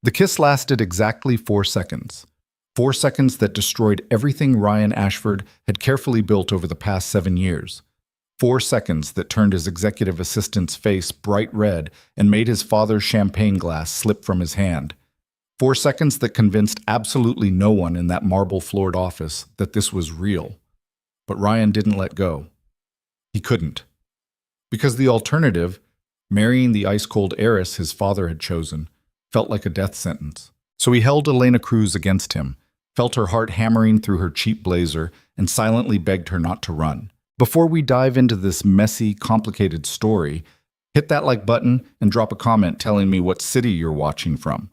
The kiss lasted exactly 4 seconds. 4 seconds that destroyed everything Ryan Ashford had carefully built over the past 7 years. 4 seconds that turned his executive assistant's face bright red and made his father's champagne glass slip from his hand. 4 seconds that convinced absolutely no one in that marble-floored office that this was real. But Ryan didn't let go. He couldn't. Because the alternative, marrying the ice-cold heiress his father had chosen, felt like a death sentence. So he held Elena Cruz against him, felt her heart hammering through her cheap blazer, and silently begged her not to run. Before we dive into this messy, complicated story, hit that like button and drop a comment telling me what city you're watching from.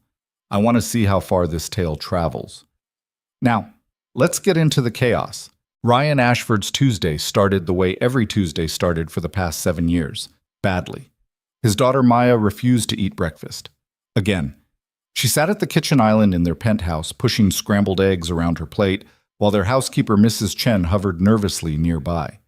I want to see how far this tale travels. Now, let's get into the chaos. Ryan Ashford's Tuesday started the way every Tuesday started for the past 7 years, badly. His daughter Maya refused to eat breakfast. Again. She sat at the kitchen island in their penthouse, pushing scrambled eggs around her plate, while their housekeeper Mrs. Chen hovered nervously nearby.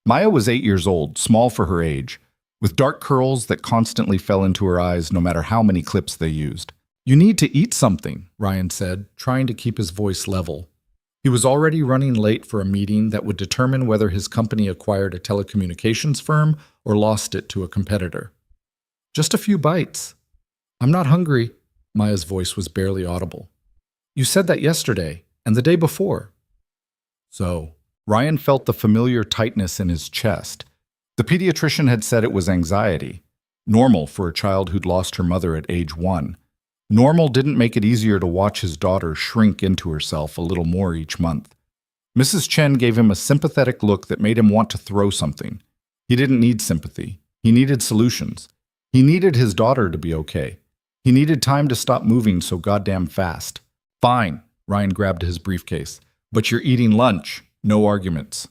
Maya was 8 years old, small for her age, with dark curls that constantly fell into her eyes no matter how many clips they used. "You need to eat something," Ryan said, trying to keep his voice level. He was already running late for a meeting that would determine whether his company acquired a telecommunications firm or lost it to a competitor. "Just a few bites." "I'm not hungry." Maya's voice was barely audible. "You said that yesterday, and the day before." So, Ryan felt the familiar tightness in his chest. The pediatrician had said it was anxiety, normal for a child who'd lost her mother at age 1. Normal didn't make it easier to watch his daughter shrink into herself a little more each month. Mrs. Chen gave him a sympathetic look that made him want to throw something. He didn't need sympathy. He needed solutions. He needed his daughter to be okay. He needed time to stop moving so goddamn fast. "Fine," Ryan grabbed his briefcase. "But you're eating lunch. No arguments."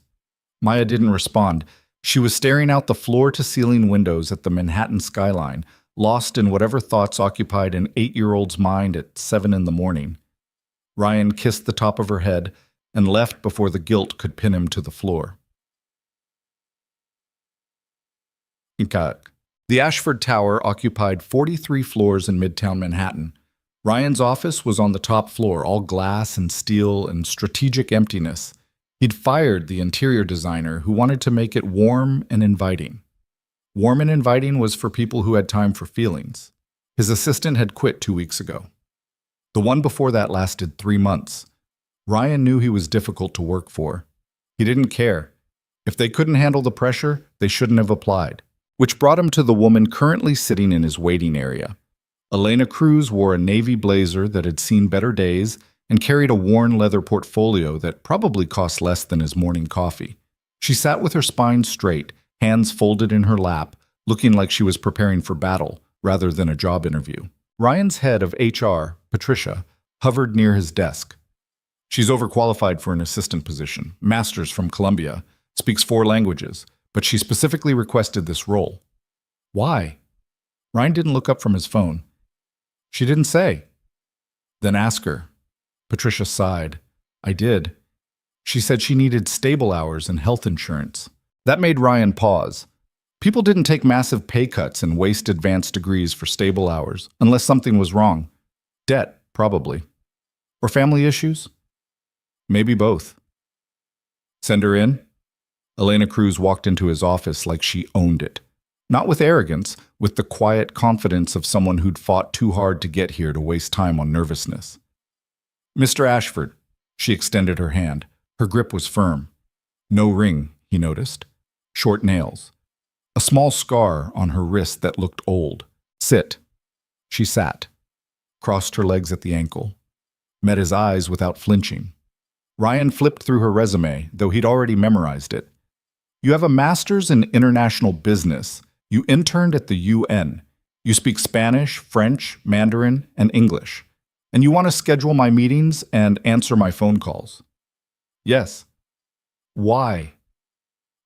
Maya didn't respond. She was staring out the floor-to-ceiling windows at the Manhattan skyline, lost in whatever thoughts occupied an 8-year-old's mind at 7 in the morning. Ryan kissed the top of her head and left before the guilt could pin him to the floor. The Ashford Tower occupied 43 floors in Midtown Manhattan. Ryan's office was on the top floor, all glass and steel and strategic emptiness. He'd fired the interior designer who wanted to make it warm and inviting. Warm and inviting was for people who had time for feelings. His assistant had quit 2 weeks ago. The one before that lasted 3 months. Ryan knew he was difficult to work for. He didn't care. If they couldn't handle the pressure, they shouldn't have applied. Which brought him to the woman currently sitting in his waiting area. Elena Cruz wore a navy blazer that had seen better days and carried a worn leather portfolio that probably cost less than his morning coffee. She sat with her spine straight, hands folded in her lap, looking like she was preparing for battle rather than a job interview. Ryan's head of HR, Patricia, hovered near his desk. "She's overqualified for an assistant position, master's from Columbia, speaks 4 languages, but she specifically requested this role." "Why?" Ryan didn't look up from his phone. "She didn't say." "Then ask her." Patricia sighed. "I did. She said she needed stable hours and health insurance." That made Ryan pause. People didn't take massive pay cuts and waste advanced degrees for stable hours, unless something was wrong. Debt, probably. Or family issues? Maybe both. "Send her in?" Elena Cruz walked into his office like she owned it. Not with arrogance, with the quiet confidence of someone who'd fought too hard to get here to waste time on nervousness. "Mr. Ashford," she extended her hand. Her grip was firm. No ring, he noticed. Short nails. A small scar on her wrist that looked old. "Sit." She sat. Crossed her legs at the ankle. Met his eyes without flinching. Ryan flipped through her resume, though he'd already memorized it. "You have a master's in international business. You interned at the UN. You speak Spanish, French, Mandarin, and English. And you want to schedule my meetings and answer my phone calls." "Yes." "Why?"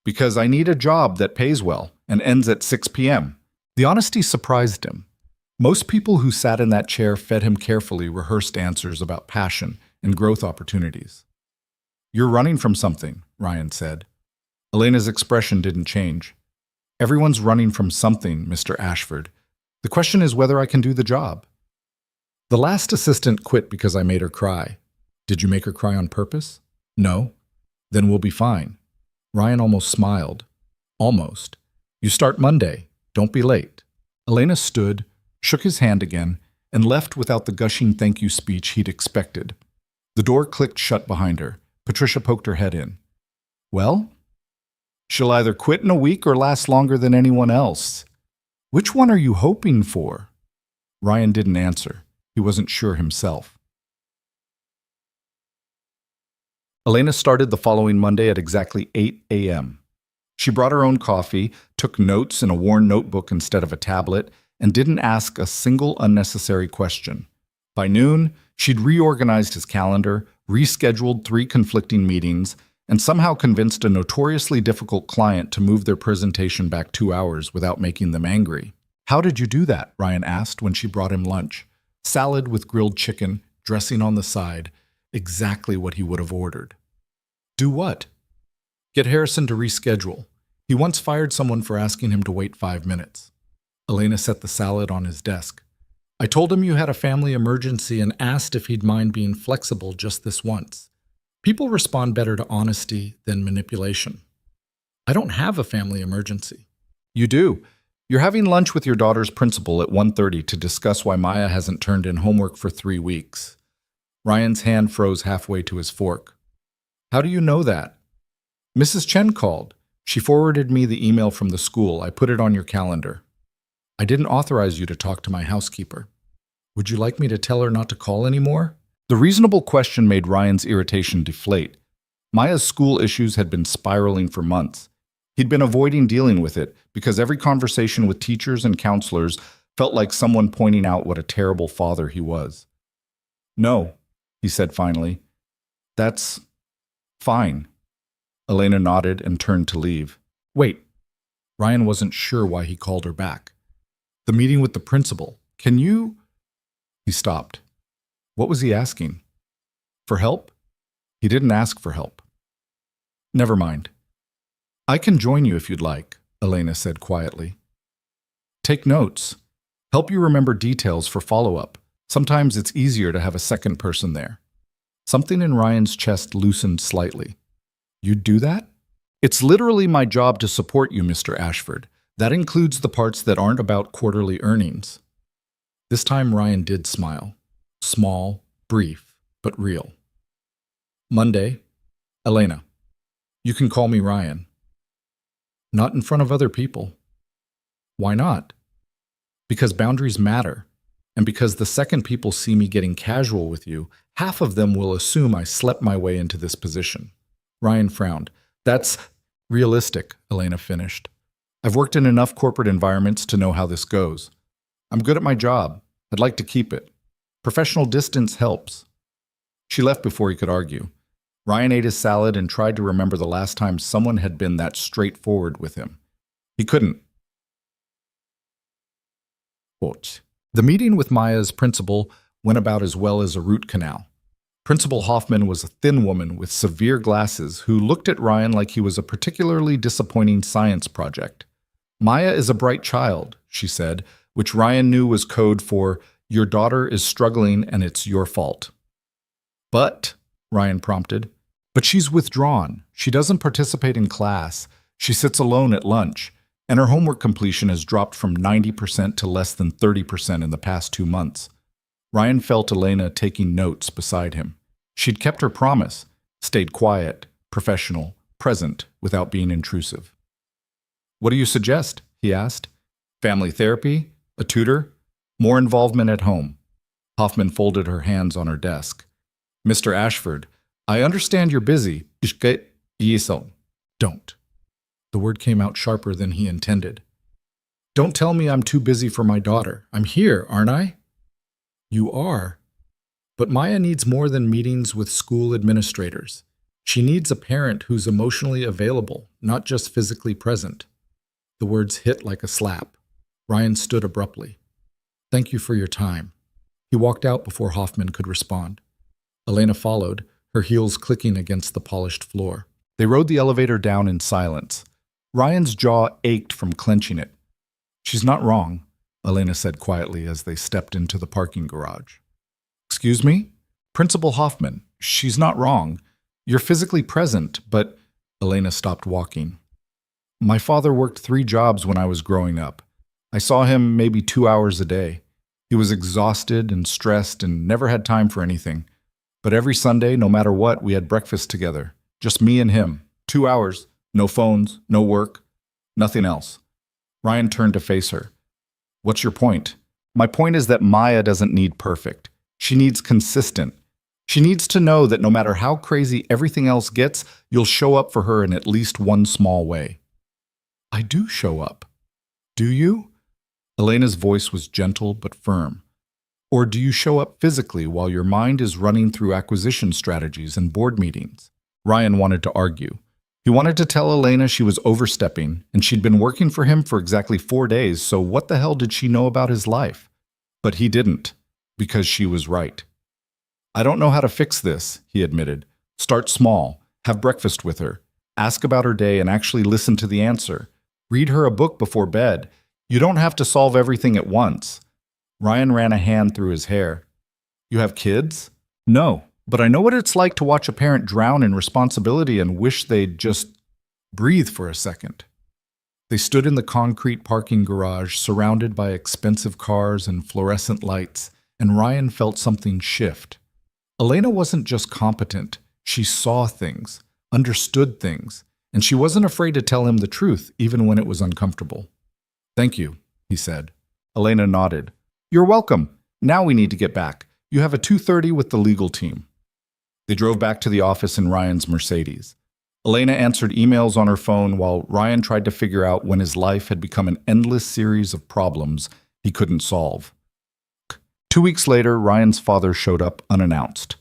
"Because I need a job that pays well and ends at 6 p.m. The honesty surprised him. Most people who sat in that chair fed him carefully rehearsed answers about passion and growth opportunities. "You're running from something," Ryan said. Elena's expression didn't change. "Everyone's running from something, Mr. Ashford. The question is whether I can do the job." The last assistant quit because I made her cry. Did you make her cry on purpose? No. Then we'll be fine. Ryan almost smiled. Almost. You start Monday. Don't be late. Elena stood, shook his hand again, and left without the gushing thank you speech he'd expected. The door clicked shut behind her. Patricia poked her head in. Well? She'll either quit in a week or last longer than anyone else. Which one are you hoping for? Ryan didn't answer. He wasn't sure himself. Elena started the following Monday at exactly 8 a.m. She brought her own coffee, took notes in a worn notebook instead of a tablet, and didn't ask a single unnecessary question. By noon, she'd reorganized his calendar, rescheduled 3 conflicting meetings, and somehow convinced a notoriously difficult client to move their presentation back 2 hours without making them angry. How did you do that? Ryan asked when she brought him lunch. Salad with grilled chicken, dressing on the side, exactly what he would have ordered. Do what? Get Harrison to reschedule. He once fired someone for asking him to wait 5 minutes. Elena set the salad on his desk. I told him you had a family emergency and asked if he'd mind being flexible just this once. People respond better to honesty than manipulation. I don't have a family emergency. You do. You're having lunch with your daughter's principal at 1:30 to discuss why Maya hasn't turned in homework for 3 weeks. Ryan's hand froze halfway to his fork. How do you know that? Mrs. Chen called. She forwarded me the email from the school. I put it on your calendar. I didn't authorize you to talk to my housekeeper. Would you like me to tell her not to call anymore? The reasonable question made Ryan's irritation deflate. Maya's school issues had been spiraling for months. He'd been avoiding dealing with it because every conversation with teachers and counselors felt like someone pointing out what a terrible father he was. No, he said finally. That's fine. Elena nodded and turned to leave. Wait. Ryan wasn't sure why he called her back. The meeting with the principal. Can you... He stopped. What was he asking? For help? He didn't ask for help. Never mind. I can join you if you'd like, Elena said quietly. Take notes. Help you remember details for follow-up. Sometimes it's easier to have a second person there. Something in Ryan's chest loosened slightly. You'd do that? It's literally my job to support you, Mr. Ashford. That includes the parts that aren't about quarterly earnings. This time Ryan did smile. Small, brief, but real. Monday, Elena. You can call me Ryan. Not in front of other people. Why not? Because boundaries matter, and because the second people see me getting casual with you, half of them will assume I slept my way into this position. Ryan frowned. That's realistic, Elena finished. I've worked in enough corporate environments to know how this goes. I'm good at my job. I'd like to keep it. Professional distance helps. She left before he could argue. Ryan ate his salad and tried to remember the last time someone had been that straightforward with him. He couldn't. Quote. The meeting with Maya's principal went about as well as a root canal. Principal Hoffman was a thin woman with severe glasses who looked at Ryan like he was a particularly disappointing science project. Maya is a bright child, she said, which Ryan knew was code for, your daughter is struggling and it's your fault. But, Ryan prompted, but she's withdrawn. She doesn't participate in class. She sits alone at lunch, and her homework completion has dropped from 90% to less than 30% in the past 2 months. Ryan felt Elena taking notes beside him. She'd kept her promise, stayed quiet, professional, present, without being intrusive. What do you suggest? He asked. Family therapy? A tutor? More involvement at home. Hoffman folded her hands on her desk. Mr. Ashford, I understand you're busy. Don't. The word came out sharper than he intended. Don't tell me I'm too busy for my daughter. I'm here, aren't I? You are. But Maya needs more than meetings with school administrators. She needs a parent who's emotionally available, not just physically present. The words hit like a slap. Ryan stood abruptly. Thank you for your time. He walked out before Hoffman could respond. Elena followed, her heels clicking against the polished floor. They rode the elevator down in silence. Ryan's jaw ached from clenching it. She's not wrong, Elena said quietly as they stepped into the parking garage. Excuse me? Principal Hoffman, she's not wrong. You're physically present, but Elena stopped walking. My father worked 3 jobs when I was growing up. I saw him maybe 2 hours a day. He was exhausted and stressed and never had time for anything. But every Sunday, no matter what, we had breakfast together. Just me and him. 2 hours. No phones, no work, nothing else. Ryan turned to face her. What's your point? My point is that Maya doesn't need perfect. She needs consistent. She needs to know that no matter how crazy everything else gets, you'll show up for her in at least one small way. I do show up. Do you? Elena's voice was gentle but firm. Or do you show up physically while your mind is running through acquisition strategies and board meetings? Ryan wanted to argue. He wanted to tell Elena she was overstepping, and she'd been working for him for exactly 4 days, so what the hell did she know about his life? But he didn't, because she was right. I don't know how to fix this, he admitted. Start small, have breakfast with her, ask about her day and actually listen to the answer. Read her a book before bed. You don't have to solve everything at once. Ryan ran a hand through his hair. You have kids? No, but I know what it's like to watch a parent drown in responsibility and wish they'd just breathe for a second. They stood in the concrete parking garage, surrounded by expensive cars and fluorescent lights, and Ryan felt something shift. Elena wasn't just competent. She saw things, understood things, and she wasn't afraid to tell him the truth, even when it was uncomfortable. Thank you, he said. Elena nodded. You're welcome. Now we need to get back. You have a 2:30 with the legal team. They drove back to the office in Ryan's Mercedes. Elena answered emails on her phone while Ryan tried to figure out when his life had become an endless series of problems he couldn't solve. 2 weeks later, Ryan's father showed up unannounced.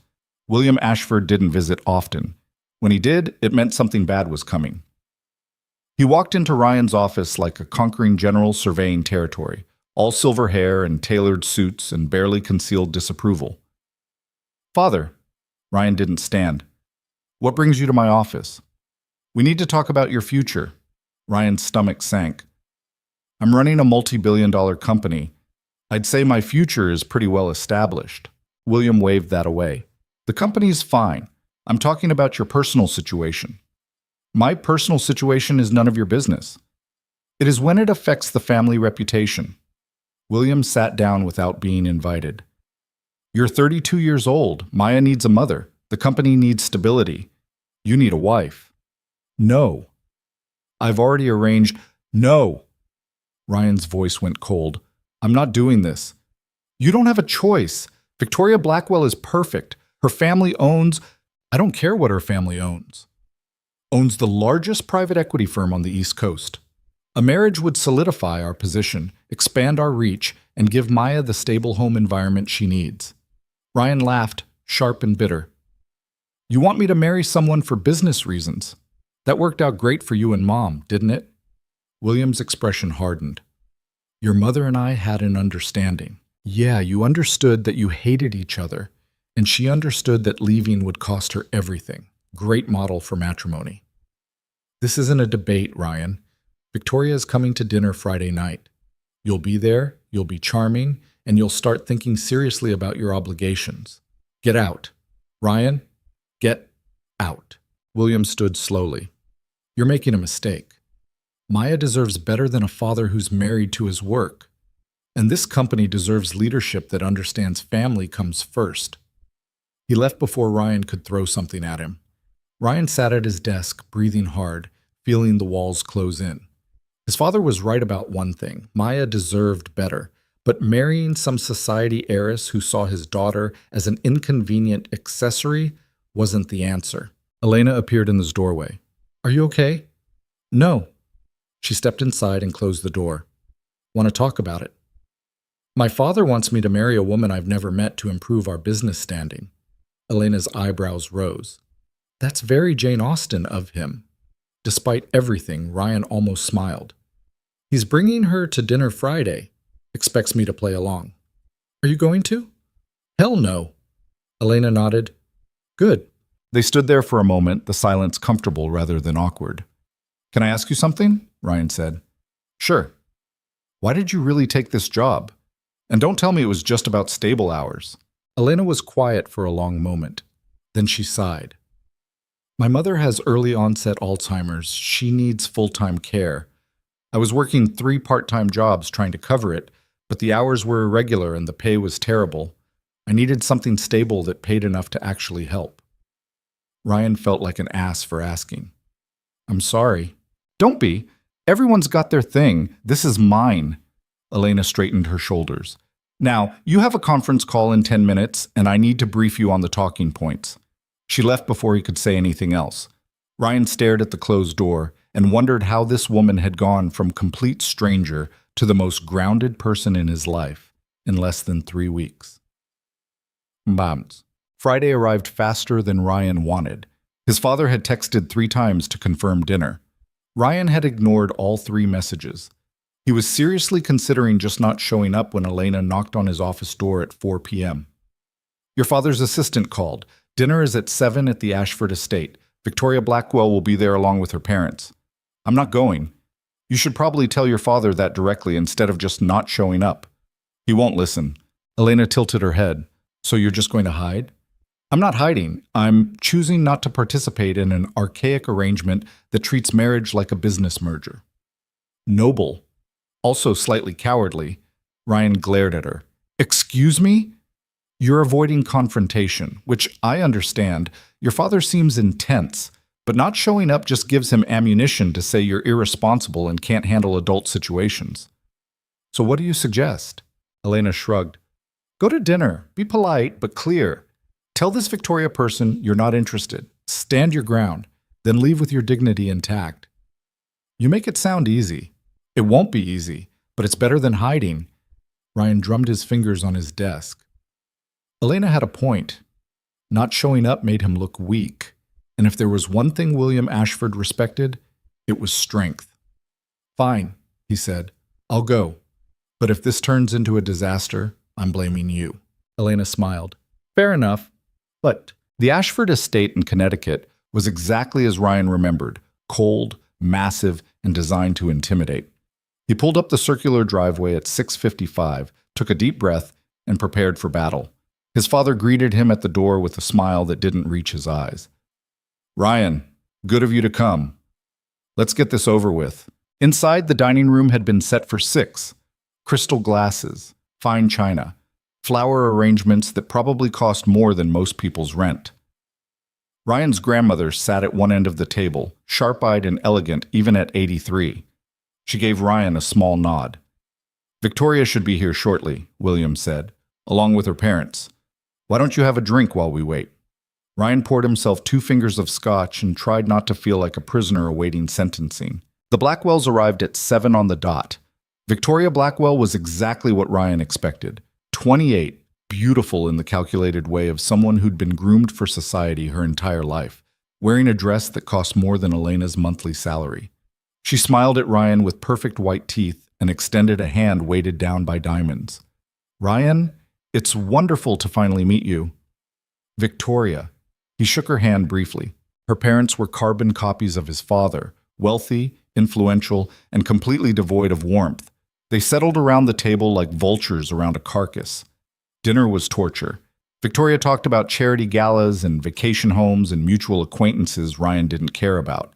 William Ashford didn't visit often. When he did, it meant something bad was coming. He walked into Ryan's office like a conquering general surveying territory, all silver hair and tailored suits and barely concealed disapproval. Father, Ryan didn't stand. What brings you to my office? We need to talk about your future. Ryan's stomach sank. I'm running a multi-billion-dollar company. I'd say my future is pretty well established. William waved that away. The company's fine. I'm talking about your personal situation. My personal situation is none of your business. It is when it affects the family reputation. William sat down without being invited. You're 32 years old. Maya needs a mother. The company needs stability. You need a wife. No. I've already arranged. No. Ryan's voice went cold. I'm not doing this. You don't have a choice. Victoria Blackwell is perfect. Her family owns. I don't care what her family owns. Owns the largest private equity firm on the East Coast. A marriage would solidify our position, expand our reach, and give Maya the stable home environment she needs. Ryan laughed, sharp and bitter. You want me to marry someone for business reasons? That worked out great for you and Mom, didn't it? William's expression hardened. Your mother and I had an understanding. Yeah, you understood that you hated each other, and she understood that leaving would cost her everything. Great model for matrimony. This isn't a debate, Ryan. Victoria is coming to dinner Friday night. You'll be there, you'll be charming, and you'll start thinking seriously about your obligations. Get out. Ryan, get out. William stood slowly. You're making a mistake. Maya deserves better than a father who's married to his work. And this company deserves leadership that understands family comes first. He left before Ryan could throw something at him. Ryan sat at his desk, breathing hard, feeling the walls close in. His father was right about one thing. Maya deserved better. But marrying some society heiress who saw his daughter as an inconvenient accessory wasn't the answer. Elena appeared in his doorway. Are you okay? No. She stepped inside and closed the door. Want to talk about it? My father wants me to marry a woman I've never met to improve our business standing. Elena's eyebrows rose. That's very Jane Austen of him. Despite everything, Ryan almost smiled. He's bringing her to dinner Friday. Expects me to play along. Are you going to? Hell no. Elena nodded. Good. They stood there for a moment, the silence comfortable rather than awkward. Can I ask you something? Ryan said. Sure. Why did you really take this job? And don't tell me it was just about stable hours. Elena was quiet for a long moment. Then she sighed. My mother has early onset Alzheimer's. She needs full-time care. I was working 3 part-time jobs trying to cover it, but the hours were irregular and the pay was terrible. I needed something stable that paid enough to actually help. Ryan felt like an ass for asking. I'm sorry. Don't be. Everyone's got their thing. This is mine. Elena straightened her shoulders. Now, you have a conference call in 10 minutes, and I need to brief you on the talking points. She left before he could say anything else. Ryan stared at the closed door and wondered how this woman had gone from complete stranger to the most grounded person in his life in less than 3 weeks. Bams. Friday arrived faster than Ryan wanted. His father had texted 3 times to confirm dinner. Ryan had ignored all 3 messages. He was seriously considering just not showing up when Elena knocked on his office door at 4 p.m. Your father's assistant called. Dinner is at 7 at the Ashford estate. Victoria Blackwell will be there along with her parents. I'm not going. You should probably tell your father that directly instead of just not showing up. He won't listen. Elena tilted her head. So you're just going to hide? I'm not hiding. I'm choosing not to participate in an archaic arrangement that treats marriage like a business merger. Noble. Also slightly cowardly. Ryan glared at her. Excuse me? You're avoiding confrontation, which I understand. Your father seems intense, but not showing up just gives him ammunition to say you're irresponsible and can't handle adult situations. So what do you suggest? Elena shrugged. Go to dinner. Be polite, but clear. Tell this Victoria person you're not interested. Stand your ground. Then leave with your dignity intact. You make it sound easy. It won't be easy, but it's better than hiding. Ryan drummed his fingers on his desk. Elena had a point. Not showing up made him look weak, and if there was one thing William Ashford respected, it was strength. Fine, he said. I'll go. But if this turns into a disaster, I'm blaming you. Elena smiled. Fair enough. But the Ashford estate in Connecticut was exactly as Ryan remembered, cold, massive, and designed to intimidate. He pulled up the circular driveway at 6:55, took a deep breath, and prepared for battle. His father greeted him at the door with a smile that didn't reach his eyes. Ryan, good of you to come. Let's get this over with. Inside, the dining room had been set for 6. Crystal glasses, fine china, flower arrangements that probably cost more than most people's rent. Ryan's grandmother sat at one end of the table, sharp-eyed and elegant even at 83. She gave Ryan a small nod. Victoria should be here shortly, William said, along with her parents. Why don't you have a drink while we wait? Ryan poured himself 2 fingers of scotch and tried not to feel like a prisoner awaiting sentencing. The Blackwells arrived at 7 on the dot. Victoria Blackwell was exactly what Ryan expected. 28, beautiful in the calculated way of someone who'd been groomed for society her entire life, wearing a dress that cost more than Elena's monthly salary. She smiled at Ryan with perfect white teeth and extended a hand weighted down by diamonds. Ryan, it's wonderful to finally meet you. Victoria. He shook her hand briefly. Her parents were carbon copies of his father, wealthy, influential, and completely devoid of warmth. They settled around the table like vultures around a carcass. Dinner was torture. Victoria talked about charity galas and vacation homes and mutual acquaintances Ryan didn't care about.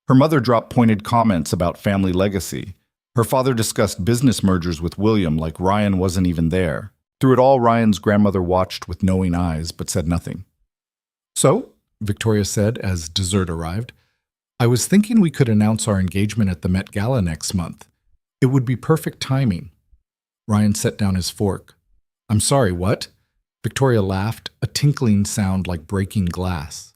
Her mother dropped pointed comments about family legacy. Her father discussed business mergers with William like Ryan wasn't even there. Through it all, Ryan's grandmother watched with knowing eyes but said nothing. So, Victoria said as dessert arrived, I was thinking we could announce our engagement at the Met Gala next month. It would be perfect timing. Ryan set down his fork. I'm sorry, what? Victoria laughed, a tinkling sound like breaking glass.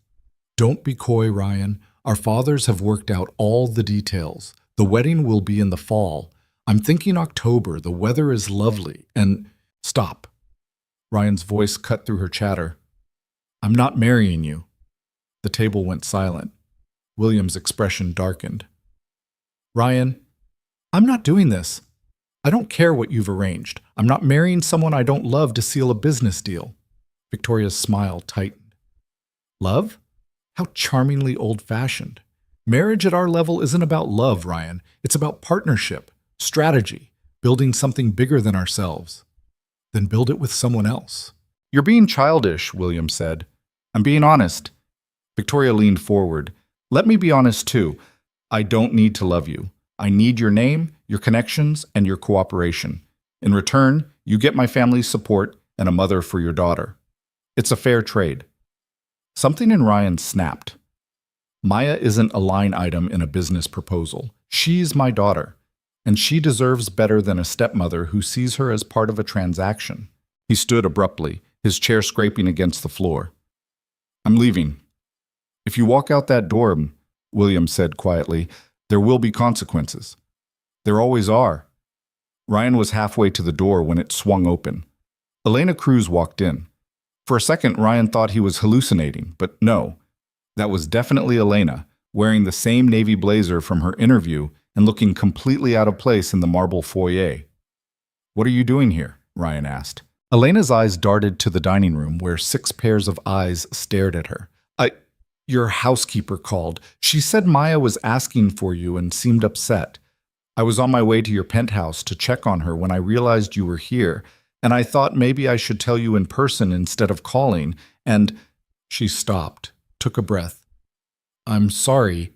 Don't be coy, Ryan. Our fathers have worked out all the details. The wedding will be in the fall. I'm thinking October. The weather is lovely. And stop. Ryan's voice cut through her chatter. I'm not marrying you. The table went silent. William's expression darkened. Ryan, I'm not doing this. I don't care what you've arranged. I'm not marrying someone I don't love to seal a business deal. Victoria's smile tightened. Love? How charmingly old-fashioned. Marriage at our level isn't about love, Ryan. It's about partnership, strategy, building something bigger than ourselves. Then build it with someone else. You're being childish, William said. I'm being honest. Victoria leaned forward. Let me be honest too. I don't need to love you. I need your name, your connections, and your cooperation. In return, you get my family's support and a mother for your daughter. It's a fair trade. Something in Ryan snapped. Maya isn't a line item in a business proposal. She's my daughter, and she deserves better than a stepmother who sees her as part of a transaction. He stood abruptly, his chair scraping against the floor. I'm leaving. If you walk out that door, William said quietly, there will be consequences. There always are. Ryan was halfway to the door when it swung open. Elena Cruz walked in. For a second, Ryan thought he was hallucinating, but no. That was definitely Elena, wearing the same navy blazer from her interview and looking completely out of place in the marble foyer. What are you doing here? Ryan asked. Elena's eyes darted to the dining room where 6 pairs of eyes stared at her. Your housekeeper called. She said Maya was asking for you and seemed upset. I was on my way to your penthouse to check on her when I realized you were here, and I thought maybe I should tell you in person instead of calling, and she stopped, took a breath. I'm sorry.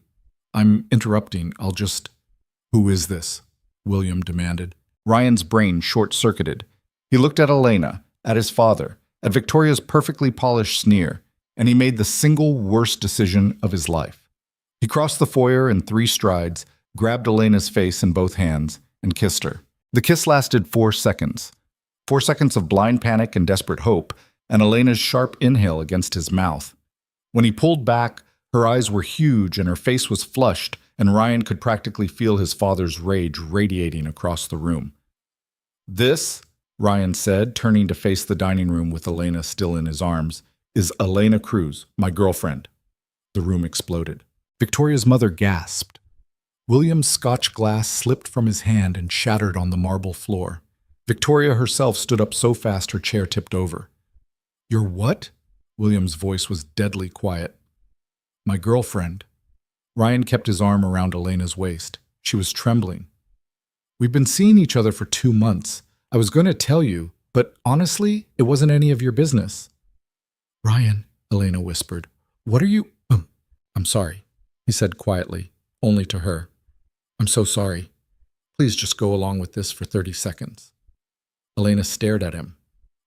I'm interrupting. Who is this? William demanded. Ryan's brain short-circuited. He looked at Elena, at his father, at Victoria's perfectly polished sneer, and he made the single worst decision of his life. He crossed the foyer in 3 strides, grabbed Elena's face in both hands, and kissed her. The kiss lasted 4 seconds. 4 seconds of blind panic and desperate hope, and Elena's sharp inhale against his mouth. When he pulled back, her eyes were huge and her face was flushed, and Ryan could practically feel his father's rage radiating across the room. This, Ryan said, turning to face the dining room with Elena still in his arms, is Elena Cruz, my girlfriend. The room exploded. Victoria's mother gasped. William's Scotch glass slipped from his hand and shattered on the marble floor. Victoria herself stood up so fast her chair tipped over. Your what? William's voice was deadly quiet. My girlfriend. Ryan kept his arm around Elena's waist. She was trembling. We've been seeing each other for 2 months. I was going to tell you, but honestly, it wasn't any of your business. Ryan, Elena whispered, what are you— I'm sorry, he said quietly, only to her. I'm so sorry. Please just go along with this for 30 seconds. Elena stared at him.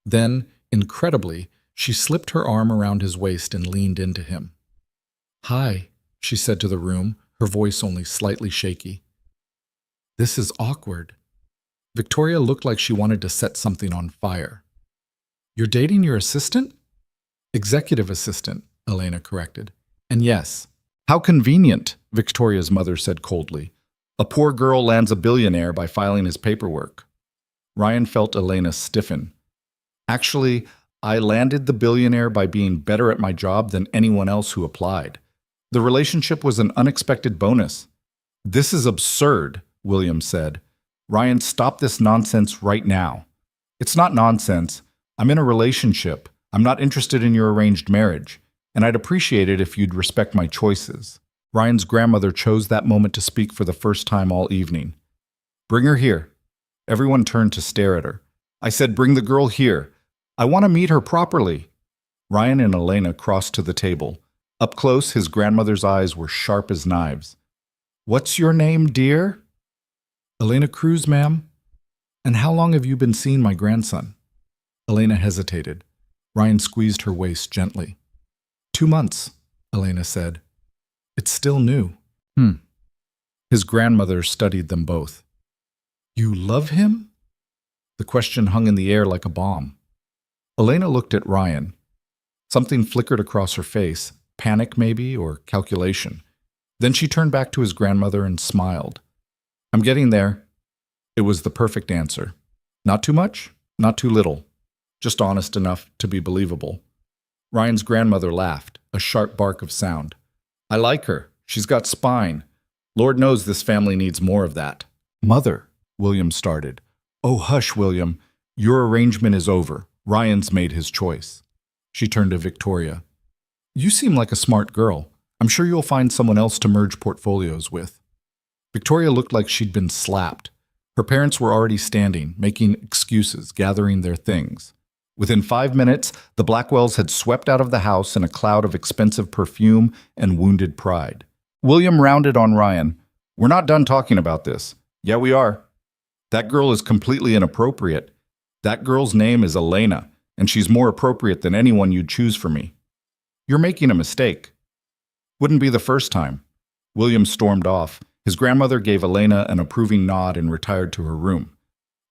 Then, incredibly, she slipped her arm around his waist and leaned into him. Hi, she said to the room, her voice only slightly shaky. This is awkward. Victoria looked like she wanted to set something on fire. You're dating your assistant? Executive assistant, Elena corrected. And yes. How convenient, Victoria's mother said coldly. A poor girl lands a billionaire by filing his paperwork. Ryan felt Elena stiffen. Actually, I landed the billionaire by being better at my job than anyone else who applied. The relationship was an unexpected bonus. This is absurd, William said. Ryan, stop this nonsense right now. It's not nonsense. I'm in a relationship. I'm not interested in your arranged marriage, and I'd appreciate it if you'd respect my choices. Ryan's grandmother chose that moment to speak for the first time all evening. Bring her here. Everyone turned to stare at her. I said, bring the girl here. I want to meet her properly. Ryan and Elena crossed to the table. Up close, his grandmother's eyes were sharp as knives. What's your name, dear? Elena Cruz, ma'am. And how long have you been seeing my grandson? Elena hesitated. Ryan squeezed her waist gently. 2 months, Elena said. It's still new. His grandmother studied them both. You love him? The question hung in the air like a bomb. Elena looked at Ryan. Something flickered across her face, panic maybe, or calculation. Then she turned back to his grandmother and smiled. I'm getting there. It was the perfect answer. Not too much, not too little. Just honest enough to be believable. Ryan's grandmother laughed, a sharp bark of sound. I like her. She's got spine. Lord knows this family needs more of that. Mother, William started. Oh, hush, William. Your arrangement is over. Ryan's made his choice. She turned to Victoria. You seem like a smart girl. I'm sure you'll find someone else to merge portfolios with. Victoria looked like she'd been slapped. Her parents were already standing, making excuses, gathering their things. Within 5 minutes, the Blackwells had swept out of the house in a cloud of expensive perfume and wounded pride. William rounded on Ryan. "We're not done talking about this." "Yeah, we are. That girl is completely inappropriate. That girl's name is Elena, and she's more appropriate than anyone you'd choose for me." "You're making a mistake." "Wouldn't be the first time." William stormed off. His grandmother gave Elena an approving nod and retired to her room.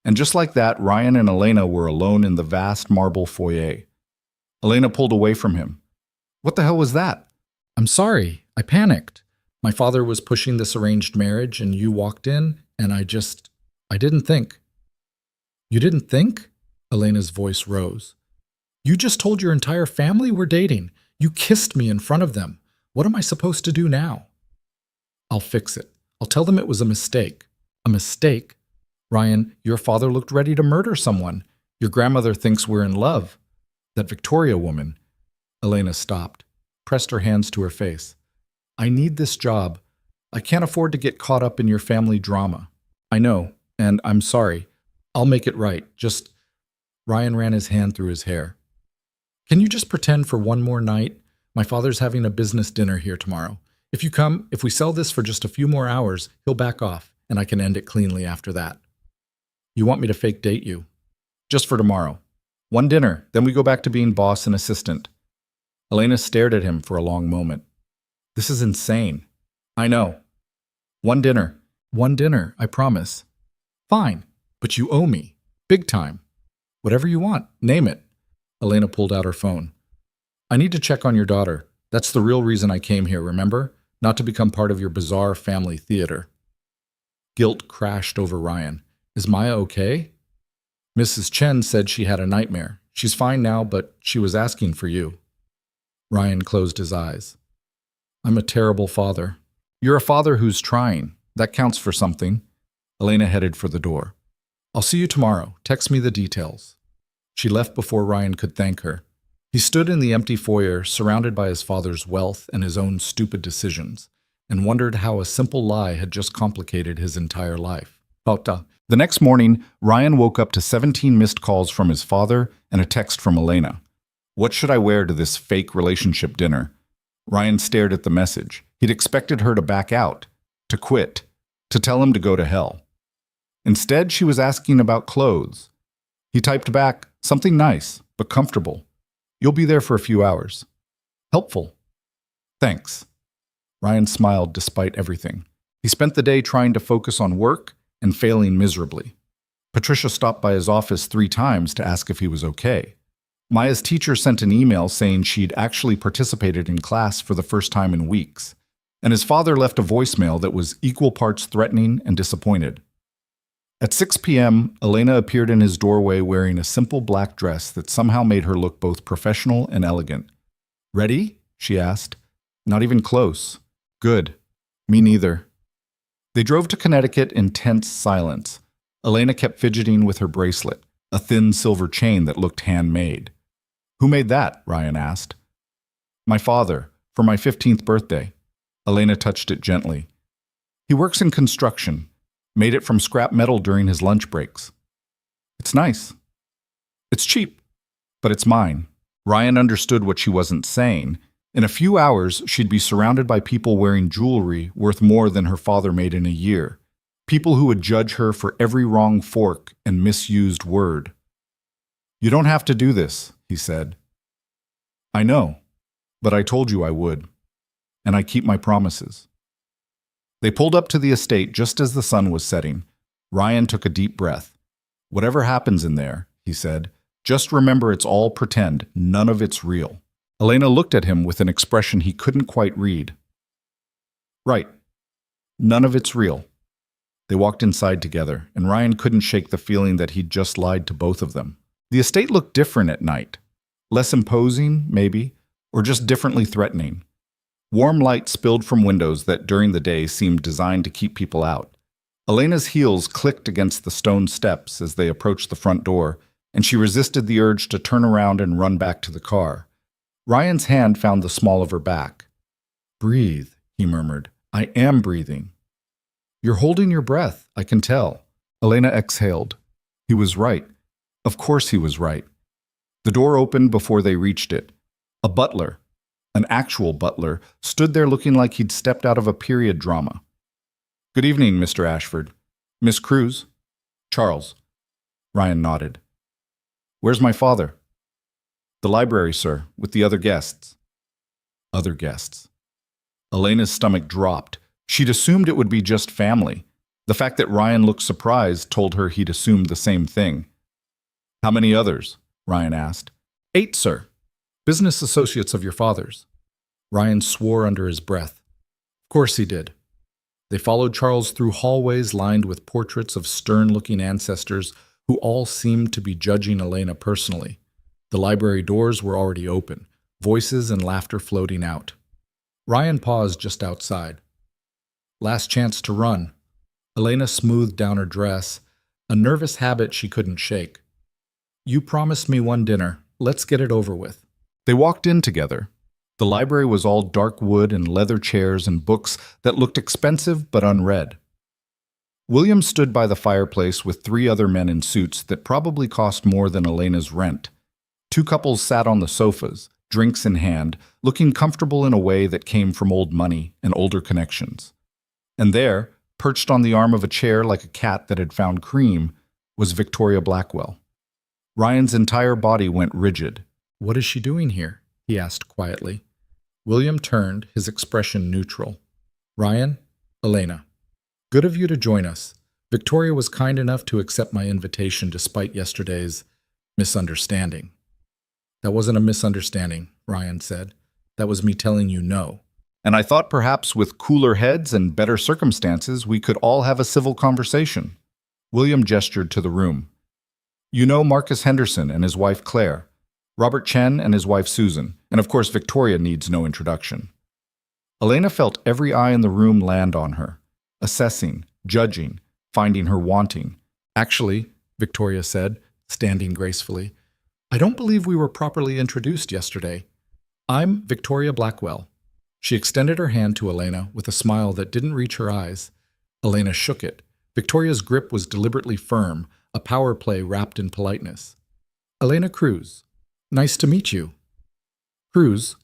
And just like that, Ryan and Elena were alone in the vast marble foyer. Elena pulled away from him. "What the hell was that?" "I'm sorry. I panicked. My father was pushing this arranged marriage, and you walked in, and I didn't think." "You didn't think?" Elena's voice rose. "You just told your entire family we're dating. You kissed me in front of them. What am I supposed to do now?" "I'll fix it. I'll tell them it was a mistake." "A mistake? Ryan, your father looked ready to murder someone. Your grandmother thinks we're in love. That Victoria woman." Elena stopped, pressed her hands to her face. "I need this job. I can't afford to get caught up in your family drama." "I know, and I'm sorry. I'll make it right. Just—" Ryan ran his hand through his hair. "Can you just pretend for one more night? My father's having a business dinner here tomorrow. If we sell this for just a few more hours, he'll back off, and I can end it cleanly after that." "You want me to fake date you?" "Just for tomorrow. One dinner, then we go back to being boss and assistant." Elena stared at him for a long moment. "This is insane." "I know. One dinner." "One dinner, I promise." "Fine, but you owe me. Big time. Whatever you want, name it." Elena pulled out her phone. "I need to check on your daughter. That's the real reason I came here, remember? Not to become part of your bizarre family theater." Guilt crashed over Ryan. "Is Maya okay?" "Mrs. Chen said she had a nightmare. She's fine now, but she was asking for you." Ryan closed his eyes. "I'm a terrible father." "You're a father who's trying. That counts for something." Elena headed for the door. "I'll see you tomorrow. Text me the details." She left before Ryan could thank her. He stood in the empty foyer, surrounded by his father's wealth and his own stupid decisions, and wondered how a simple lie had just complicated his entire life. The next morning, Ryan woke up to 17 missed calls from his father and a text from Elena. "What should I wear to this fake relationship dinner?" Ryan stared at the message. He'd expected her to back out, to quit, to tell him to go to hell. Instead, she was asking about clothes. He typed back, "Something nice, but comfortable. You'll be there for a few hours. Helpful. Thanks." Ryan smiled despite everything. He spent the day trying to focus on work and failing miserably. Patricia stopped by his office 3 times to ask if he was okay. Maya's teacher sent an email saying she'd actually participated in class for the first time in weeks. And his father left a voicemail that was equal parts threatening and disappointed. At 6 p.m., Elena appeared in his doorway wearing a simple black dress that somehow made her look both professional and elegant. "Ready?" she asked. "Not even close." "Good. Me neither." They drove to Connecticut in tense silence. Elena kept fidgeting with her bracelet, a thin silver chain that looked handmade. "Who made that?" Ryan asked. "My father, for my 15th birthday." Elena touched it gently. "He works in construction. Made it from scrap metal during his lunch breaks." "It's nice." "It's cheap, but it's mine." Ryan understood what she wasn't saying. In a few hours, she'd be surrounded by people wearing jewelry worth more than her father made in a year. People who would judge her for every wrong fork and misused word. "You don't have to do this," he said. "I know, but I told you I would. And I keep my promises." They pulled up to the estate just as the sun was setting. Ryan took a deep breath. "Whatever happens in there," he said, "just remember it's all pretend, none of it's real." Elena looked at him with an expression he couldn't quite read. "Right. None of it's real." They walked inside together, and Ryan couldn't shake the feeling that he'd just lied to both of them. The estate looked different at night. Less imposing, maybe, or just differently threatening. Warm light spilled from windows that during the day seemed designed to keep people out. Elena's heels clicked against the stone steps as they approached the front door, and she resisted the urge to turn around and run back to the car. Ryan's hand found the small of her back. "Breathe," he murmured. "I am breathing." "You're holding your breath, I can tell." Elena exhaled. He was right. Of course he was right. The door opened before they reached it. A butler, an actual butler, stood there looking like he'd stepped out of a period drama. "Good evening, Mr. Ashford. Miss Cruz?" "Charles." Ryan nodded. "Where's my father?" "The library, sir, with the other guests." Other guests. Elena's stomach dropped. She'd assumed it would be just family. The fact that Ryan looked surprised told her he'd assumed the same thing. "How many others?" Ryan asked. "8, sir. Business associates of your father's." Ryan swore under his breath. Of course he did. They followed Charles through hallways lined with portraits of stern-looking ancestors who all seemed to be judging Elena personally. The library doors were already open, voices and laughter floating out. Ryan paused just outside. Last chance to run. Elena smoothed down her dress, a nervous habit she couldn't shake. "You promised me one dinner. Let's get it over with." They walked in together. The library was all dark wood and leather chairs and books that looked expensive but unread. William stood by the fireplace with 3 other men in suits that probably cost more than Elena's rent. 2 couples sat on the sofas, drinks in hand, looking comfortable in a way that came from old money and older connections. And there, perched on the arm of a chair like a cat that had found cream, was Victoria Blackwell. Ryan's entire body went rigid. "What is she doing here?" he asked quietly. William turned, his expression neutral. "Ryan, Elena, good of you to join us. Victoria was kind enough to accept my invitation despite yesterday's misunderstanding." "That wasn't a misunderstanding," Ryan said. "That was me telling you no. And I thought perhaps with cooler heads and better circumstances we could all have a civil conversation." William gestured to the room. "You know Marcus Henderson and his wife Claire, Robert Chen and his wife Susan, and of course Victoria needs no introduction." Elena felt every eye in the room land on her, assessing, judging, finding her wanting. "Actually," Victoria said, standing gracefully, "I don't believe we were properly introduced yesterday. I'm Victoria Blackwell." She extended her hand to Elena with a smile that didn't reach her eyes. Elena shook it. Victoria's grip was deliberately firm, a power play wrapped in politeness. "Elena Cruz. Nice to meet you." "Cruz?"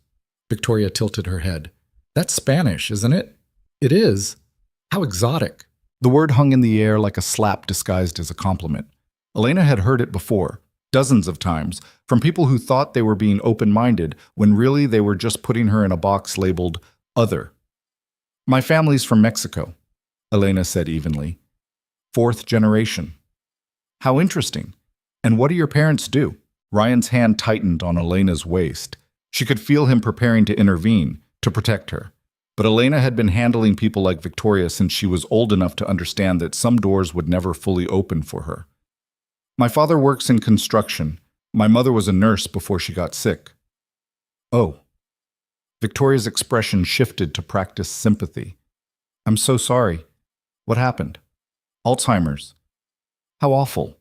Victoria tilted her head. "That's Spanish, isn't it?" "It is. How exotic." The word hung in the air like a slap disguised as a compliment. Elena had heard it before, dozens of times, from people who thought they were being open-minded when really they were just putting her in a box labeled other. "My family's from Mexico," Elena said evenly. "4th generation." "How interesting. And what do your parents do?" Ryan's hand tightened on Elena's waist. She could feel him preparing to intervene, to protect her. But Elena had been handling people like Victoria since she was old enough to understand that some doors would never fully open for her. "My father works in construction. My mother was a nurse before she got sick." "Oh." Victoria's expression shifted to practice sympathy. "I'm so sorry. What happened?" "Alzheimer's." "How awful.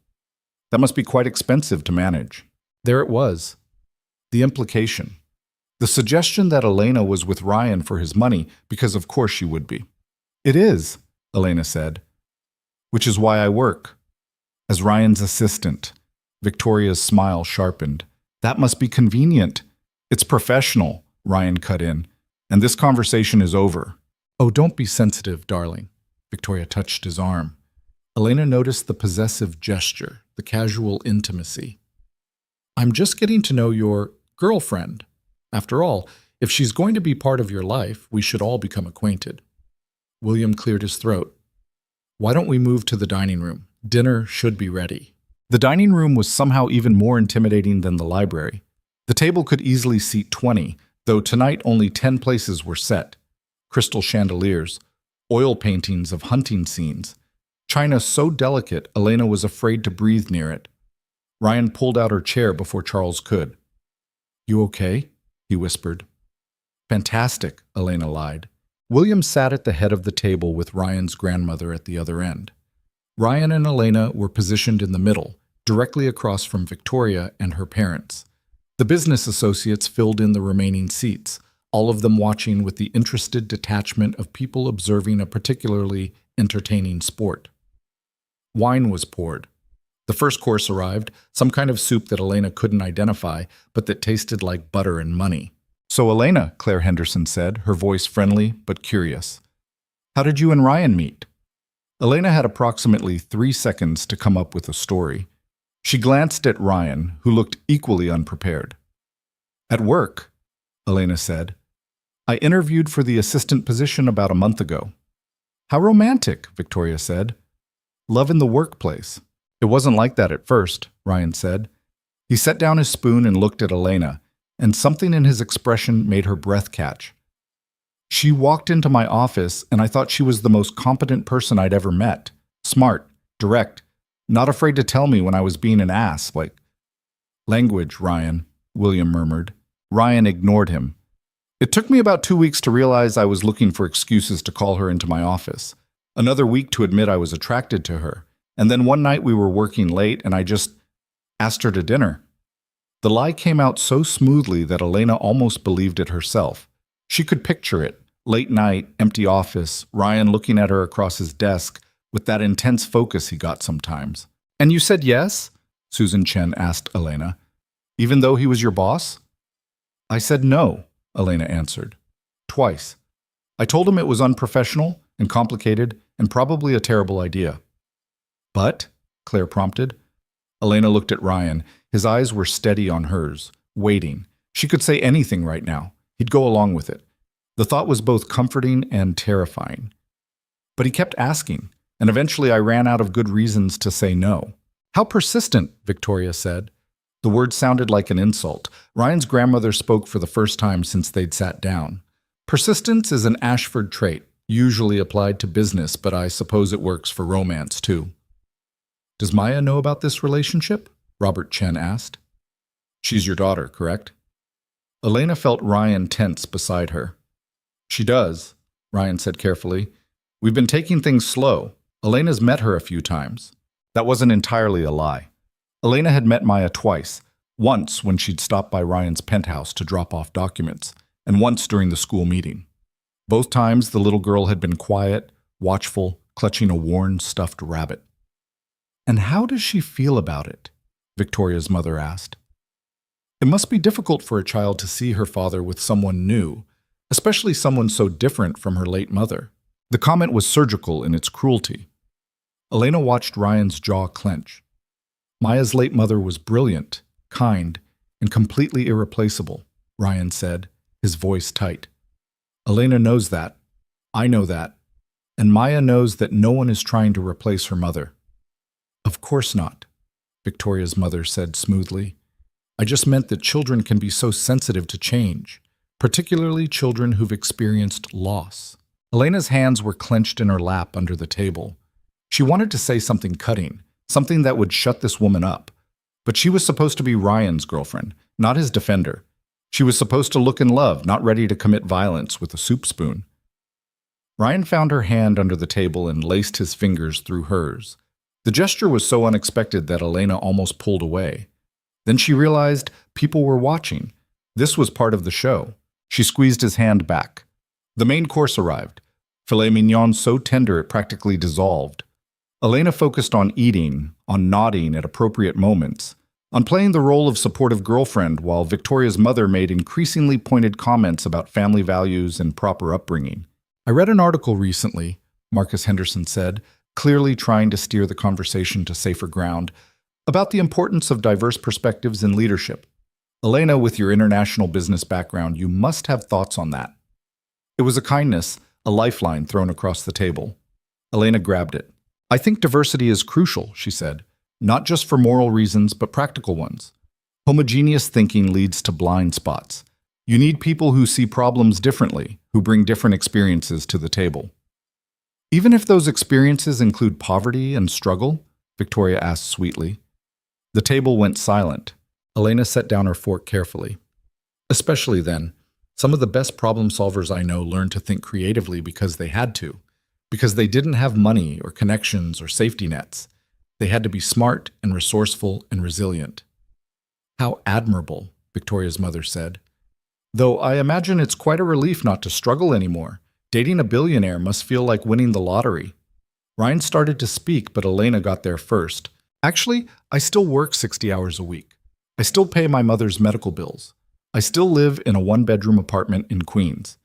That must be quite expensive to manage." There it was. The implication. The suggestion that Elena was with Ryan for his money, because of course she would be. "It is," Elena said. "Which is why I work. As Ryan's assistant." Victoria's smile sharpened. "That must be convenient." "It's professional," Ryan cut in. "And this conversation is over." "Oh, don't be sensitive, darling." Victoria touched his arm. Elena noticed the possessive gesture, the casual intimacy. "I'm just getting to know your girlfriend. After all, if she's going to be part of your life, we should all become acquainted." William cleared his throat. "Why don't we move to the dining room? Dinner should be ready." The dining room was somehow even more intimidating than the library. The table could easily seat 20, though tonight only 10 places were set. Crystal chandeliers, oil paintings of hunting scenes, china so delicate Elena was afraid to breathe near it. Ryan pulled out her chair before Charles could. "You okay?" he whispered. "Fantastic," Elena lied. William sat at the head of the table with Ryan's grandmother at the other end. Ryan and Elena were positioned in the middle, directly across from Victoria and her parents. The business associates filled in the remaining seats, all of them watching with the interested detachment of people observing a particularly entertaining sport. Wine was poured. The first course arrived, some kind of soup that Elena couldn't identify, but that tasted like butter and money. "So Elena," Claire Henderson said, her voice friendly but curious, "how did you and Ryan meet?" Elena had approximately 3 seconds to come up with a story. She glanced at Ryan, who looked equally unprepared. "At work," Elena said. "I interviewed for the assistant position about a month ago." "How romantic," Victoria said. "Love in the workplace." "It wasn't like that at first," Ryan said. He set down his spoon and looked at Elena, and something in his expression made her breath catch. "She walked into my office, and I thought she was the most competent person I'd ever met. Smart, direct, not afraid to tell me when I was being an ass, like—" "Language, Ryan," William murmured. Ryan ignored him. "It took me about 2 weeks to realize I was looking for excuses to call her into my office. Another week to admit I was attracted to her. And then one night we were working late, and I just asked her to dinner." The lie came out so smoothly that Elena almost believed it herself. She could picture it. Late night, empty office, Ryan looking at her across his desk with that intense focus he got sometimes. "And you said yes?" Susan Chen asked Elena. "Even though he was your boss?" "I said no," Elena answered. "Twice. I told him it was unprofessional and complicated and probably a terrible idea." "But?" Claire prompted. Elena looked at Ryan. His eyes were steady on hers, waiting. She could say anything right now. He'd go along with it. The thought was both comforting and terrifying. But he kept asking, and eventually I ran out of good reasons to say no. "How persistent," Victoria said. The word sounded like an insult. Ryan's grandmother spoke for the first time since they'd sat down. "Persistence is an Ashford trait, usually applied to business, but I suppose it works for romance too." "Does Maya know about this relationship?" Robert Chen asked. "She's your daughter, correct?" Elena felt Ryan tense beside her. "She does," Ryan said carefully. "We've been taking things slow. Elena's met her a few times." That wasn't entirely a lie. Elena had met Maya twice, once when she'd stopped by Ryan's penthouse to drop off documents, and once during the school meeting. Both times the little girl had been quiet, watchful, clutching a worn, stuffed rabbit. "And how does she feel about it?" Victoria's mother asked. "It must be difficult for a child to see her father with someone new, especially someone so different from her late mother." The comment was surgical in its cruelty. Elena watched Ryan's jaw clench. "Maya's late mother was brilliant, kind, and completely irreplaceable," Ryan said, his voice tight. "Elena knows that. I know that. And Maya knows that no one is trying to replace her mother." "Of course not," Victoria's mother said smoothly. "I just meant that children can be so sensitive to change, particularly children who've experienced loss." Elena's hands were clenched in her lap under the table. She wanted to say something cutting, something that would shut this woman up. But she was supposed to be Ryan's girlfriend, not his defender. She was supposed to look in love, not ready to commit violence with a soup spoon. Ryan found her hand under the table and laced his fingers through hers. The gesture was so unexpected that Elena almost pulled away. Then she realized people were watching. This was part of the show. She squeezed his hand back. The main course arrived, filet mignon so tender it practically dissolved. Elena focused on eating, on nodding at appropriate moments, on playing the role of supportive girlfriend while Victoria's mother made increasingly pointed comments about family values and proper upbringing. "I read an article recently," Marcus Henderson said, clearly trying to steer the conversation to safer ground, "about the importance of diverse perspectives in leadership. Elena, with your international business background, you must have thoughts on that." It was a kindness, a lifeline thrown across the table. Elena grabbed it. "I think diversity is crucial," she said, "not just for moral reasons, but practical ones. Homogeneous thinking leads to blind spots. You need people who see problems differently, who bring different experiences to the table." "Even if those experiences include poverty and struggle?" Victoria asked sweetly. The table went silent. Elena set down her fork carefully. "Especially then. Some of the best problem solvers I know learned to think creatively because they had to, because they didn't have money or connections or safety nets. They had to be smart and resourceful and resilient." "How admirable," Victoria's mother said. "Though I imagine it's quite a relief not to struggle anymore. Dating a billionaire must feel like winning the lottery." Ryan started to speak, but Elena got there first. Actually, I still work 60 hours a week. I still pay my mother's medical bills. I still live in a one-bedroom apartment in Queens.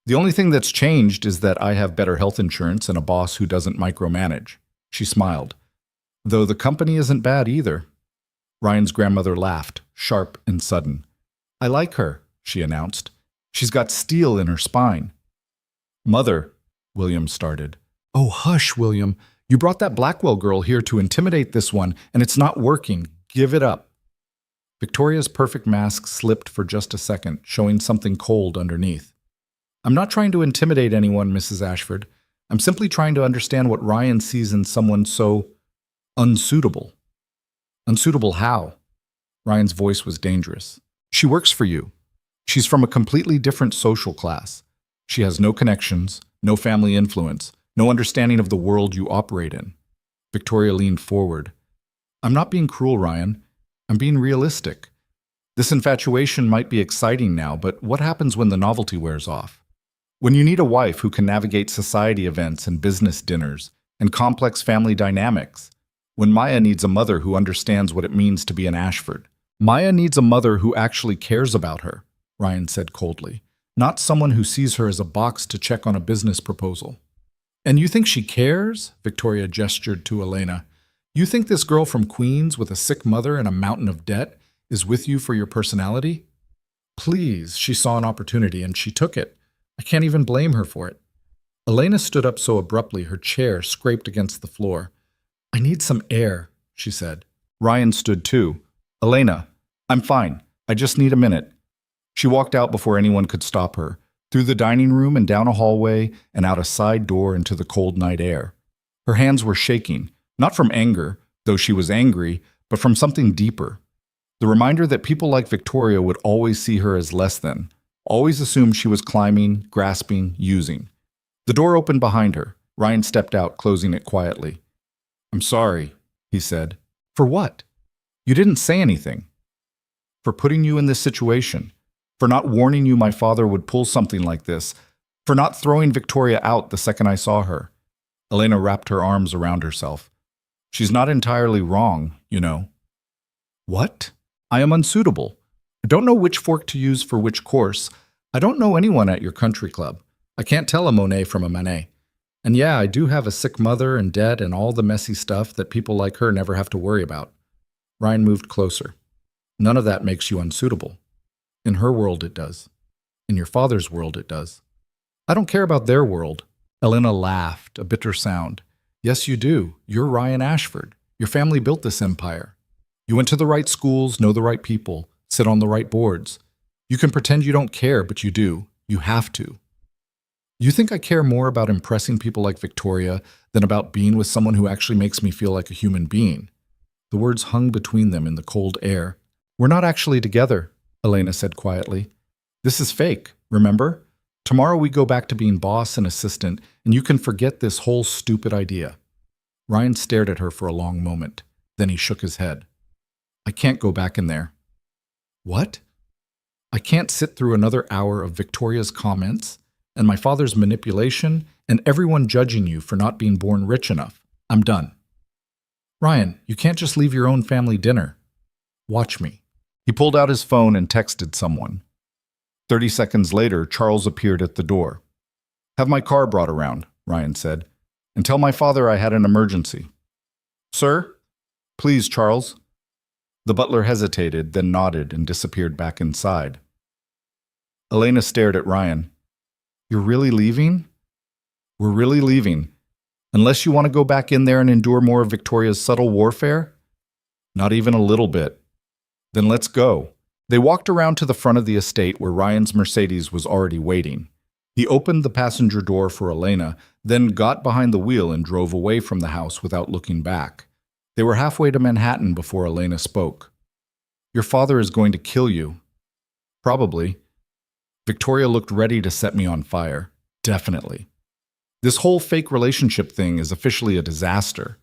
The only thing that's changed is that I have better health insurance and a boss who doesn't micromanage. She smiled. Though the company isn't bad either. Ryan's grandmother laughed, sharp and sudden. I like her, she announced. She's got steel in her spine. Mother, William started. Oh, hush, William. You brought that Blackwell girl here to intimidate this one, and it's not working. Give it up. Victoria's perfect mask slipped for just a second, showing something cold underneath. I'm not trying to intimidate anyone, Mrs. Ashford. I'm simply trying to understand what Ryan sees in someone so unsuitable. Unsuitable how? Ryan's voice was dangerous. She works for you. She's from a completely different social class. She has no connections, no family influence, no understanding of the world you operate in. Victoria leaned forward. I'm not being cruel, Ryan. I'm being realistic. This infatuation might be exciting now, but what happens when the novelty wears off? When you need a wife who can navigate society events and business dinners and complex family dynamics? When Maya needs a mother who understands what it means to be an Ashford? Maya needs a mother who actually cares about her, Ryan said coldly, not someone who sees her as a box to check on a business proposal. And you think she cares? Victoria gestured to Elena. You think this girl from Queens with a sick mother and a mountain of debt is with you for your personality? Please, she saw an opportunity and she took it. I can't even blame her for it. Elena stood up so abruptly her chair scraped against the floor. I need some air, she said. Ryan stood too. Elena, I'm fine. I just need a minute. She walked out before anyone could stop her, through the dining room and down a hallway and out a side door into the cold night air. Her hands were shaking, not from anger, though she was angry, but from something deeper. The reminder that people like Victoria would always see her as less than, always assume she was climbing, grasping, using. The door opened behind her. Ryan stepped out, closing it quietly. I'm sorry, he said. For what? You didn't say anything. For putting you in this situation. For not warning you my father would pull something like this. For not throwing Victoria out the second I saw her. Elena wrapped her arms around herself. She's not entirely wrong, you know. What? I am unsuitable. I don't know which fork to use for which course. I don't know anyone at your country club. I can't tell a Monet from a Manet. And yeah, I do have a sick mother and debt and all the messy stuff that people like her never have to worry about. Ryan moved closer. None of that makes you unsuitable. In her world it does. In your father's world it does. I don't care about their world. Elena laughed, a bitter sound. Yes, you do. You're Ryan Ashford. Your family built this empire. You went to the right schools, know the right people, sit on the right boards. You can pretend you don't care, but you do. You have to. You think I care more about impressing people like Victoria than about being with someone who actually makes me feel like a human being? The words hung between them in the cold air. We're not actually together, Elena said quietly. This is fake, remember? Tomorrow we go back to being boss and assistant, and you can forget this whole stupid idea. Ryan stared at her for a long moment. Then he shook his head. I can't go back in there. What? I can't sit through another hour of Victoria's comments and my father's manipulation and everyone judging you for not being born rich enough. I'm done. Ryan, you can't just leave your own family dinner. Watch me. He pulled out his phone and texted someone. 30 seconds later, Charles appeared at the door. Have my car brought around, Ryan said, and tell my father I had an emergency. Sir? Please, Charles. The butler hesitated, then nodded and disappeared back inside. Elena stared at Ryan. You're really leaving? We're really leaving. Unless you want to go back in there and endure more of Victoria's subtle warfare? Not even a little bit. Then let's go. They walked around to the front of the estate where Ryan's Mercedes was already waiting. He opened the passenger door for Elena, then got behind the wheel and drove away from the house without looking back. They were halfway to Manhattan before Elena spoke. Your father is going to kill you. Probably. Victoria looked ready to set me on fire. Definitely. This whole fake relationship thing is officially a disaster.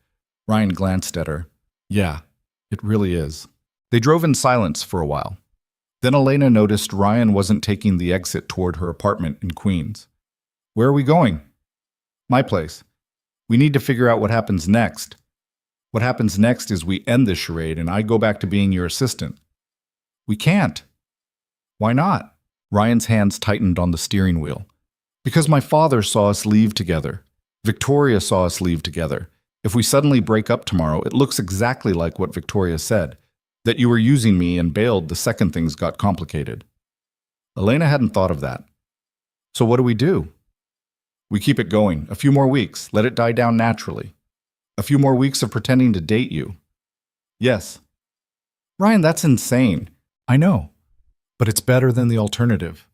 Ryan glanced at her. Yeah, it really is. They drove in silence for a while. Then Elena noticed Ryan wasn't taking the exit toward her apartment in Queens. Where are we going? My place. We need to figure out what happens next. What happens next is we end this charade and I go back to being your assistant. We can't. Why not? Ryan's hands tightened on the steering wheel. Because my father saw us leave together. Victoria saw us leave together. If we suddenly break up tomorrow, it looks exactly like what Victoria said, that you were using me and bailed the second things got complicated. Elena hadn't thought of that. So what do? We keep it going. A few more weeks. Let it die down naturally. A few more weeks of pretending to date you. Yes. Ryan, that's insane. I know. But it's better than the alternative.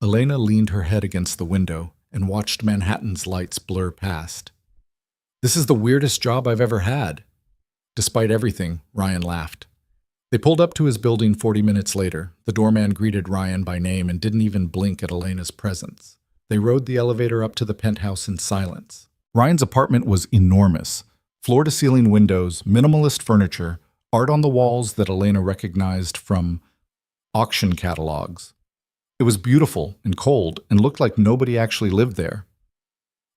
Elena leaned her head against the window and watched Manhattan's lights blur past. This is the weirdest job I've ever had. Despite everything, Ryan laughed. They pulled up to his building 40 minutes later. The doorman greeted Ryan by name and didn't even blink at Elena's presence. They rode the elevator up to the penthouse in silence. Ryan's apartment was enormous. Floor-to-ceiling windows, minimalist furniture, art on the walls that Elena recognized from auction catalogs. It was beautiful and cold and looked like nobody actually lived there.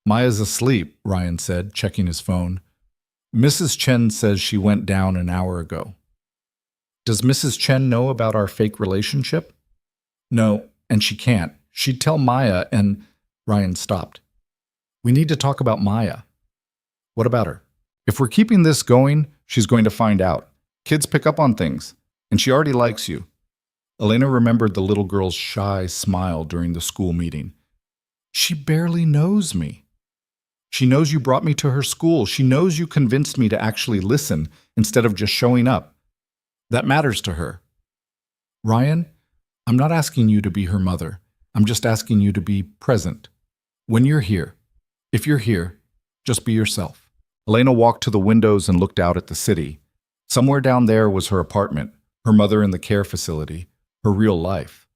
Maya's asleep, Ryan said, checking his phone. Mrs. Chen says she went down an hour ago. Does Mrs. Chen know about our fake relationship? No, and she can't. She'd tell Maya and… Ryan stopped. We need to talk about Maya. What about her? If we're keeping this going, she's going to find out. Kids pick up on things, and she already likes you. Elena remembered the little girl's shy smile during the school meeting. She barely knows me. She knows you brought me to her school. She knows you convinced me to actually listen instead of just showing up. That matters to her. Ryan, I'm not asking you to be her mother. I'm just asking you to be present. When you're here, if you're here, just be yourself. Elena walked to the windows and looked out at the city. Somewhere down there was her apartment, her mother in the care facility, her real life.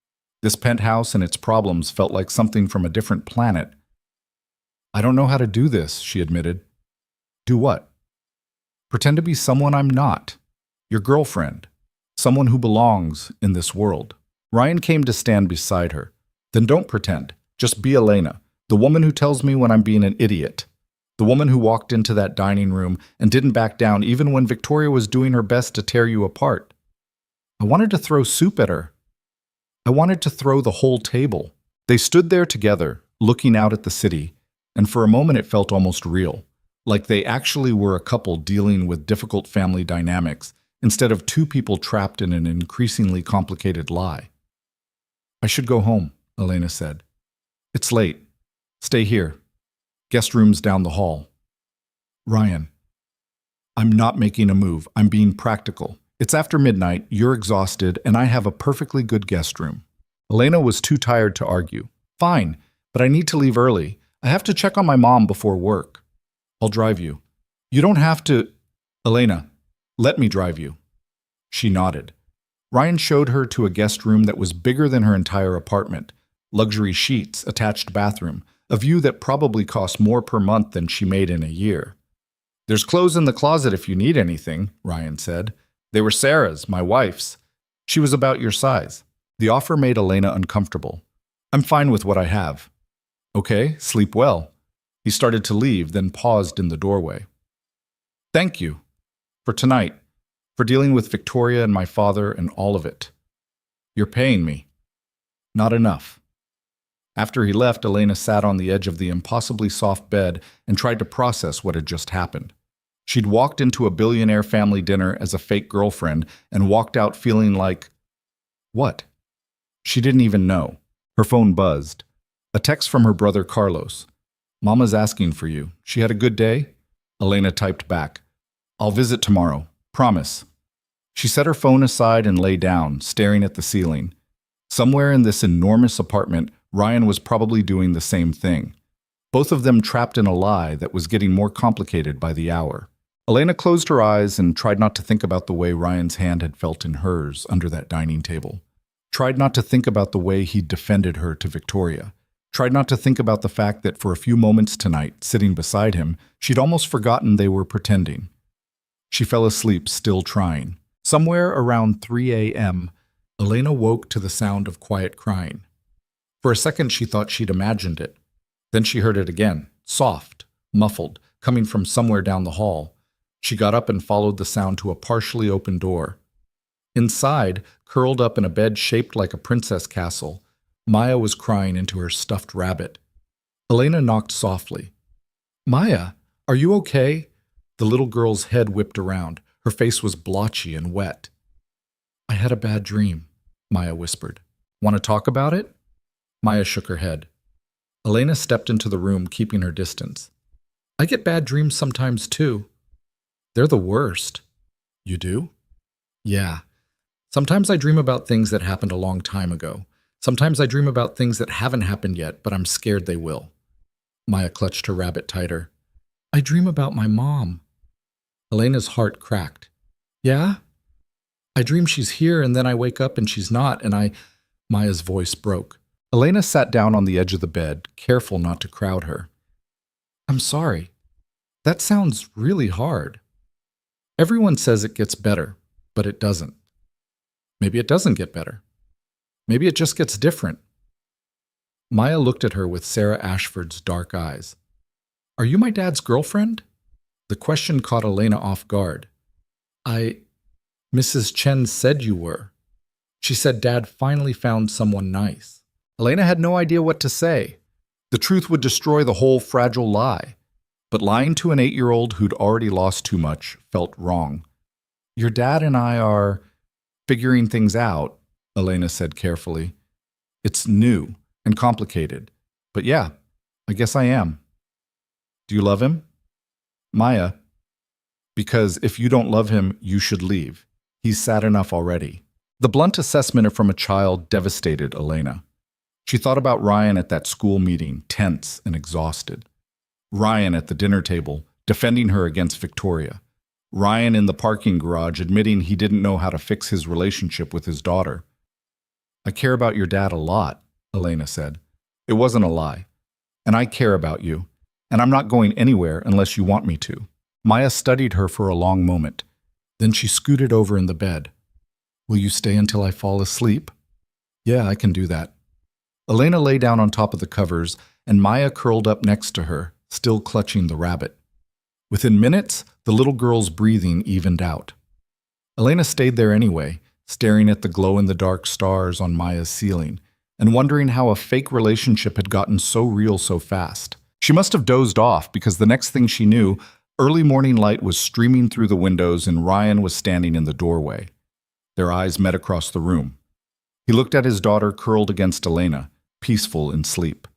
This penthouse and its problems felt like something from a different planet. I don't know how to do this, she admitted. Do what? Pretend to be someone I'm not. Your girlfriend. Someone who belongs in this world. Ryan came to stand beside her. Then don't pretend. Just be Elena, the woman who tells me when I'm being an idiot. The woman who walked into that dining room and didn't back down even when Victoria was doing her best to tear you apart. I wanted to throw soup at her. I wanted to throw the whole table. They stood there together, looking out at the city, and for a moment it felt almost real, like they actually were a couple dealing with difficult family dynamics instead of two people trapped in an increasingly complicated lie. I should go home, Elena said. It's late. Stay here. Guest room's down the hall. Ryan, I'm not making a move. I'm being practical. It's after midnight, you're exhausted, and I have a perfectly good guest room. Elena was too tired to argue. Fine, but I need to leave early. I have to check on my mom before work. I'll drive you. You don't have to… Elena, let me drive you. She nodded. Ryan showed her to a guest room that was bigger than her entire apartment. Luxury sheets, attached bathroom, a view that probably cost more per month than she made in a year. There's clothes in the closet if you need anything, Ryan said. They were Sarah's, my wife's. She was about your size. The offer made Elena uncomfortable. I'm fine with what I have. Okay, sleep well. He started to leave, then paused in the doorway. Thank you. For tonight. For dealing with Victoria and my father and all of it. You're paying me. Not enough. After he left, Elena sat on the edge of the impossibly soft bed and tried to process what had just happened. She'd walked into a billionaire family dinner as a fake girlfriend and walked out feeling like… what? She didn't even know. Her phone buzzed. A text from her brother Carlos. Mama's asking for you. She had a good day? Elena typed back. I'll visit tomorrow. Promise. She set her phone aside and lay down, staring at the ceiling. Somewhere in this enormous apartment, Ryan was probably doing the same thing. Both of them trapped in a lie that was getting more complicated by the hour. Elena closed her eyes and tried not to think about the way Ryan's hand had felt in hers under that dining table. Tried not to think about the way he'd defended her to Victoria. Tried not to think about the fact that for a few moments tonight, sitting beside him, she'd almost forgotten they were pretending. She fell asleep, still trying. Somewhere around 3 a.m., Elena woke to the sound of quiet crying. For a second, she thought she'd imagined it. Then she heard it again, soft, muffled, coming from somewhere down the hall. She got up and followed the sound to a partially open door. Inside, curled up in a bed shaped like a princess castle, Maya was crying into her stuffed rabbit. Elena knocked softly. "Maya, are you okay?" The little girl's head whipped around. Her face was blotchy and wet. "I had a bad dream," Maya whispered. "Want to talk about it?" Maya shook her head. Elena stepped into the room, keeping her distance. "I get bad dreams sometimes, too. They're the worst." "You do?" "Yeah. Sometimes I dream about things that happened a long time ago. Sometimes I dream about things that haven't happened yet, but I'm scared they will." Maya clutched her rabbit tighter. "I dream about my mom." Elena's heart cracked. "Yeah? I dream she's here, and then I wake up and she's not, and Maya's voice broke. Elena sat down on the edge of the bed, careful not to crowd her. "I'm sorry. That sounds really hard. Everyone says it gets better, but it doesn't. Maybe it doesn't get better. Maybe it just gets different." Maya looked at her with Sarah Ashford's dark eyes. "Are you my dad's girlfriend?" The question caught Elena off guard. Mrs. Chen said you were. She said Dad finally found someone nice." Elena had no idea what to say. The truth would destroy the whole fragile lie. But lying to an 8-year-old who'd already lost too much felt wrong. "Your dad and I are figuring things out," Elena said carefully. "It's new and complicated. But yeah, I guess I am." "Do you love him?" "Maya, because if you don't love him, you should leave. He's sad enough already." The blunt assessment from a child devastated Elena. She thought about Ryan at that school meeting, tense and exhausted. Ryan at the dinner table, defending her against Victoria. Ryan in the parking garage, admitting he didn't know how to fix his relationship with his daughter. "I care about your dad a lot," Elena said. "It wasn't a lie. And I care about you. And I'm not going anywhere unless you want me to." Maya studied her for a long moment. Then she scooted over in the bed. "Will you stay until I fall asleep?" "Yeah, I can do that." Elena lay down on top of the covers, and Maya curled up next to her, still clutching the rabbit. Within minutes, the little girl's breathing evened out. Elena stayed there anyway, staring at the glow-in-the-dark stars on Maya's ceiling, and wondering how a fake relationship had gotten so real so fast. She must have dozed off because the next thing she knew, early morning light was streaming through the windows and Ryan was standing in the doorway. Their eyes met across the room. He looked at his daughter curled against Elena, peaceful in sleep.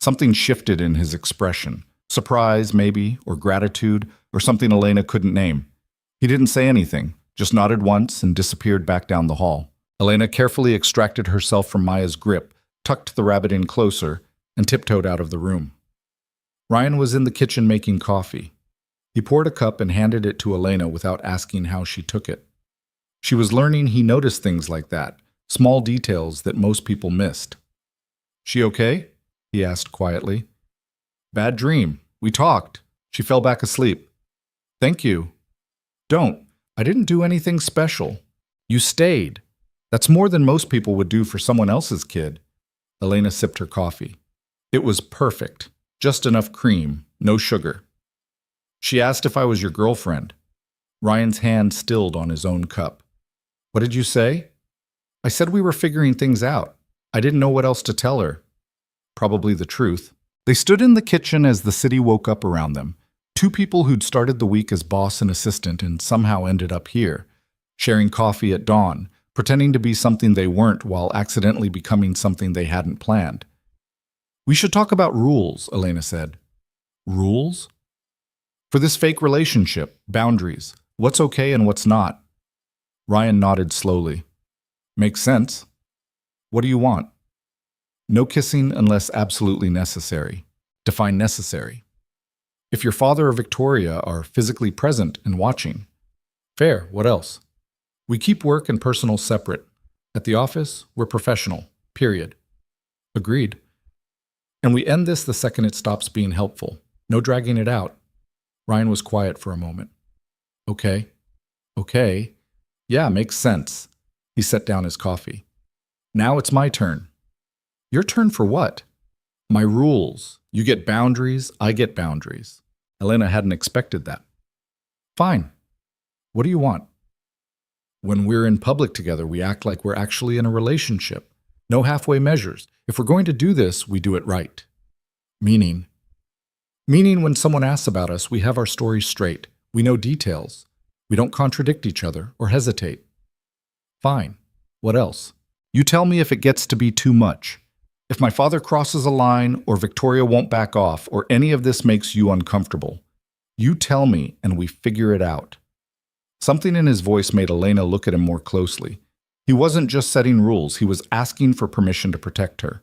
Something shifted in his expression. Surprise, maybe, or gratitude, or something Elena couldn't name. He didn't say anything, just nodded once and disappeared back down the hall. Elena carefully extracted herself from Maya's grip, tucked the rabbit in closer, and tiptoed out of the room. Ryan was in the kitchen making coffee. He poured a cup and handed it to Elena without asking how she took it. She was learning he noticed things like that, small details that most people missed. "She okay?" he asked quietly. "Bad dream. We talked. She fell back asleep." "Thank you." "Don't. I didn't do anything special. You stayed. That's more than most people would do for someone else's kid." Elena sipped her coffee. It was perfect. Just enough cream, no sugar. She asked if I was your girlfriend. Ryan's hand stilled on his own cup. "What did you say?" "I said we were figuring things out. I didn't know what else to tell her." Probably the truth. They stood in the kitchen as the city woke up around them. Two people who'd started the week as boss and assistant and somehow ended up here, sharing coffee at dawn, pretending to be something they weren't while accidentally becoming something they hadn't planned. "We should talk about rules," Elena said. "Rules?" "For this fake relationship, boundaries, what's okay and what's not." Ryan nodded slowly. "Makes sense. What do you want?" "No kissing unless absolutely necessary." Define necessary. "If your father or Victoria are physically present and watching." "Fair. What else?" "We keep work and personal separate. At the office, we're professional. Period." "Agreed." "And we end this the second it stops being helpful. No dragging it out." Ryan was quiet for a moment. "Okay. Okay. Yeah, makes sense." He set down his coffee. "Now it's my turn." "Your turn for what?" "My rules. You get boundaries, I get boundaries." Elena hadn't expected that. Fine. What do you want? When we're in public together, we act like we're actually in a relationship. No halfway measures. If we're going to do this, we do it right. Meaning? Meaning when someone asks about us, we have our story straight. We know details. We don't contradict each other or hesitate. Fine. What else? You tell me if it gets to be too much. If my father crosses a line, or Victoria won't back off, or any of this makes you uncomfortable, you tell me and we figure it out. Something in his voice made Elena look at him more closely. He wasn't just setting rules, he was asking for permission to protect her.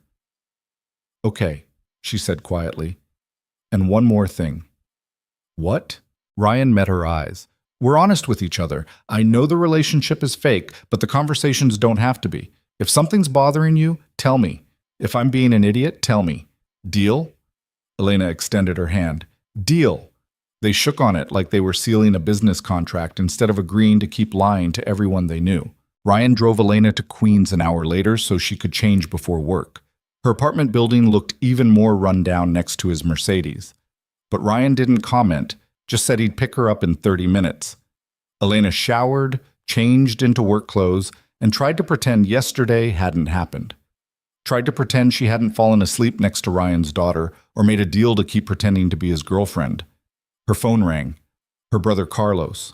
Okay, she said quietly. And one more thing. What? Ryan met her eyes. We're honest with each other. I know the relationship is fake, but the conversations don't have to be. If something's bothering you, tell me. If I'm being an idiot, tell me. Deal? Elena extended her hand. Deal. They shook on it like they were sealing a business contract instead of agreeing to keep lying to everyone they knew. Ryan drove Elena to Queens an hour later so she could change before work. Her apartment building looked even more run down next to his Mercedes. But Ryan didn't comment, just said he'd pick her up in 30 minutes. Elena showered, changed into work clothes, and tried to pretend yesterday hadn't happened. Tried to pretend she hadn't fallen asleep next to Ryan's daughter or made a deal to keep pretending to be his girlfriend. Her phone rang. Her brother Carlos.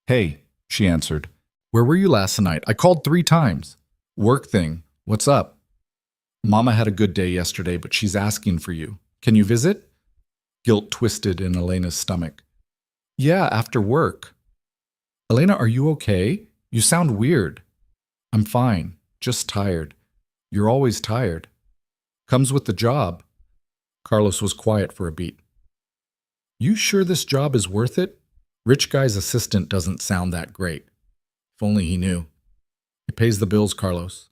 Hey, she answered. Where were you last night? I called 3 times. Work thing. What's up? Mama had a good day yesterday, but she's asking for you. Can you visit? Guilt twisted in Elena's stomach. Yeah, after work. Elena, are you okay? You sound weird. I'm fine, just tired. You're always tired. Comes with the job. Carlos was quiet for a beat. You sure this job is worth it? Rich guy's assistant doesn't sound that great. If only he knew. It pays the bills, Carlos.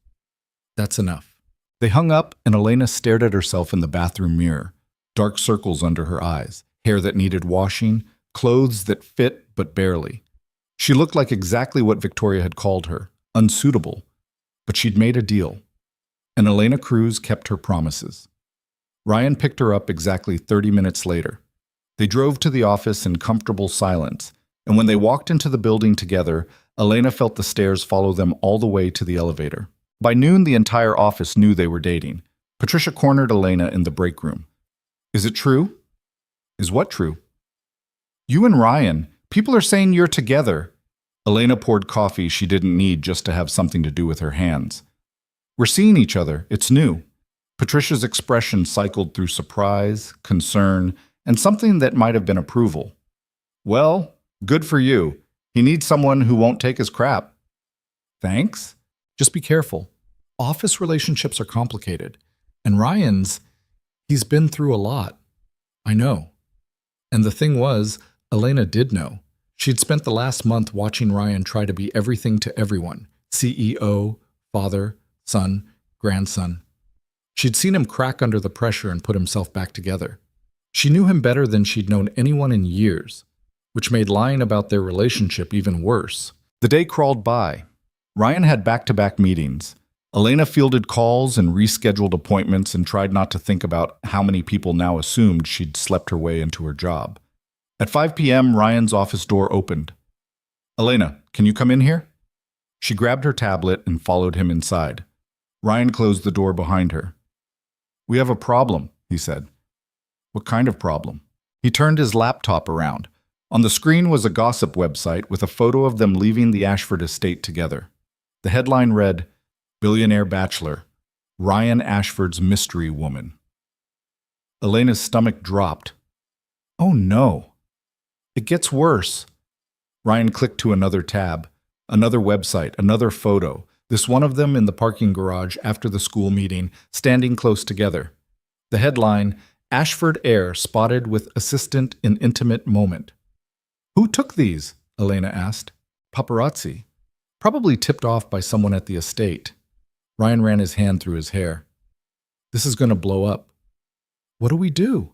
That's enough. They hung up and Elena stared at herself in the bathroom mirror. Dark circles under her eyes, hair that needed washing, clothes that fit but barely. She looked like exactly what Victoria had called her, unsuitable. But she'd made a deal. And Elena Cruz kept her promises. Ryan picked her up exactly 30 minutes later. They drove to the office in comfortable silence, and when they walked into the building together, Elena felt the stairs follow them all the way to the elevator. By noon, the entire office knew they were dating. Patricia cornered Elena in the break room. Is it true? Is what true? You and Ryan, people are saying you're together. Elena poured coffee she didn't need just to have something to do with her hands. We're seeing each other. It's new. Patricia's expression cycled through surprise, concern, and something that might have been approval. Well, good for you. He needs someone who won't take his crap. Thanks? Just be careful. Office relationships are complicated. And Ryan's, he's been through a lot. I know. And the thing was, Elena did know. She'd spent the last month watching Ryan try to be everything to everyone. CEO, father, son, grandson. She'd seen him crack under the pressure and put himself back together. She knew him better than she'd known anyone in years, which made lying about their relationship even worse. The day crawled by. Ryan had back-to-back meetings. Elena fielded calls and rescheduled appointments and tried not to think about how many people now assumed she'd slept her way into her job. At 5 p.m., Ryan's office door opened. Elena, can you come in here? She grabbed her tablet and followed him inside. Ryan closed the door behind her. We have a problem, he said. What kind of problem? He turned his laptop around. On the screen was a gossip website with a photo of them leaving the Ashford estate together. The headline read, Billionaire Bachelor, Ryan Ashford's Mystery Woman. Elena's stomach dropped. Oh no. It gets worse. Ryan clicked to another tab, another website, another photo, this one of them in the parking garage after the school meeting, standing close together. The headline, Ashford heir spotted with assistant in intimate moment. Who took these? Elena asked. Paparazzi. Probably tipped off by someone at the estate. Ryan ran his hand through his hair. This is going to blow up. What do we do?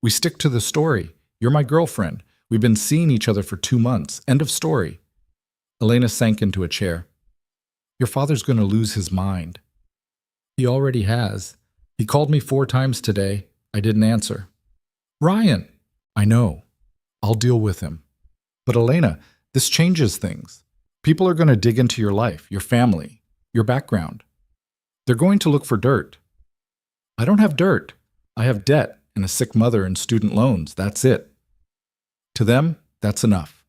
We stick to the story. You're my girlfriend. We've been seeing each other for 2 months. End of story. Elena sank into a chair. Your father's going to lose his mind. He already has. He called me 4 times today. I didn't answer. Ryan! I know. I'll deal with him. But Elena, this changes things. People are going to dig into your life, your family, your background. They're going to look for dirt. I don't have dirt. I have debt and a sick mother and student loans. That's it. To them, that's enough.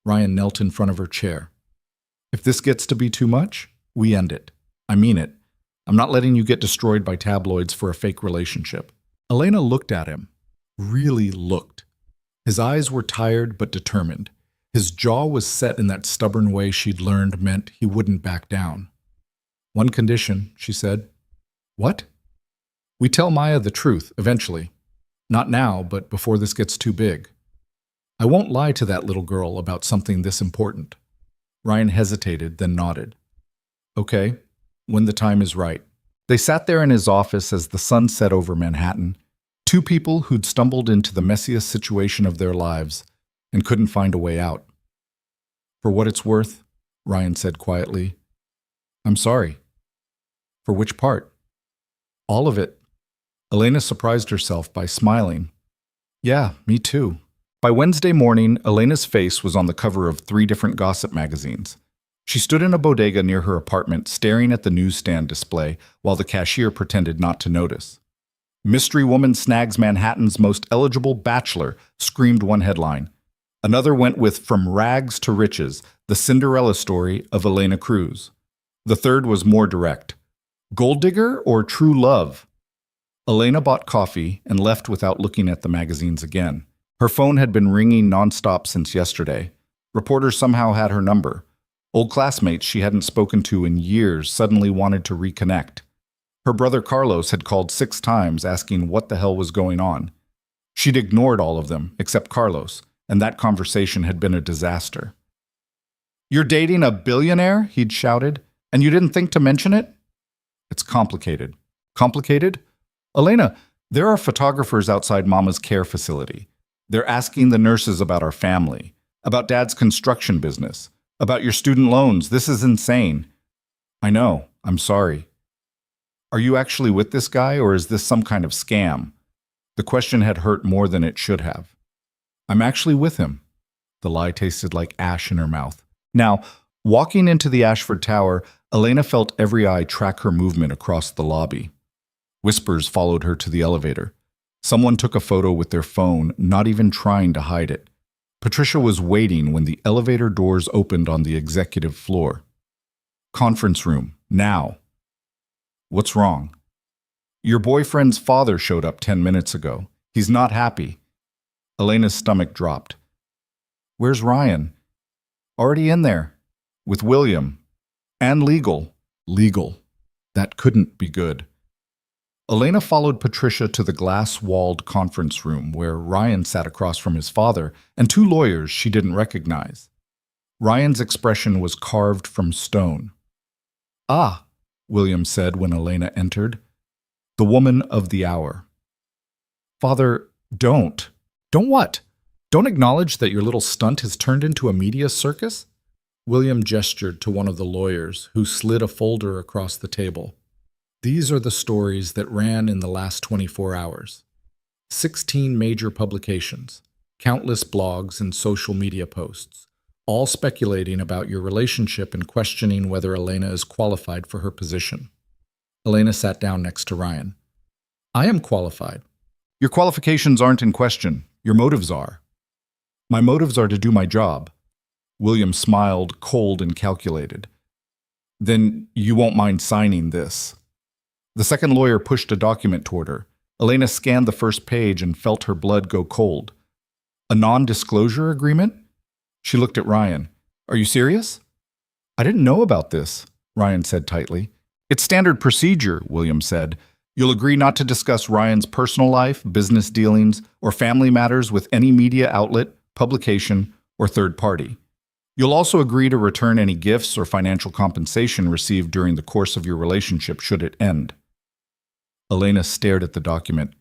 Ryan knelt in front of her chair. If this gets to be too much, we end it. I mean it. I'm not letting you get destroyed by tabloids for a fake relationship. Elena looked at him. Really looked. His eyes were tired but determined. His jaw was set in that stubborn way she'd learned meant he wouldn't back down. One condition, she said. What? We tell Maya the truth, eventually. Not now, but before this gets too big. I won't lie to that little girl about something this important. Ryan hesitated, then nodded. Okay, when the time is right. They sat there in his office as the sun set over Manhattan, two people who'd stumbled into the messiest situation of their lives and couldn't find a way out. For what it's worth, Ryan said quietly, I'm sorry. For which part? All of it. Elena surprised herself by smiling. Yeah, me too. By Wednesday morning, Elena's face was on the cover of 3 different gossip magazines. She stood in a bodega near her apartment, staring at the newsstand display while the cashier pretended not to notice. Mystery woman snags Manhattan's most eligible bachelor, screamed one headline. Another went with From Rags to Riches, the Cinderella story of Elena Cruz. The third was more direct. Gold digger or true love? Elena bought coffee and left without looking at the magazines again. Her phone had been ringing nonstop since yesterday. Reporters somehow had her number. Old classmates she hadn't spoken to in years suddenly wanted to reconnect. Her brother Carlos had called 6 times asking what the hell was going on. She'd ignored all of them, except Carlos, and that conversation had been a disaster. You're dating a billionaire? He'd shouted. And you didn't think to mention it? It's complicated. Complicated? Elena, there are photographers outside Mama's care facility. They're asking the nurses about our family, about Dad's construction business, about your student loans. This is insane. I know. I'm sorry. Are you actually with this guy, or is this some kind of scam? The question had hurt more than it should have. I'm actually with him. The lie tasted like ash in her mouth. Now, walking into the Ashford Tower, Elena felt every eye track her movement across the lobby. Whispers followed her to the elevator. Someone took a photo with their phone, not even trying to hide it. Patricia was waiting when the elevator doors opened on the executive floor. Conference room, now. What's wrong? Your boyfriend's father showed up 10 minutes ago. He's not happy. Elena's stomach dropped. Where's Ryan? Already in there. With William. And legal. Legal. That couldn't be good. Elena followed Patricia to the glass-walled conference room where Ryan sat across from his father and 2 lawyers she didn't recognize. Ryan's expression was carved from stone. Ah, William said when Elena entered. The woman of the hour. Father, don't. Don't what? Don't acknowledge that your little stunt has turned into a media circus? William gestured to one of the lawyers, who slid a folder across the table. These are the stories that ran in the last 24 hours. 16 major publications, countless blogs and social media posts, all speculating about your relationship and questioning whether Elena is qualified for her position. Elena sat down next to Ryan. I am qualified. Your qualifications aren't in question. Your motives are. My motives are to do my job. William smiled, cold and calculated. Then you won't mind signing this. The second lawyer pushed a document toward her. Elena scanned the first page and felt her blood go cold. A non-disclosure agreement? She looked at Ryan. Are you serious? I didn't know about this, Ryan said tightly. It's standard procedure, William said. You'll agree not to discuss Ryan's personal life, business dealings, or family matters with any media outlet, publication, or third party. You'll also agree to return any gifts or financial compensation received during the course of your relationship should it end. Elena stared at the document.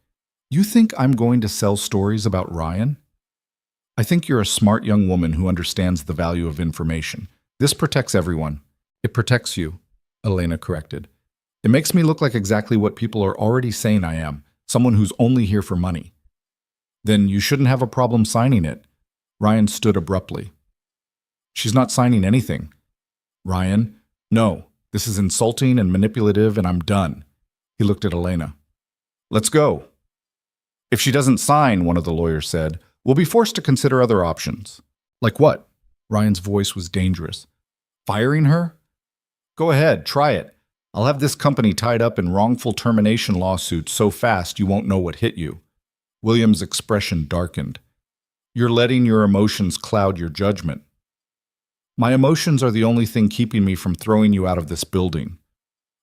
You think I'm going to sell stories about Ryan? I think you're a smart young woman who understands the value of information. This protects everyone. It protects you, Elena corrected. It makes me look like exactly what people are already saying I am, someone who's only here for money. Then you shouldn't have a problem signing it. Ryan stood abruptly. She's not signing anything. Ryan, no, this is insulting and manipulative, and I'm done. He looked at Elena. Let's go. If she doesn't sign, one of the lawyers said, we'll be forced to consider other options. Like what? Ryan's voice was dangerous. Firing her? Go ahead, try it. I'll have this company tied up in wrongful termination lawsuits so fast you won't know what hit you. William's expression darkened. You're letting your emotions cloud your judgment. My emotions are the only thing keeping me from throwing you out of this building.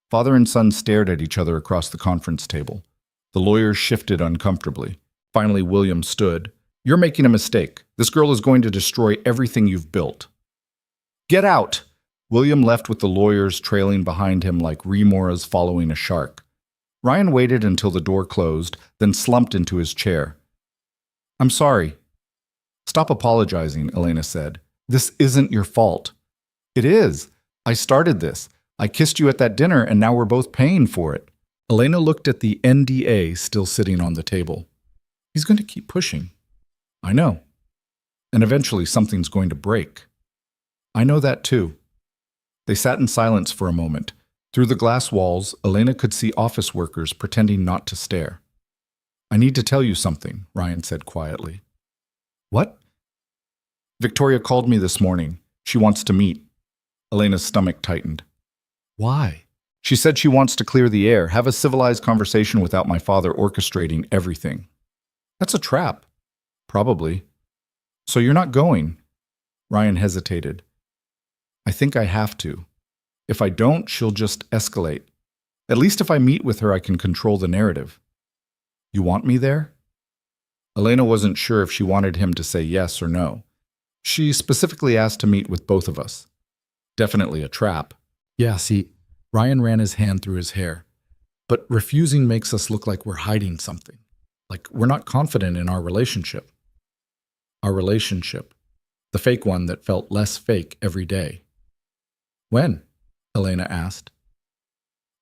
Father and son stared at each other across the conference table. The lawyers shifted uncomfortably. Finally, William stood. You're making a mistake. This girl is going to destroy everything you've built. Get out! William left with the lawyers trailing behind him like remoras following a shark. Ryan waited until the door closed, then slumped into his chair. I'm sorry. Stop apologizing, Elena said. This isn't your fault. It is. I started this. I kissed you at that dinner, and now we're both paying for it. Elena looked at the NDA still sitting on the table. He's going to keep pushing. I know. And eventually something's going to break. I know that too. They sat in silence for a moment. Through the glass walls, Elena could see office workers pretending not to stare. I need to tell you something, Ryan said quietly. What? Victoria called me this morning. She wants to meet. Elena's stomach tightened. Why? She said she wants to clear the air, have a civilized conversation without my father orchestrating everything. That's a trap. Probably. So you're not going? Ryan hesitated. I think I have to. If I don't, she'll just escalate. At least if I meet with her, I can control the narrative. You want me there? Elena wasn't sure if she wanted him to say yes or no. She specifically asked to meet with both of us. Definitely a trap. Yeah, see, Ryan ran his hand through his hair. But refusing makes us look like we're hiding something. Like we're not confident in our relationship. Our relationship. The fake one that felt less fake every day. When? Elena asked.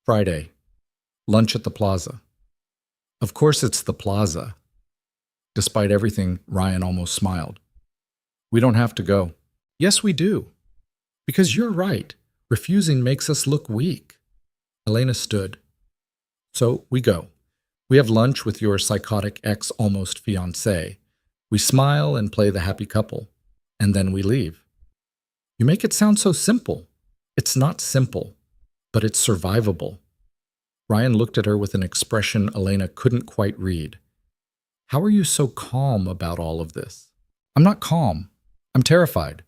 Friday. Lunch at the plaza. Of course it's the plaza. Despite everything, Ryan almost smiled. We don't have to go. Yes, we do. Because you're right. Refusing makes us look weak. Elena stood. So we go. We have lunch with your psychotic ex-almost fiancé. We smile and play the happy couple. And then we leave. You make it sound so simple. It's not simple, but it's survivable. Ryan looked at her with an expression Elena couldn't quite read. How are you so calm about all of this? I'm not calm. I'm terrified.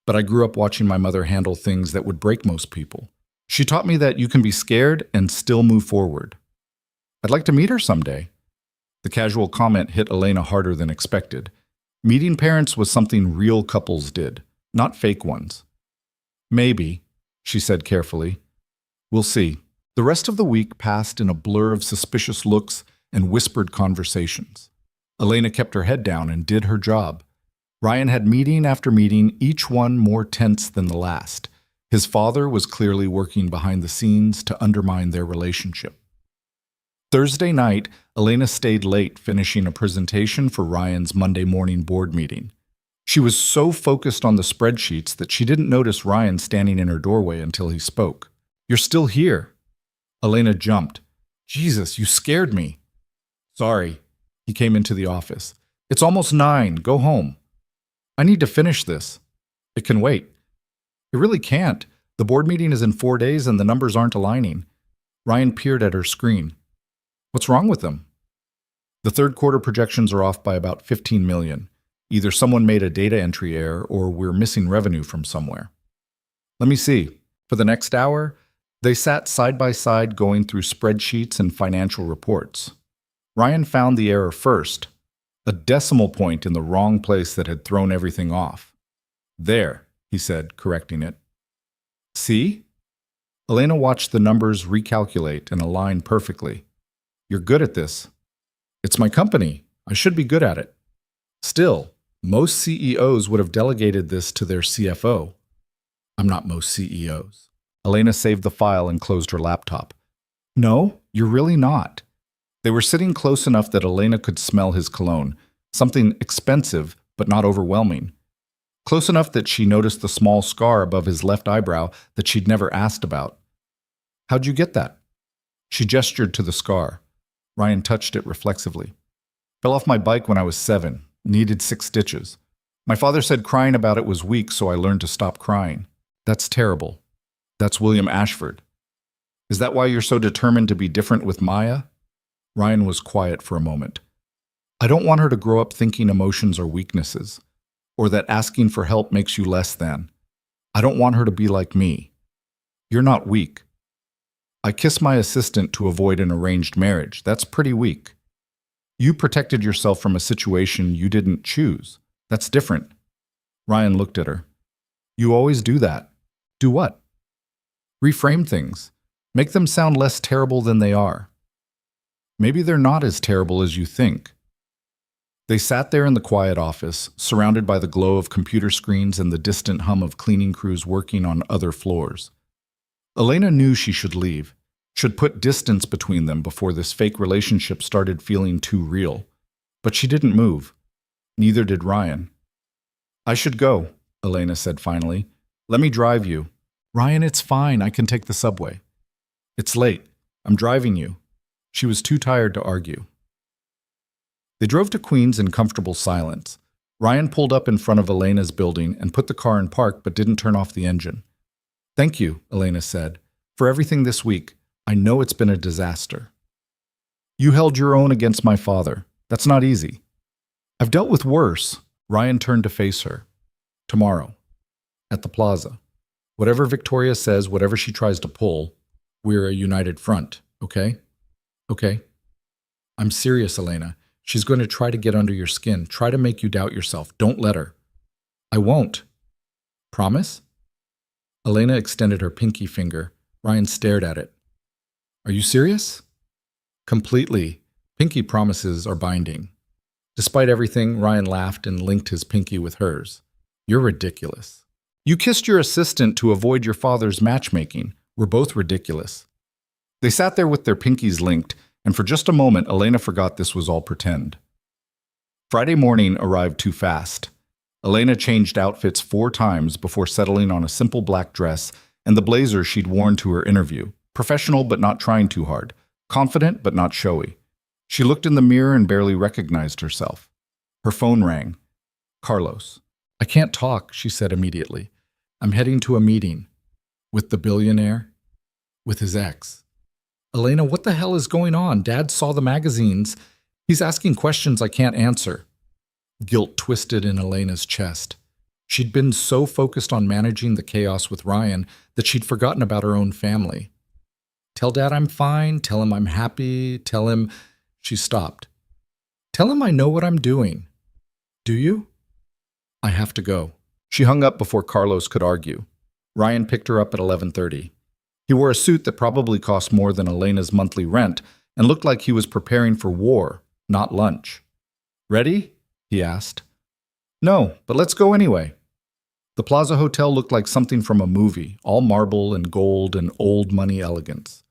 But I grew up watching my mother handle things that would break most people. She taught me that you can be scared and still move forward. I'd like to meet her someday. The casual comment hit Elena harder than expected. Meeting parents was something real couples did, not fake ones. Maybe, she said carefully. We'll see. The rest of the week passed in a blur of suspicious looks and whispered conversations. Elena kept her head down and did her job. Ryan had meeting after meeting, each one more tense than the last. His father was clearly working behind the scenes to undermine their relationship. Thursday night, Elena stayed late finishing a presentation for Ryan's Monday morning board meeting. She was so focused on the spreadsheets that she didn't notice Ryan standing in her doorway until he spoke. You're still here. Elena jumped. Jesus, you scared me. Sorry. He came into the office. It's almost 9. Go home. I need to finish this. It can wait. It really can't. The board meeting is in 4 days and the numbers aren't aligning. Ryan peered at her screen. What's wrong with them? The third quarter projections are off by about 15 million. Either someone made a data entry error or we're missing revenue from somewhere. Let me see. For the next hour, they sat side by side going through spreadsheets and financial reports. Ryan found the error first, a decimal point in the wrong place that had thrown everything off. There, he said, correcting it. See? Elena watched the numbers recalculate and align perfectly. You're good at this. It's my company. I should be good at it. Still, most CEOs would have delegated this to their CFO. I'm not most CEOs. Elena saved the file and closed her laptop. No, you're really not. They were sitting close enough that Elena could smell his cologne, something expensive but not overwhelming. Close enough that she noticed the small scar above his left eyebrow that she'd never asked about. "How'd you get that?" She gestured to the scar. Ryan touched it reflexively. "Fell off my bike when I was 7. Needed 6 stitches. My father said crying about it was weak, so I learned to stop crying." "That's terrible. That's William Ashford. Is that why you're so determined to be different with Maya?" Ryan was quiet for a moment. "I don't want her to grow up thinking emotions are weaknesses, or that asking for help makes you less than. I don't want her to be like me. You're not weak. I kissed my assistant to avoid an arranged marriage. That's pretty weak. You protected yourself from a situation you didn't choose. That's different." Ryan looked at her. "You always do that." "Do what?" "Reframe things. Make them sound less terrible than they are. Maybe they're not as terrible as you think." They sat there in the quiet office, surrounded by the glow of computer screens and the distant hum of cleaning crews working on other floors. Elena knew she should leave, should put distance between them before this fake relationship started feeling too real. But she didn't move. Neither did Ryan. "I should go," Elena said finally. "Let me drive you." "Ryan, it's fine. I can take the subway." "It's late. I'm driving you." She was too tired to argue. They drove to Queens in comfortable silence. Ryan pulled up in front of Elena's building and put the car in park but didn't turn off the engine. "Thank you," Elena said, "for everything this week. I know it's been a disaster. You held your own against my father. That's not easy." "I've dealt with worse." Ryan turned to face her. "Tomorrow. At the plaza. Whatever Victoria says, whatever she tries to pull, we're a united front, okay?" "Okay." "I'm serious, Elena. She's going to try to get under your skin, try to make you doubt yourself. Don't let her." "I won't." "Promise?" Elena extended her pinky finger. Ryan stared at it. "Are you serious?" "Completely. Pinky promises are binding." Despite everything, Ryan laughed and linked his pinky with hers. "You're ridiculous. You kissed your assistant to avoid your father's matchmaking. We're both ridiculous." They sat there with their pinkies linked, and for just a moment, Elena forgot this was all pretend. Friday morning arrived too fast. Elena changed outfits 4 times before settling on a simple black dress and the blazer she'd worn to her interview. Professional but not trying too hard. Confident but not showy. She looked in the mirror and barely recognized herself. Her phone rang. Carlos. "I can't talk," she said immediately. "I'm heading to a meeting." "With the billionaire?" "With his ex." "Elena, what the hell is going on? Dad saw the magazines. He's asking questions I can't answer." Guilt twisted in Elena's chest. She'd been so focused on managing the chaos with Ryan that she'd forgotten about her own family. "Tell Dad I'm fine. Tell him I'm happy. Tell him—" She stopped. "Tell him I know what I'm doing." "Do you?" "I have to go." She hung up before Carlos could argue. Ryan picked her up at 11:30. He wore a suit that probably cost more than Elena's monthly rent and looked like he was preparing for war, not lunch. "Ready?" he asked. "No, but let's go anyway." The Plaza Hotel looked like something from a movie, all marble and gold and old money elegance.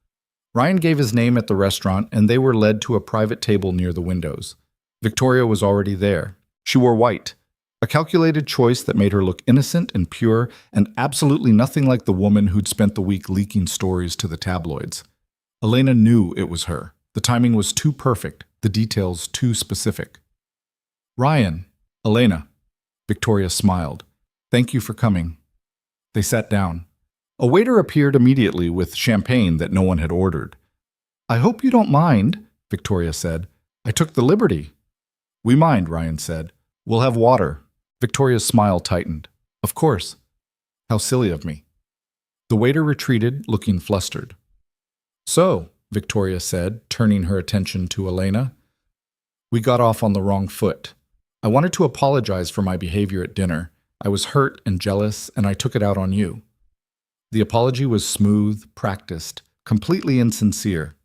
Ryan gave his name at the restaurant, and they were led to a private table near the windows. Victoria was already there. She wore white, a calculated choice that made her look innocent and pure and absolutely nothing like the woman who'd spent the week leaking stories to the tabloids. Elena knew it was her. The timing was too perfect, the details too specific. "Ryan." "Elena." Victoria smiled. "Thank you for coming." They sat down. A waiter appeared immediately with champagne that no one had ordered. "I hope you don't mind," Victoria said. "I took the liberty." "We mind," Ryan said. "We'll have water." Victoria's smile tightened. "Of course." "How silly of me." The waiter retreated, looking flustered. "So," Victoria said, turning her attention to Elena, "we got off on the wrong foot. I wanted to apologize for my behavior at dinner. I was hurt and jealous, and I took it out on you." The apology was smooth, practiced, completely insincere.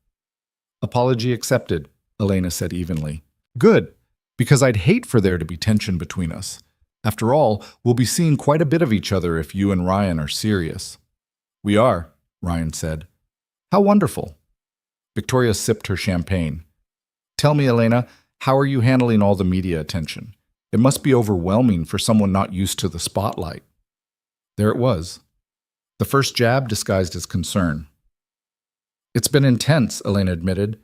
"Apology accepted," Elena said evenly. "Good, because I'd hate for there to be tension between us. After all, we'll be seeing quite a bit of each other if you and Ryan are serious." "We are," Ryan said. "How wonderful." Victoria sipped her champagne. "Tell me, Elena, how are you handling all the media attention? It must be overwhelming for someone not used to the spotlight. There it was. The first jab disguised as concern. It's been intense, Elena admitted,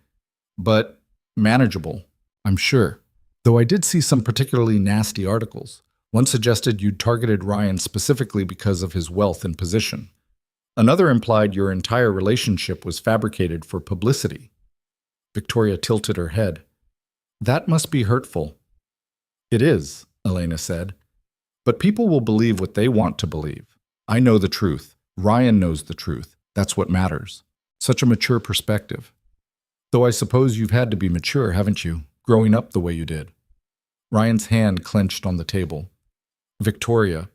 but manageable, I'm sure. Though I did see some particularly nasty articles. One suggested you'd targeted Ryan specifically because of his wealth and position. Another implied your entire relationship was fabricated for publicity. Victoria tilted her head. That must be hurtful. It is, Elena said. But people will believe what they want to believe. I know the truth. Ryan knows the truth. That's what matters. Such a mature perspective. Though I suppose you've had to be mature, haven't you, growing up the way you did? Ryan's hand clenched on the table. Victoria,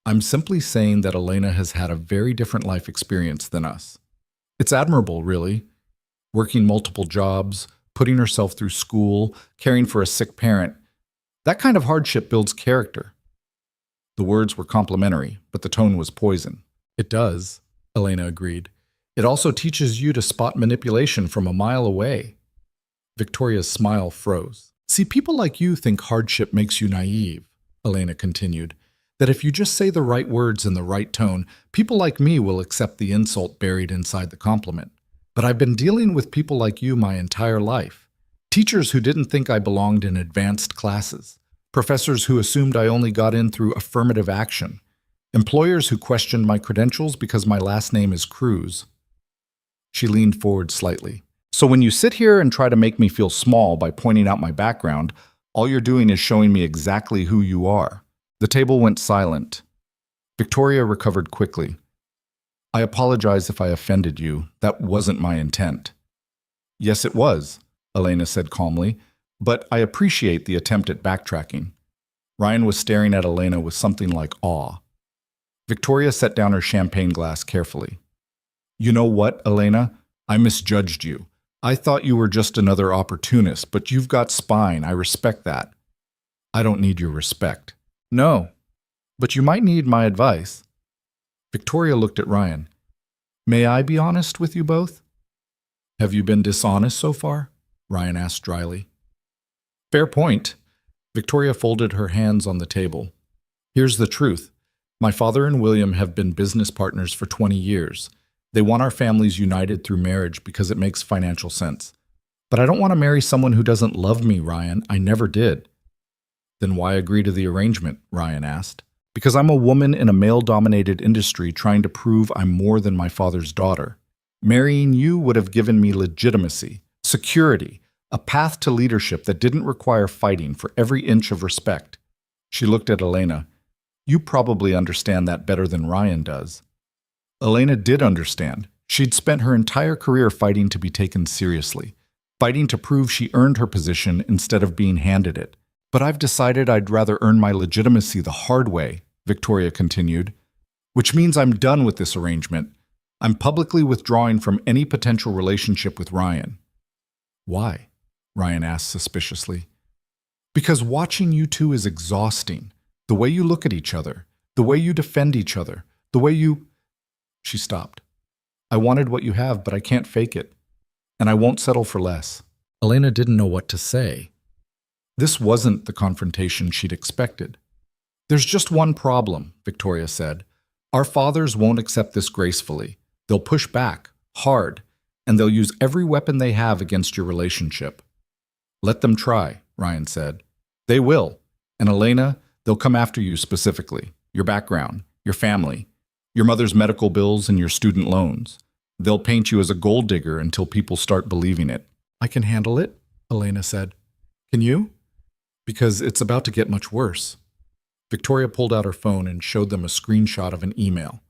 I'm simply saying that Elena has had a very different life experience than us. It's admirable, really. Working multiple jobs, putting herself through school, caring for a sick parent. That kind of hardship builds character. The words were complimentary, but the tone was poison. It does, Elena agreed. It also teaches you to spot manipulation from a mile away. Victoria's smile froze. See, people like you think hardship makes you naive, Elena continued. That if you just say the right words in the right tone, people like me will accept the insult buried inside the compliment. But I've been dealing with people like you my entire life. Teachers who didn't think I belonged in advanced classes. Professors who assumed I only got in through affirmative action. Employers who questioned my credentials because my last name is Cruz. She leaned forward slightly. So when you sit here and try to make me feel small by pointing out my background, all you're doing is showing me exactly who you are. The table went silent. Victoria recovered quickly. I apologize if I offended you. That wasn't my intent. Yes, it was, Elena said calmly, but I appreciate the attempt at backtracking. Ryan was staring at Elena with something like awe. Victoria set down her champagne glass carefully. You know what, Elena? I misjudged you. I thought you were just another opportunist, but you've got spine. I respect that. I don't need your respect. No, but you might need my advice. Victoria looked at Ryan. May I be honest with you both? Have you been dishonest so far? Ryan asked dryly. Fair point. Victoria folded her hands on the table. Here's the truth. My father and William have been business partners for 20 years. They want our families united through marriage because it makes financial sense. But I don't want to marry someone who doesn't love me, Ryan. I never did. Then why agree to the arrangement? Ryan asked. Because I'm a woman in a male-dominated industry trying to prove I'm more than my father's daughter. Marrying you would have given me legitimacy, security, a path to leadership that didn't require fighting for every inch of respect. She looked at Elena. You probably understand that better than Ryan does. Elena did understand. She'd spent her entire career fighting to be taken seriously, fighting to prove she earned her position instead of being handed it. But I've decided I'd rather earn my legitimacy the hard way, Victoria continued, which means I'm done with this arrangement. I'm publicly withdrawing from any potential relationship with Ryan. Why? Ryan asked suspiciously. Because watching you two is exhausting. The way you look at each other, the way you defend each other, the way you... She stopped. I wanted what you have, but I can't fake it. And I won't settle for less. Elena didn't know what to say. This wasn't the confrontation she'd expected. There's just one problem, Victoria said. Our fathers won't accept this gracefully. They'll push back, hard, and they'll use every weapon they have against your relationship. Let them try, Ryan said. They will. And Elena, they'll come after you specifically. Your background, your family, your mother's medical bills and your student loans. They'll paint you as a gold digger until people start believing it. I can handle it, Elena said. Can you? Because it's about to get much worse. Victoria pulled out her phone and showed them a screenshot of an email.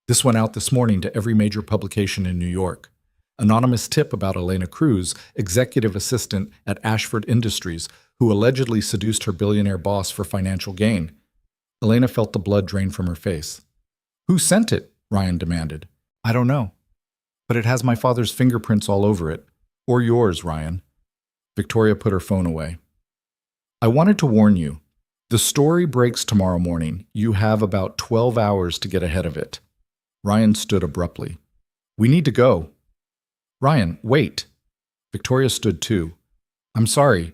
This went out this morning to every major publication in New York. Anonymous tip about Elena Cruz, executive assistant at Ashford Industries, who allegedly seduced her billionaire boss for financial gain. Elena felt the blood drain from her face. Who sent it? Ryan demanded. I don't know. But it has my father's fingerprints all over it. Or yours, Ryan. Victoria put her phone away. I wanted to warn you. The story breaks tomorrow morning. You have about 12 hours to get ahead of it. Ryan stood abruptly. We need to go. Ryan, wait. Victoria stood too. I'm sorry.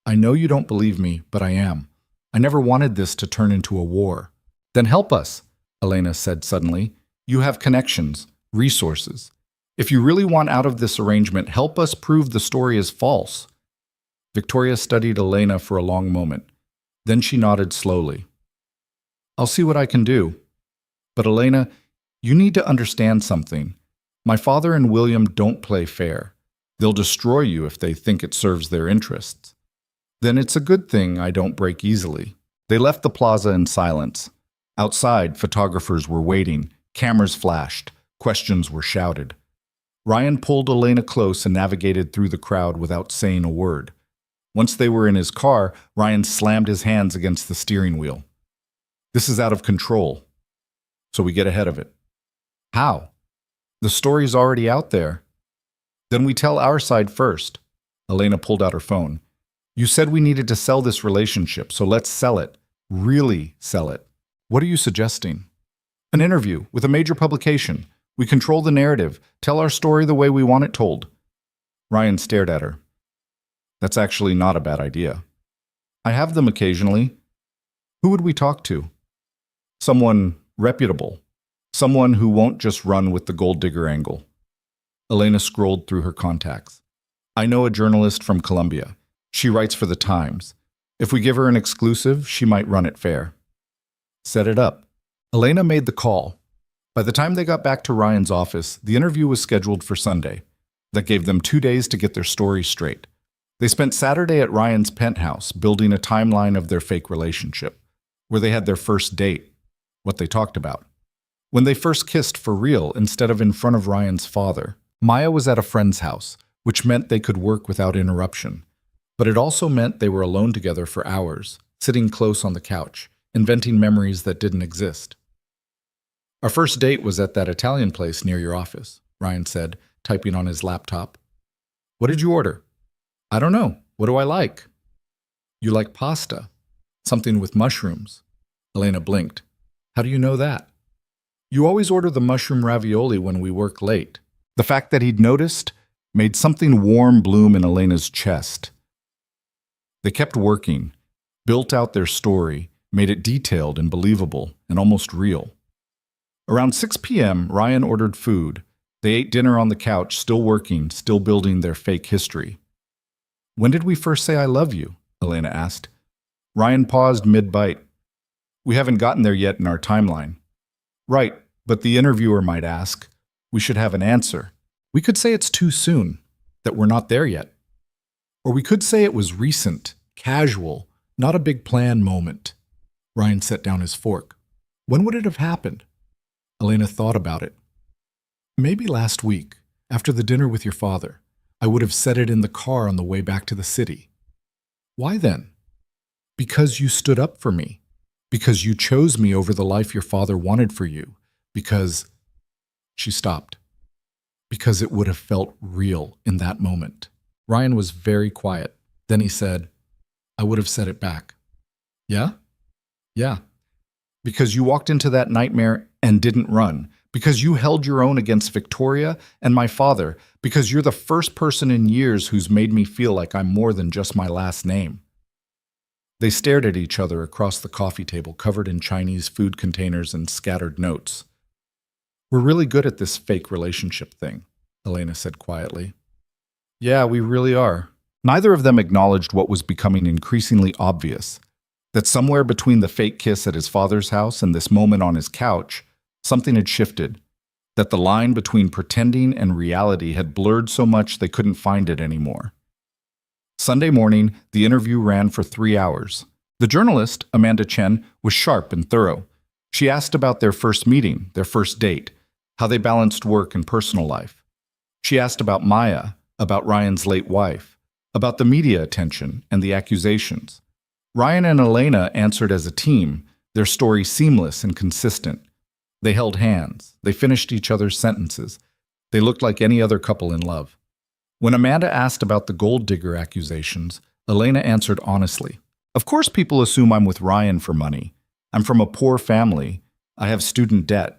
I know you don't believe me, but I am. I never wanted this to turn into a war. Then help us, Elena said suddenly. You have connections, resources. If you really want out of this arrangement, help us prove the story is false. Victoria studied Elena for a long moment. Then she nodded slowly. I'll see what I can do. But Elena, you need to understand something. My father and William don't play fair. They'll destroy you if they think it serves their interests. Then it's a good thing I don't break easily. They left the plaza in silence. Outside, photographers were waiting, cameras flashed, questions were shouted. Ryan pulled Elena close and navigated through the crowd without saying a word. Once they were in his car, Ryan slammed his hands against the steering wheel. This is out of control, so we get ahead of it. How? The story's already out there. Then we tell our side first. Elena pulled out her phone. You said we needed to sell this relationship, so let's sell it. Really sell it. What are you suggesting? An interview with a major publication. We control the narrative, tell our story the way we want it told. Ryan stared at her. That's actually not a bad idea. I have them occasionally. Who would we talk to? Someone reputable. Someone who won't just run with the gold digger angle. Elena scrolled through her contacts. I know a journalist from Colombia. She writes for the Times. If we give her an exclusive, she might run it fair. Set it up. Elena made the call. By the time they got back to Ryan's office, the interview was scheduled for Sunday. That gave them 2 days to get their story straight. They spent Saturday at Ryan's penthouse, building a timeline of their fake relationship, where they had their first date, what they talked about. When they first kissed for real instead of in front of Ryan's father, Maya was at a friend's house, which meant they could work without interruption. But it also meant they were alone together for hours, sitting close on the couch, inventing memories that didn't exist. Our first date was at that Italian place near your office, Ryan said, typing on his laptop. What did you order? I don't know. What do I like? You like pasta. Something with mushrooms. Elena blinked. How do you know that? You always order the mushroom ravioli when we work late. The fact that he'd noticed made something warm bloom in Elena's chest. They kept working, built out their story, made it detailed and believable and almost real. Around 6 p.m., Ryan ordered food. They ate dinner on the couch, still working, still building their fake history. When did we first say I love you? Elena asked. Ryan paused mid-bite. We haven't gotten there yet in our timeline. Right, but the interviewer might ask. We should have an answer. We could say it's too soon, that we're not there yet. Or we could say it was recent, casual, not a big plan moment. Ryan set down his fork. When would it have happened? Elena thought about it. Maybe last week, after the dinner with your father. I would have said it in the car on the way back to the city. Why then? Because you stood up for me. Because you chose me over the life your father wanted for you. Because... She stopped. Because it would have felt real in that moment. Ryan was very quiet. Then he said, I would have said it back. Yeah? Yeah. Because you walked into that nightmare and didn't run. Because you held your own against Victoria and my father. Because you're the first person in years who's made me feel like I'm more than just my last name. They stared at each other across the coffee table covered in Chinese food containers and scattered notes. We're really good at this fake relationship thing, Elena said quietly. Yeah, we really are. Neither of them acknowledged what was becoming increasingly obvious, that somewhere between the fake kiss at his father's house and this moment on his couch, something had shifted, that the line between pretending and reality had blurred so much they couldn't find it anymore. Sunday morning, the interview ran for 3 hours. The journalist, Amanda Chen, was sharp and thorough. She asked about their first meeting, their first date, how they balanced work and personal life. She asked about Maya, about Ryan's late wife, about the media attention and the accusations. Ryan and Elena answered as a team, their story seamless and consistent. They held hands. They finished each other's sentences. They looked like any other couple in love. When Amanda asked about the gold digger accusations, Elena answered honestly. Of course people assume I'm with Ryan for money. I'm from a poor family. I have student debt.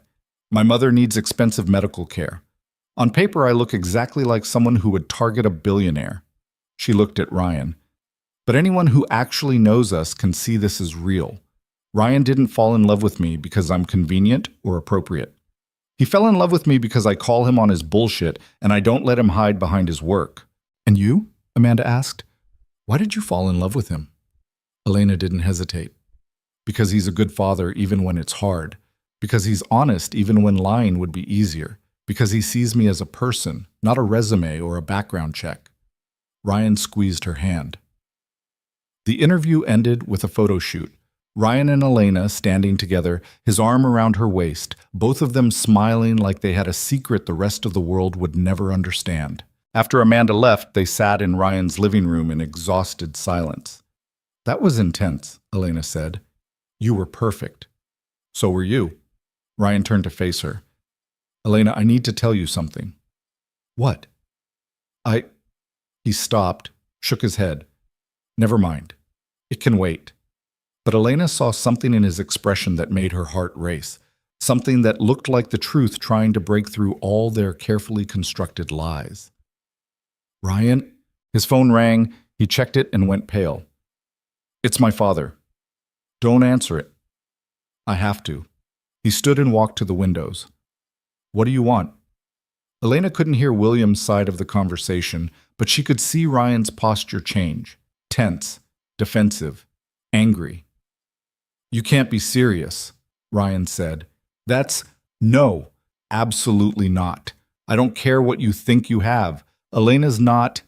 My mother needs expensive medical care. On paper, I look exactly like someone who would target a billionaire. She looked at Ryan. But anyone who actually knows us can see this is real. Ryan didn't fall in love with me because I'm convenient or appropriate. He fell in love with me because I call him on his bullshit and I don't let him hide behind his work. And you? Amanda asked. Why did you fall in love with him? Elena didn't hesitate. Because he's a good father even when it's hard. Because he's honest even when lying would be easier. Because he sees me as a person, not a resume or a background check. Ryan squeezed her hand. The interview ended with a photo shoot. Ryan and Elena standing together, his arm around her waist, both of them smiling like they had a secret the rest of the world would never understand. After Amanda left, they sat in Ryan's living room in exhausted silence. That was intense, Elena said. You were perfect. So were you. Ryan turned to face her. Elena, I need to tell you something. What? He stopped, shook his head. Never mind. It can wait. But Elena saw something in his expression that made her heart race. Something that looked like the truth trying to break through all their carefully constructed lies. Ryan? His phone rang, he checked it and went pale. It's my father. Don't answer it. I have to. He stood and walked to the windows. What do you want? Elena couldn't hear William's side of the conversation, but she could see Ryan's posture change. Tense, defensive, angry. You can't be serious, Ryan said. No, absolutely not. I don't care what you think you have. Elena's not.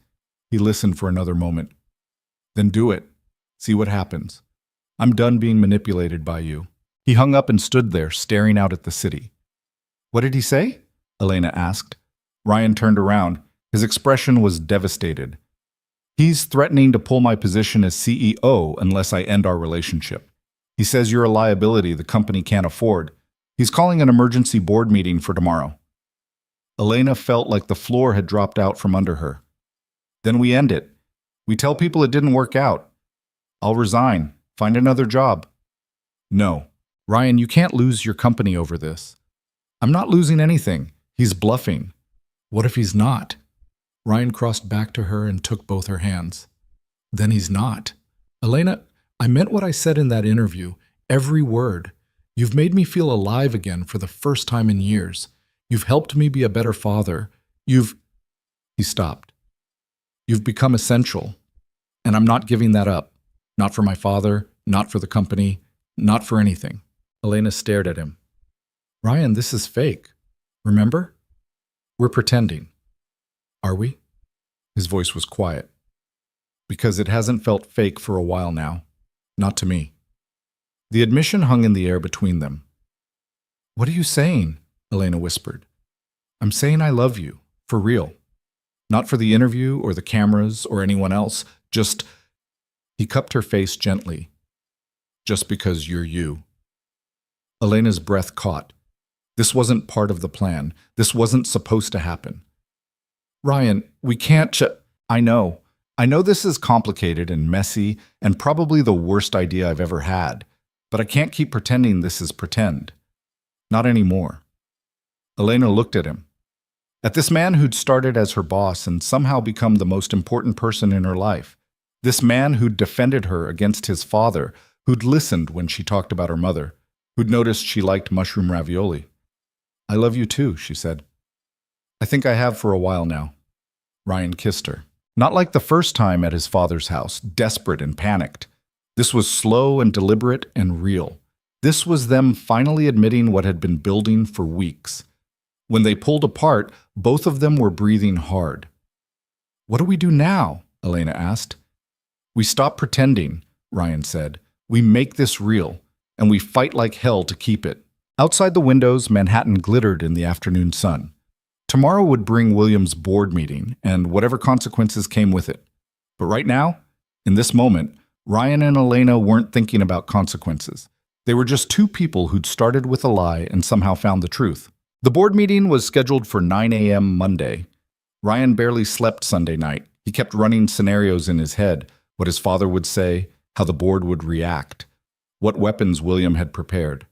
He listened for another moment. Then do it. See what happens. I'm done being manipulated by you. He hung up and stood there, staring out at the city. What did he say? Elena asked. Ryan turned around. His expression was devastated. He's threatening to pull my position as CEO unless I end our relationship. He says you're a liability the company can't afford. He's calling an emergency board meeting for tomorrow. Elena felt like the floor had dropped out from under her. Then we end it. We tell people it didn't work out. I'll resign. Find another job. No. Ryan, you can't lose your company over this. I'm not losing anything. He's bluffing. What if he's not? Ryan crossed back to her and took both her hands. Then he's not. Elena, I meant what I said in that interview. Every word. You've made me feel alive again for the first time in years. You've helped me be a better father. He stopped. You've become essential. And I'm not giving that up. Not for my father, not for the company, not for anything. Elena stared at him. Ryan, this is fake. Remember? We're pretending. Are we? His voice was quiet. Because it hasn't felt fake for a while now. Not to me. The admission hung in the air between them. What are you saying? Elena whispered. I'm saying I love you. For real. Not for the interview or the cameras or anyone else. Just... He cupped her face gently. Just because you're you. Elena's breath caught. This wasn't part of the plan. This wasn't supposed to happen. Ryan, we can't I know. I know this is complicated and messy and probably the worst idea I've ever had, but I can't keep pretending this is pretend. Not anymore. Elena looked at him. At this man who'd started as her boss and somehow become the most important person in her life. This man who'd defended her against his father, who'd listened when she talked about her mother, who'd noticed she liked mushroom ravioli. I love you too, she said. I think I have for a while now. Ryan kissed her. Not like the first time at his father's house, desperate and panicked. This was slow and deliberate and real. This was them finally admitting what had been building for weeks. When they pulled apart, both of them were breathing hard. What do we do now? Elena asked. We stop pretending, Ryan said. We make this real, and we fight like hell to keep it. Outside the windows, Manhattan glittered in the afternoon sun. Tomorrow would bring William's board meeting, and whatever consequences came with it. But right now, in this moment, Ryan and Elena weren't thinking about consequences. They were just two people who'd started with a lie and somehow found the truth. The board meeting was scheduled for 9 a.m. Monday. Ryan barely slept Sunday night. He kept running scenarios in his head, what his father would say, how the board would react, what weapons William had prepared.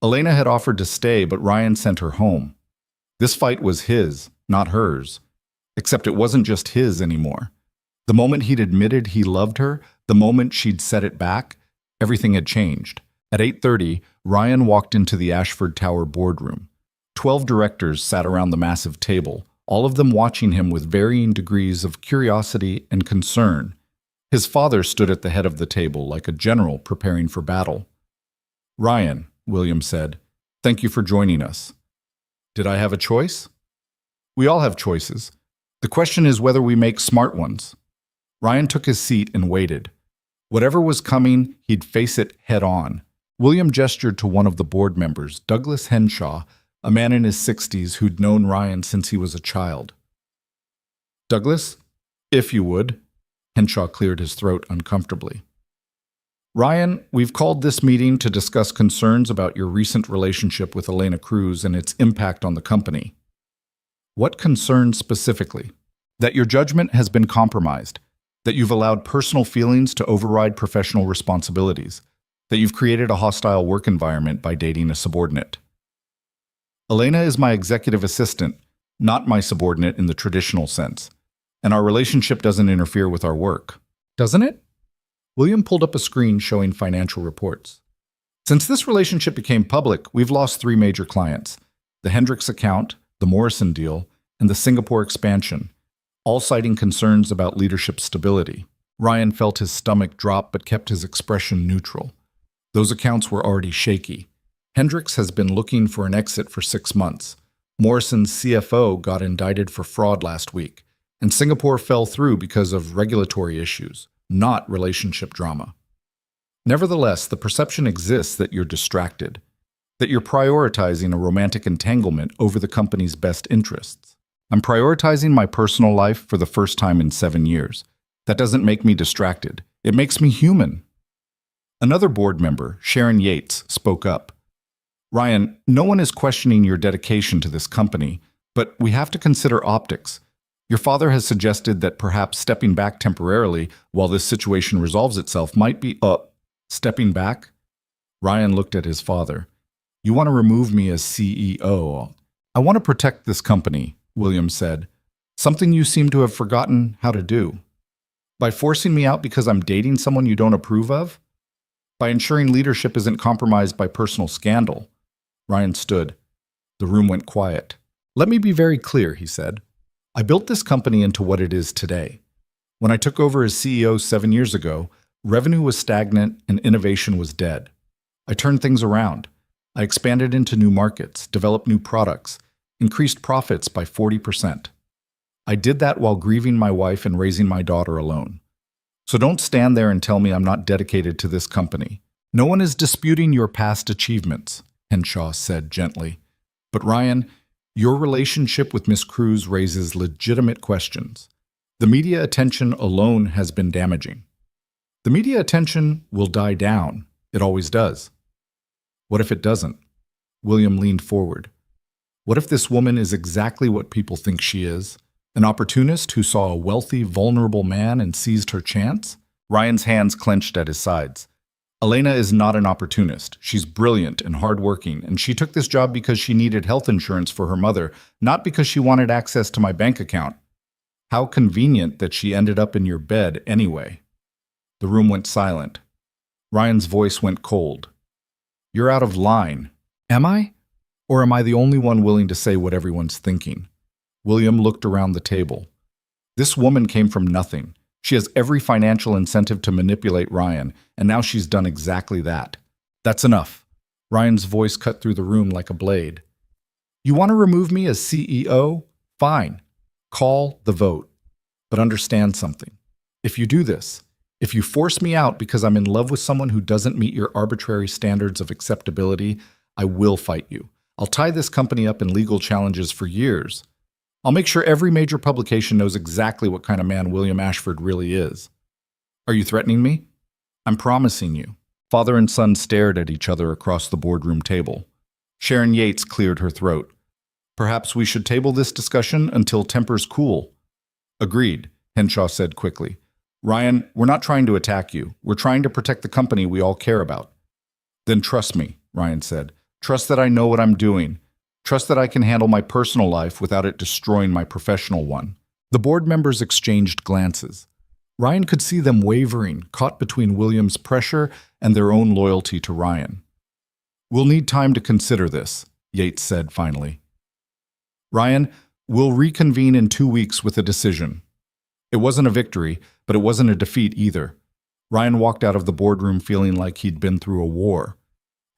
Elena had offered to stay, but Ryan sent her home. This fight was his, not hers. Except it wasn't just his anymore. The moment he'd admitted he loved her, the moment she'd said it back, everything had changed. At 8:30, Ryan walked into the Ashford Tower boardroom. 12 directors sat around the massive table, all of them watching him with varying degrees of curiosity and concern. His father stood at the head of the table like a general preparing for battle. "Ryan," William said, "thank you for joining us." "Did I have a choice?" "We all have choices. The question is whether we make smart ones." Ryan took his seat and waited. Whatever was coming, he'd face it head on. William gestured to one of the board members, Douglas Henshaw, a man in his 60s who'd known Ryan since he was a child. "Douglas, if you would." Henshaw cleared his throat uncomfortably. "Ryan, we've called this meeting to discuss concerns about your recent relationship with Elena Cruz and its impact on the company." "What concerns specifically?" "That your judgment has been compromised, that you've allowed personal feelings to override professional responsibilities, that you've created a hostile work environment by dating a subordinate." "Elena is my executive assistant, not my subordinate in the traditional sense, and our relationship doesn't interfere with our work." "Doesn't it?" William pulled up a screen showing financial reports. "Since this relationship became public, we've lost 3 major clients: the Hendricks account, the Morrison deal, and the Singapore expansion, all citing concerns about leadership stability." Ryan felt his stomach drop but kept his expression neutral. Those accounts were already shaky. Hendricks has been looking for an exit for 6 months. Morrison's CFO got indicted for fraud last week, and Singapore fell through because of regulatory issues, not relationship drama. Nevertheless, the perception exists that you're distracted, that you're prioritizing a romantic entanglement over the company's best interests. "I'm prioritizing my personal life for the first time in 7 years. That doesn't make me distracted. It makes me human." Another board member, Sharon Yates, spoke up. "Ryan, no one is questioning your dedication to this company, but we have to consider optics. Your father has suggested that perhaps stepping back temporarily while this situation resolves itself might be stepping back?" Ryan looked at his father. "You want to remove me as CEO. I want to protect this company," William said. "Something you seem to have forgotten how to do. By forcing me out because I'm dating someone you don't approve of? By ensuring leadership isn't compromised by personal scandal." Ryan stood. The room went quiet. "Let me be very clear," he said. "I built this company into what it is today. When I took over as CEO 7 years ago, revenue was stagnant and innovation was dead. I turned things around. I expanded into new markets, developed new products, increased profits by 40%. I did that while grieving my wife and raising my daughter alone. So don't stand there and tell me I'm not dedicated to this company. No one is disputing your past achievements," Henshaw said gently. "But Ryan, your relationship with Miss Cruz raises legitimate questions. The media attention alone has been damaging. The media attention will die down. It always does." "What if it doesn't?" William leaned forward. "What if this woman is exactly what people think she is? An opportunist who saw a wealthy, vulnerable man and seized her chance?" Ryan's hands clenched at his sides. "Elena is not an opportunist. She's brilliant and hardworking, and she took this job because she needed health insurance for her mother, not because she wanted access to my bank account. How convenient that she ended up in your bed anyway." The room went silent. Ryan's voice went cold. "You're out of line." "Am I? Or am I the only one willing to say what everyone's thinking?" William looked around the table. "This woman came from nothing. She has every financial incentive to manipulate Ryan, and now she's done exactly that. That's enough." Ryan's voice cut through the room like a blade. "You want to remove me as CEO? Fine. Call the vote. But understand something. If you do this, if you force me out because I'm in love with someone who doesn't meet your arbitrary standards of acceptability, I will fight you. I'll tie this company up in legal challenges for years. I'll make sure every major publication knows exactly what kind of man William Ashford really is. Are you threatening me?" "I'm promising you." Father and son stared at each other across the boardroom table. Sharon Yates cleared her throat. "Perhaps we should table this discussion until tempers cool." "Agreed," Henshaw said quickly. "Ryan, we're not trying to attack you. We're trying to protect the company we all care about." "Then trust me," Ryan said. "Trust that I know what I'm doing. Trust that I can handle my personal life without it destroying my professional one." The board members exchanged glances. Ryan could see them wavering, caught between William's pressure and their own loyalty to Ryan. "We'll need time to consider this," Yates said finally. "Ryan, we'll reconvene in 2 weeks with a decision." It wasn't a victory, but it wasn't a defeat either. Ryan walked out of the boardroom feeling like he'd been through a war.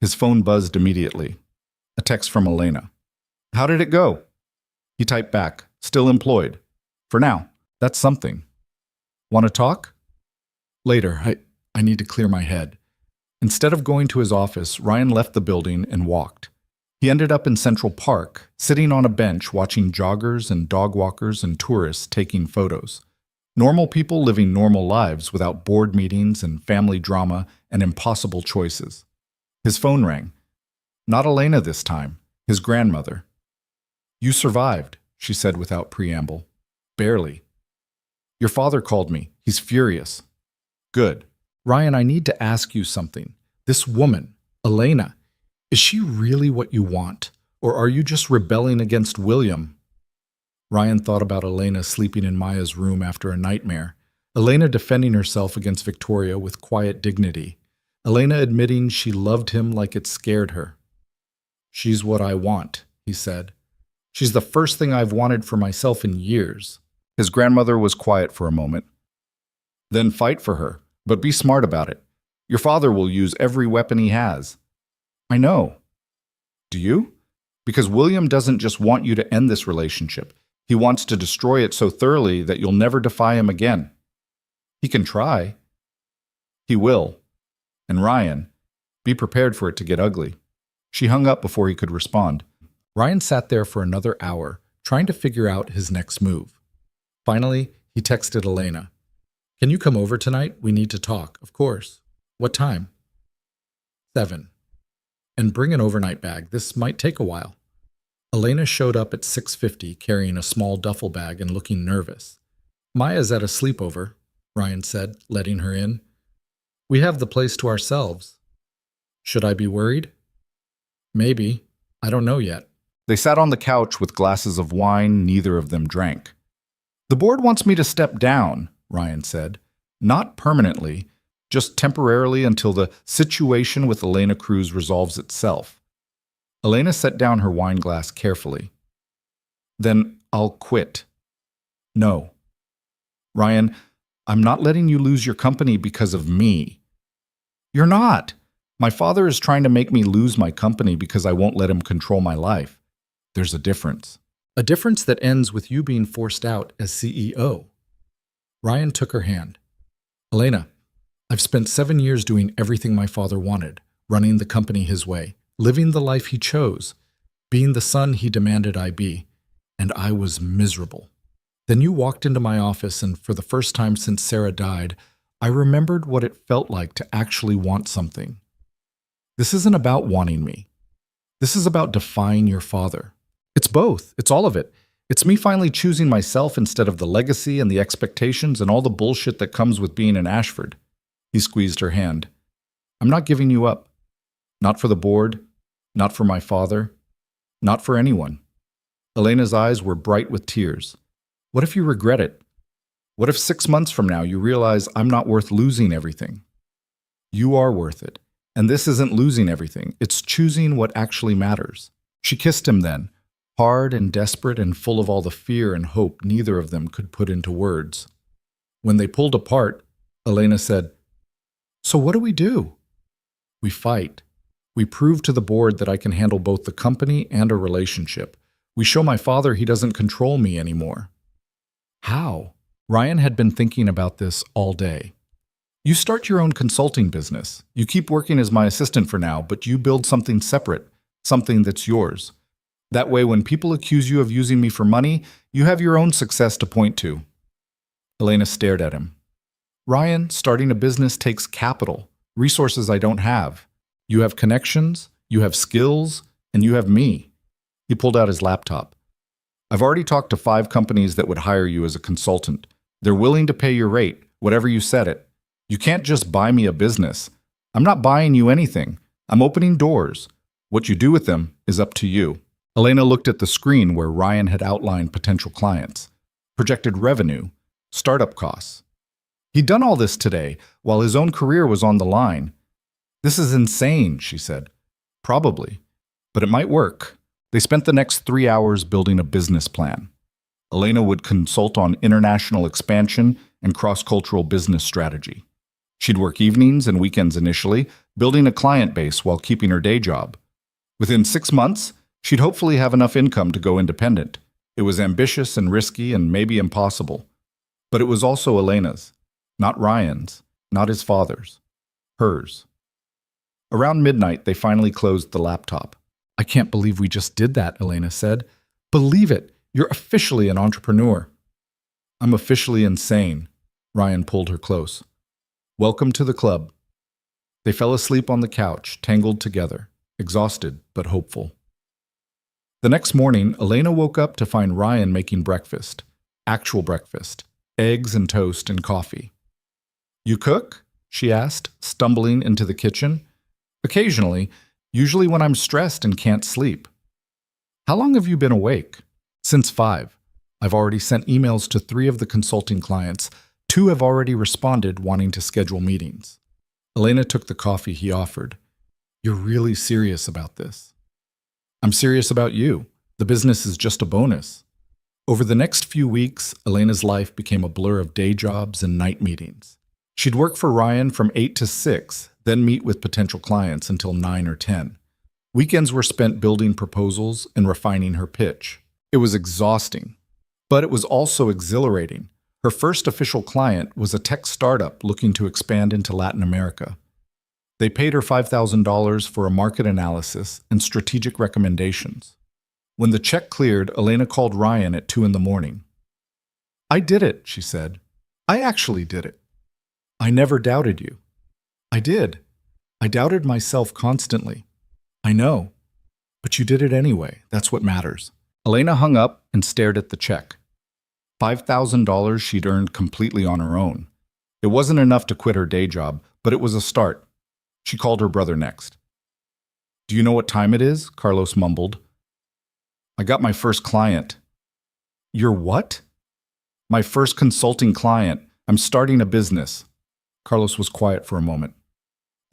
His phone buzzed immediately. A text from Elena. "How did it go?" He typed back, "Still employed. For now. That's something. Want to talk?" "Later. I need to clear my head." Instead of going to his office, Ryan left the building and walked. He ended up in Central Park, sitting on a bench watching joggers and dog walkers and tourists taking photos. Normal people living normal lives without board meetings and family drama and impossible choices. His phone rang. Not Elena this time, his grandmother. "You survived," she said without preamble. "Barely." "Your father called me. He's furious." "Good. Ryan, I need to ask you something. This woman, Elena, is she really what you want? Or are you just rebelling against William?" Ryan thought about Elena sleeping in Maya's room after a nightmare. Elena defending herself against Victoria with quiet dignity. Elena admitting she loved him like it scared her. "She's what I want," he said. "She's the first thing I've wanted for myself in years." His grandmother was quiet for a moment. "Then fight for her, but be smart about it. Your father will use every weapon he has." "I know." "Do you? Because William doesn't just want you to end this relationship. He wants to destroy it so thoroughly that you'll never defy him again." "He can try." "He will. And Ryan, be prepared for it to get ugly." She hung up before he could respond. Ryan sat there for another hour, trying to figure out his next move. Finally, he texted Elena. "Can you come over tonight? We need to talk, of course." "What time?" 7. "And bring an overnight bag. This might take a while." Elena showed up at 6:50 carrying a small duffel bag and looking nervous. "Maya's at a sleepover," Ryan said, letting her in. "We have the place to ourselves." "Should I be worried?" "Maybe. I don't know yet." They sat on the couch with glasses of wine neither of them drank. "The board wants me to step down," Ryan said. "Not permanently, just temporarily until the situation with Elena Cruz resolves itself." Elena set down her wine glass carefully. "Then I'll quit." "No." "Ryan, I'm not letting you lose your company because of me." "You're not. My father is trying to make me lose my company because I won't let him control my life. There's a difference. A difference that ends with you being forced out as CEO." Ryan took her hand. "Elena, I've spent 7 years doing everything my father wanted, running the company his way, living the life he chose, being the son he demanded I be, and I was miserable. Then you walked into my office, and for the first time since Sarah died, I remembered what it felt like to actually want something. This isn't about wanting me. This is about defying your father. It's both. It's all of it. It's me finally choosing myself instead of the legacy and the expectations and all the bullshit that comes with being an Ashford." He squeezed her hand. "I'm not giving you up. Not for the board, not for my father, not for anyone." Elena's eyes were bright with tears. "What if you regret it? What if 6 months from now you realize I'm not worth losing everything?" "You are worth it. And this isn't losing everything. It's choosing what actually matters." She kissed him then, hard and desperate and full of all the fear and hope neither of them could put into words. When they pulled apart, Elena said, "So what do we do?" "We fight. We prove to the board that I can handle both the company and a relationship. We show my father he doesn't control me anymore." "How?" Ryan had been thinking about this all day. "You start your own consulting business. You keep working as my assistant for now, but you build something separate, something that's yours. That way, when people accuse you of using me for money, you have your own success to point to." Elena stared at him. "Ryan, starting a business takes capital, resources I don't have. You have connections, you have skills, and you have me." He pulled out his laptop. "I've already talked to 5 companies that would hire you as a consultant. They're willing to pay your rate, whatever you set it. You can't just buy me a business. I'm not buying you anything. I'm opening doors. What you do with them is up to you." Elena looked at the screen where Ryan had outlined potential clients, projected revenue, startup costs. He'd done all this today, while his own career was on the line. This is insane, she said. Probably. But it might work. They spent the next 3 hours building a business plan. Elena would consult on international expansion and cross-cultural business strategy. She'd work evenings and weekends initially, building a client base while keeping her day job. Within 6 months, she'd hopefully have enough income to go independent. It was ambitious and risky and maybe impossible. But it was also Elena's. Not Ryan's, not his father's. Hers. Around midnight, they finally closed the laptop. I can't believe we just did that, Elena said. Believe it, you're officially an entrepreneur. I'm officially insane. Ryan pulled her close. Welcome to the club. They fell asleep on the couch, tangled together, exhausted but hopeful. The next morning, Elena woke up to find Ryan making breakfast. Actual breakfast. Eggs and toast and coffee. You cook? She asked, stumbling into the kitchen. Occasionally, usually when I'm stressed and can't sleep. How long have you been awake? Since 5. I've already sent emails to 3 of the consulting clients. 2 have already responded wanting to schedule meetings. Elena took the coffee he offered. You're really serious about this. I'm serious about you. The business is just a bonus. Over the next few weeks, Elena's life became a blur of day jobs and night meetings. She'd work for Ryan from 8 to 6, then meet with potential clients until 9 or 10. Weekends were spent building proposals and refining her pitch. It was exhausting, but it was also exhilarating. Her first official client was a tech startup looking to expand into Latin America. They paid her $5,000 for a market analysis and strategic recommendations. When the check cleared, Elena called Ryan at 2 in the morning. I did it, she said. I actually did it. I never doubted you. I did. I doubted myself constantly. I know. But you did it anyway. That's what matters. Elena hung up and stared at the check. $5,000 she'd earned completely on her own. It wasn't enough to quit her day job, but it was a start. She called her brother next. Do you know what time it is? Carlos mumbled. I got my first client. Your what? My first consulting client. I'm starting a business. Carlos was quiet for a moment.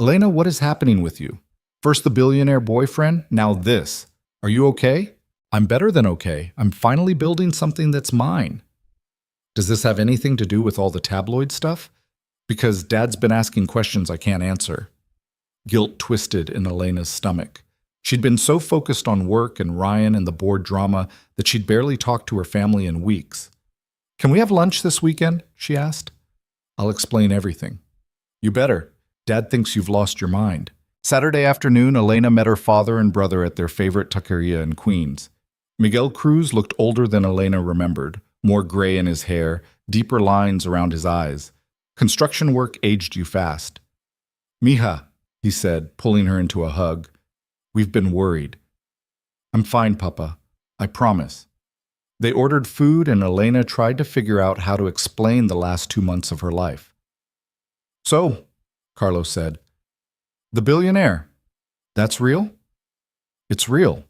Elena, what is happening with you? First the billionaire boyfriend, now this. Are you okay? I'm better than okay. I'm finally building something that's mine. Does this have anything to do with all the tabloid stuff? Because Dad's been asking questions I can't answer. Guilt twisted in Elena's stomach. She'd been so focused on work and Ryan and the board drama that she'd barely talked to her family in weeks. Can we have lunch this weekend? She asked. I'll explain everything. You better. Dad thinks you've lost your mind. Saturday afternoon, Elena met her father and brother at their favorite taqueria in Queens. Miguel Cruz looked older than Elena remembered, more gray in his hair, deeper lines around his eyes. Construction work aged you fast. Mija, he said, pulling her into a hug. We've been worried. I'm fine, Papa. I promise. They ordered food and Elena tried to figure out how to explain the last 2 months of her life. So, Carlos said, the billionaire. That's real? It's real.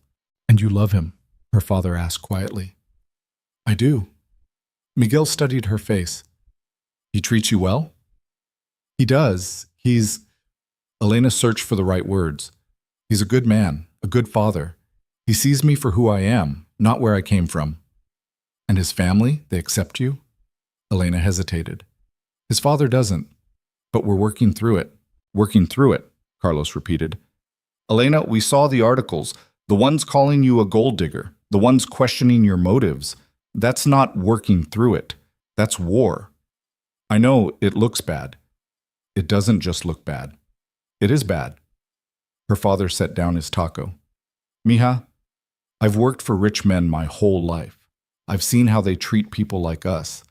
And you love him? Her father asked quietly. I do. Miguel studied her face. He treats you well? He does. Elena searched for the right words. He's a good man, a good father. He sees me for who I am, not where I came from. And his family, they accept you? Elena hesitated. His father doesn't. But we're working through it. Working through it, Carlos repeated. Elena, we saw the articles. The ones calling you a gold digger. The ones questioning your motives. That's not working through it. That's war. I know it looks bad. It doesn't just look bad. It is bad. Her father set down his taco. Mija, I've worked for rich men my whole life. I've seen how they treat people like us.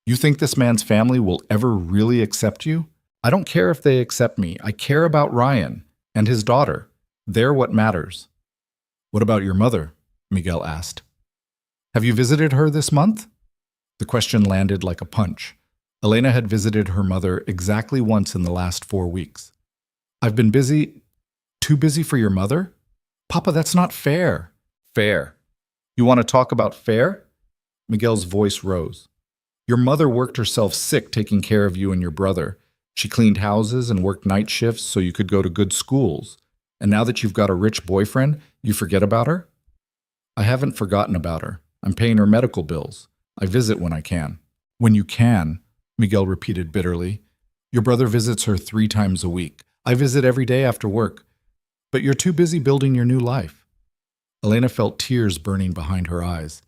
You think this man's family will ever really accept you? I don't care if they accept me. I care about Ryan and his daughter. They're what matters. What about your mother? Miguel asked. Have you visited her this month? The question landed like a punch. Elena had visited her mother exactly once in the last 4 weeks. I've been busy. Too busy for your mother? Papa, that's not fair. Fair. You want to talk about fair? Miguel's voice rose. Your mother worked herself sick taking care of you and your brother. She cleaned houses and worked night shifts so you could go to good schools. And now that you've got a rich boyfriend, you forget about her? I haven't forgotten about her. I'm paying her medical bills. I visit when I can. When you can, Miguel repeated bitterly. Your brother visits her 3 times a week. I visit every day after work. But you're too busy building your new life. Elena felt tears burning behind her eyes.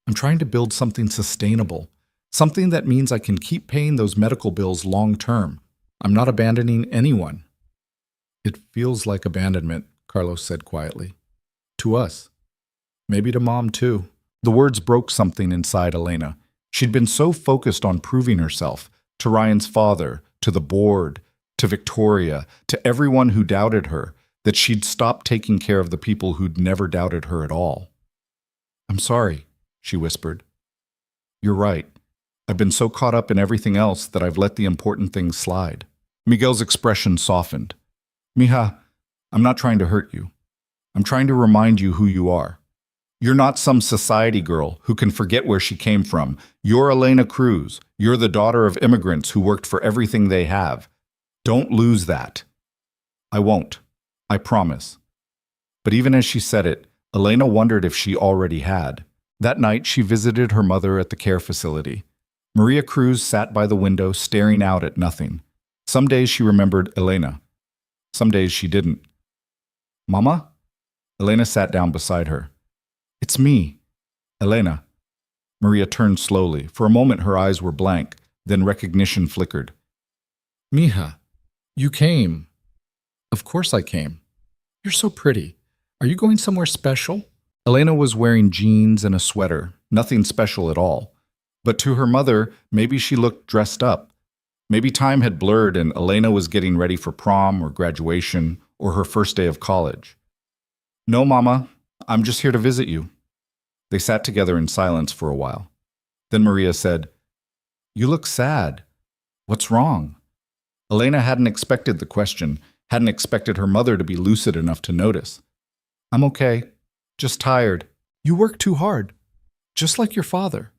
I'm trying to build something sustainable. Something that means I can keep paying those medical bills long term. I'm not abandoning anyone. It feels like abandonment, Carlos said quietly. To us. Maybe to Mom, too. The words broke something inside Elena. She'd been so focused on proving herself, to Ryan's father, to the board, to Victoria, to everyone who doubted her, that she'd stopped taking care of the people who'd never doubted her at all. I'm sorry, she whispered. You're right. I've been so caught up in everything else that I've let the important things slide. Miguel's expression softened. Mija, I'm not trying to hurt you. I'm trying to remind you who you are. You're not some society girl who can forget where she came from. You're Elena Cruz. You're the daughter of immigrants who worked for everything they have. Don't lose that. I won't. I promise. But even as she said it, Elena wondered if she already had. That night, she visited her mother at the care facility. Maria Cruz sat by the window, staring out at nothing. Some days she remembered Elena. Some days she didn't. Mama? Elena sat down beside her. It's me, Elena. Maria turned slowly. For a moment her eyes were blank, then recognition flickered. Mija, you came. Of course I came. You're so pretty. Are you going somewhere special? Elena was wearing jeans and a sweater, nothing special at all. But to her mother, maybe she looked dressed up. Maybe time had blurred and Elena was getting ready for prom or graduation or her first day of college. No, Mama, I'm just here to visit you. They sat together in silence for a while. Then Maria said, You look sad. What's wrong? Elena hadn't expected the question, hadn't expected her mother to be lucid enough to notice. I'm okay, just tired. You work too hard, just like your father.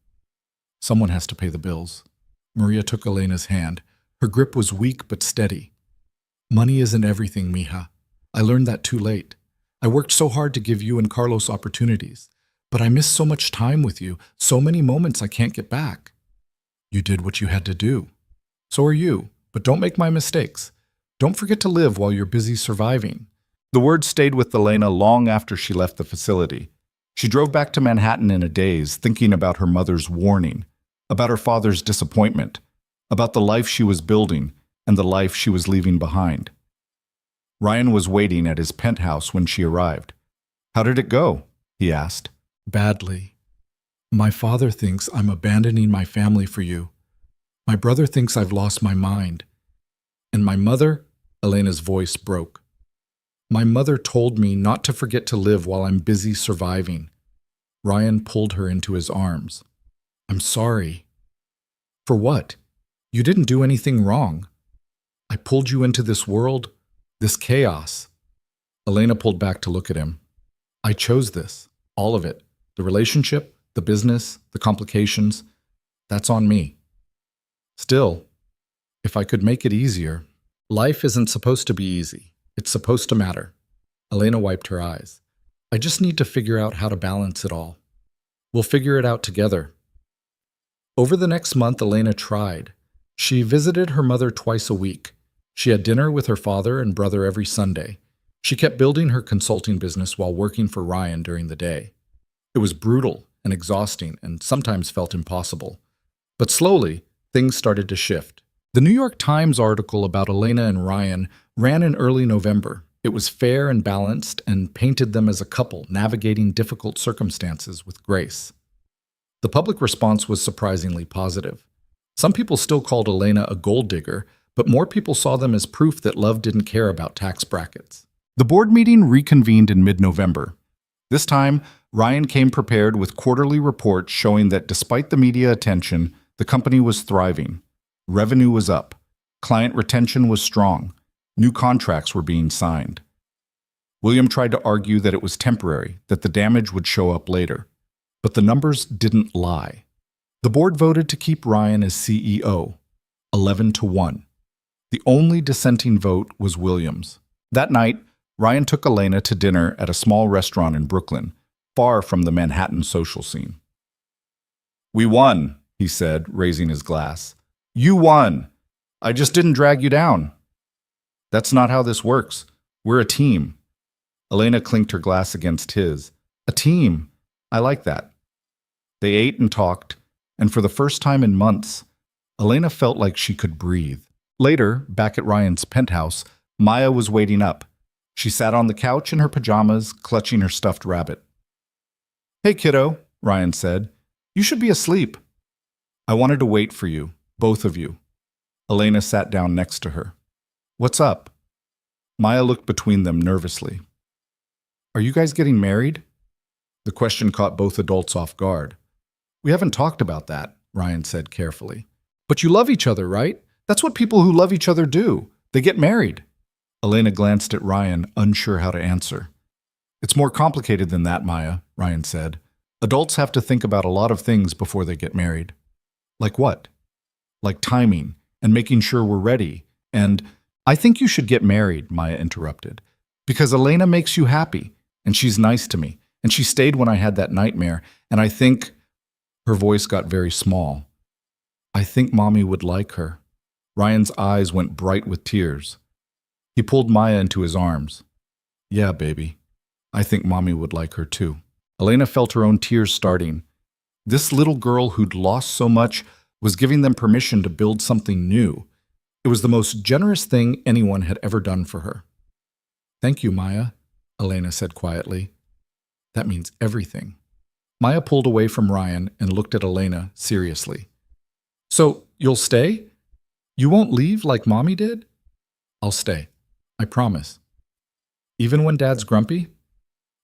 Someone has to pay the bills. Maria took Elena's hand. Her grip was weak but steady. Money isn't everything, Mija. I learned that too late. I worked so hard to give you and Carlos opportunities, but I missed so much time with you, so many moments I can't get back. You did what you had to do. So are you, but don't make my mistakes. Don't forget to live while you're busy surviving. The words stayed with Elena long after she left the facility. She drove back to Manhattan in a daze, thinking about her mother's warning, about her father's disappointment, about the life she was building and the life she was leaving behind. Ryan was waiting at his penthouse when she arrived. How did it go? He asked. Badly. My father thinks I'm abandoning my family for you. My brother thinks I've lost my mind. And my mother, Elena's voice broke. My mother told me not to forget to live while I'm busy surviving. Ryan pulled her into his arms. I'm sorry. For what? You didn't do anything wrong. I pulled you into this world, this chaos. Elena pulled back to look at him. I chose this, all of it. The relationship, the business, the complications. That's on me. Still, if I could make it easier, life isn't supposed to be easy. It's supposed to matter. Elena wiped her eyes. I just need to figure out how to balance it all. We'll figure it out together. Over the next month, Elena tried. She visited her mother twice a week. She had dinner with her father and brother every Sunday. She kept building her consulting business while working for Ryan during the day. It was brutal and exhausting and sometimes felt impossible. But slowly, things started to shift. The New York Times article about Elena and Ryan ran in early November. It was fair and balanced and painted them as a couple navigating difficult circumstances with grace. The public response was surprisingly positive. Some people still called Elena a gold digger, but more people saw them as proof that love didn't care about tax brackets. The board meeting reconvened in mid-November. This time, Ryan came prepared with quarterly reports showing that despite the media attention, the company was thriving. Revenue was up. Client retention was strong. New contracts were being signed. William tried to argue that it was temporary, that the damage would show up later. But the numbers didn't lie. The board voted to keep Ryan as CEO, 11-1. The only dissenting vote was Williams. That night, Ryan took Elena to dinner at a small restaurant in Brooklyn, far from the Manhattan social scene. "We won," he said, raising his glass. "You won. I just didn't drag you down." "That's not how this works. We're a team." Elena clinked her glass against his. "A team. I like that." They ate and talked, and for the first time in months, Elena felt like she could breathe. Later, back at Ryan's penthouse, Maya was waiting up. She sat on the couch in her pajamas, clutching her stuffed rabbit. "Hey, kiddo," Ryan said. "You should be asleep." "I wanted to wait for you, both of you." Elena sat down next to her. "What's up?" Maya looked between them nervously. "Are you guys getting married?" The question caught both adults off guard. "We haven't talked about that," Ryan said carefully. "But you love each other, right? That's what people who love each other do. They get married." Elena glanced at Ryan, unsure how to answer. "It's more complicated than that, Maya," Ryan said. "Adults have to think about a lot of things before they get married." "Like what?" "Like timing, and making sure we're ready, and—" "I think you should get married," Maya interrupted. "Because Elena makes you happy, and she's nice to me, and she stayed when I had that nightmare, and I think—" Her voice got very small. "I think Mommy would like her." Ryan's eyes went bright with tears. He pulled Maya into his arms. "Yeah, baby. I think Mommy would like her too." Elena felt her own tears starting. This little girl who'd lost so much was giving them permission to build something new. It was the most generous thing anyone had ever done for her. "Thank you, Maya," Elena said quietly. "That means everything." Maya pulled away from Ryan and looked at Elena seriously. "So, you'll stay? You won't leave like Mommy did?" "I'll stay. I promise." "Even when Dad's grumpy?"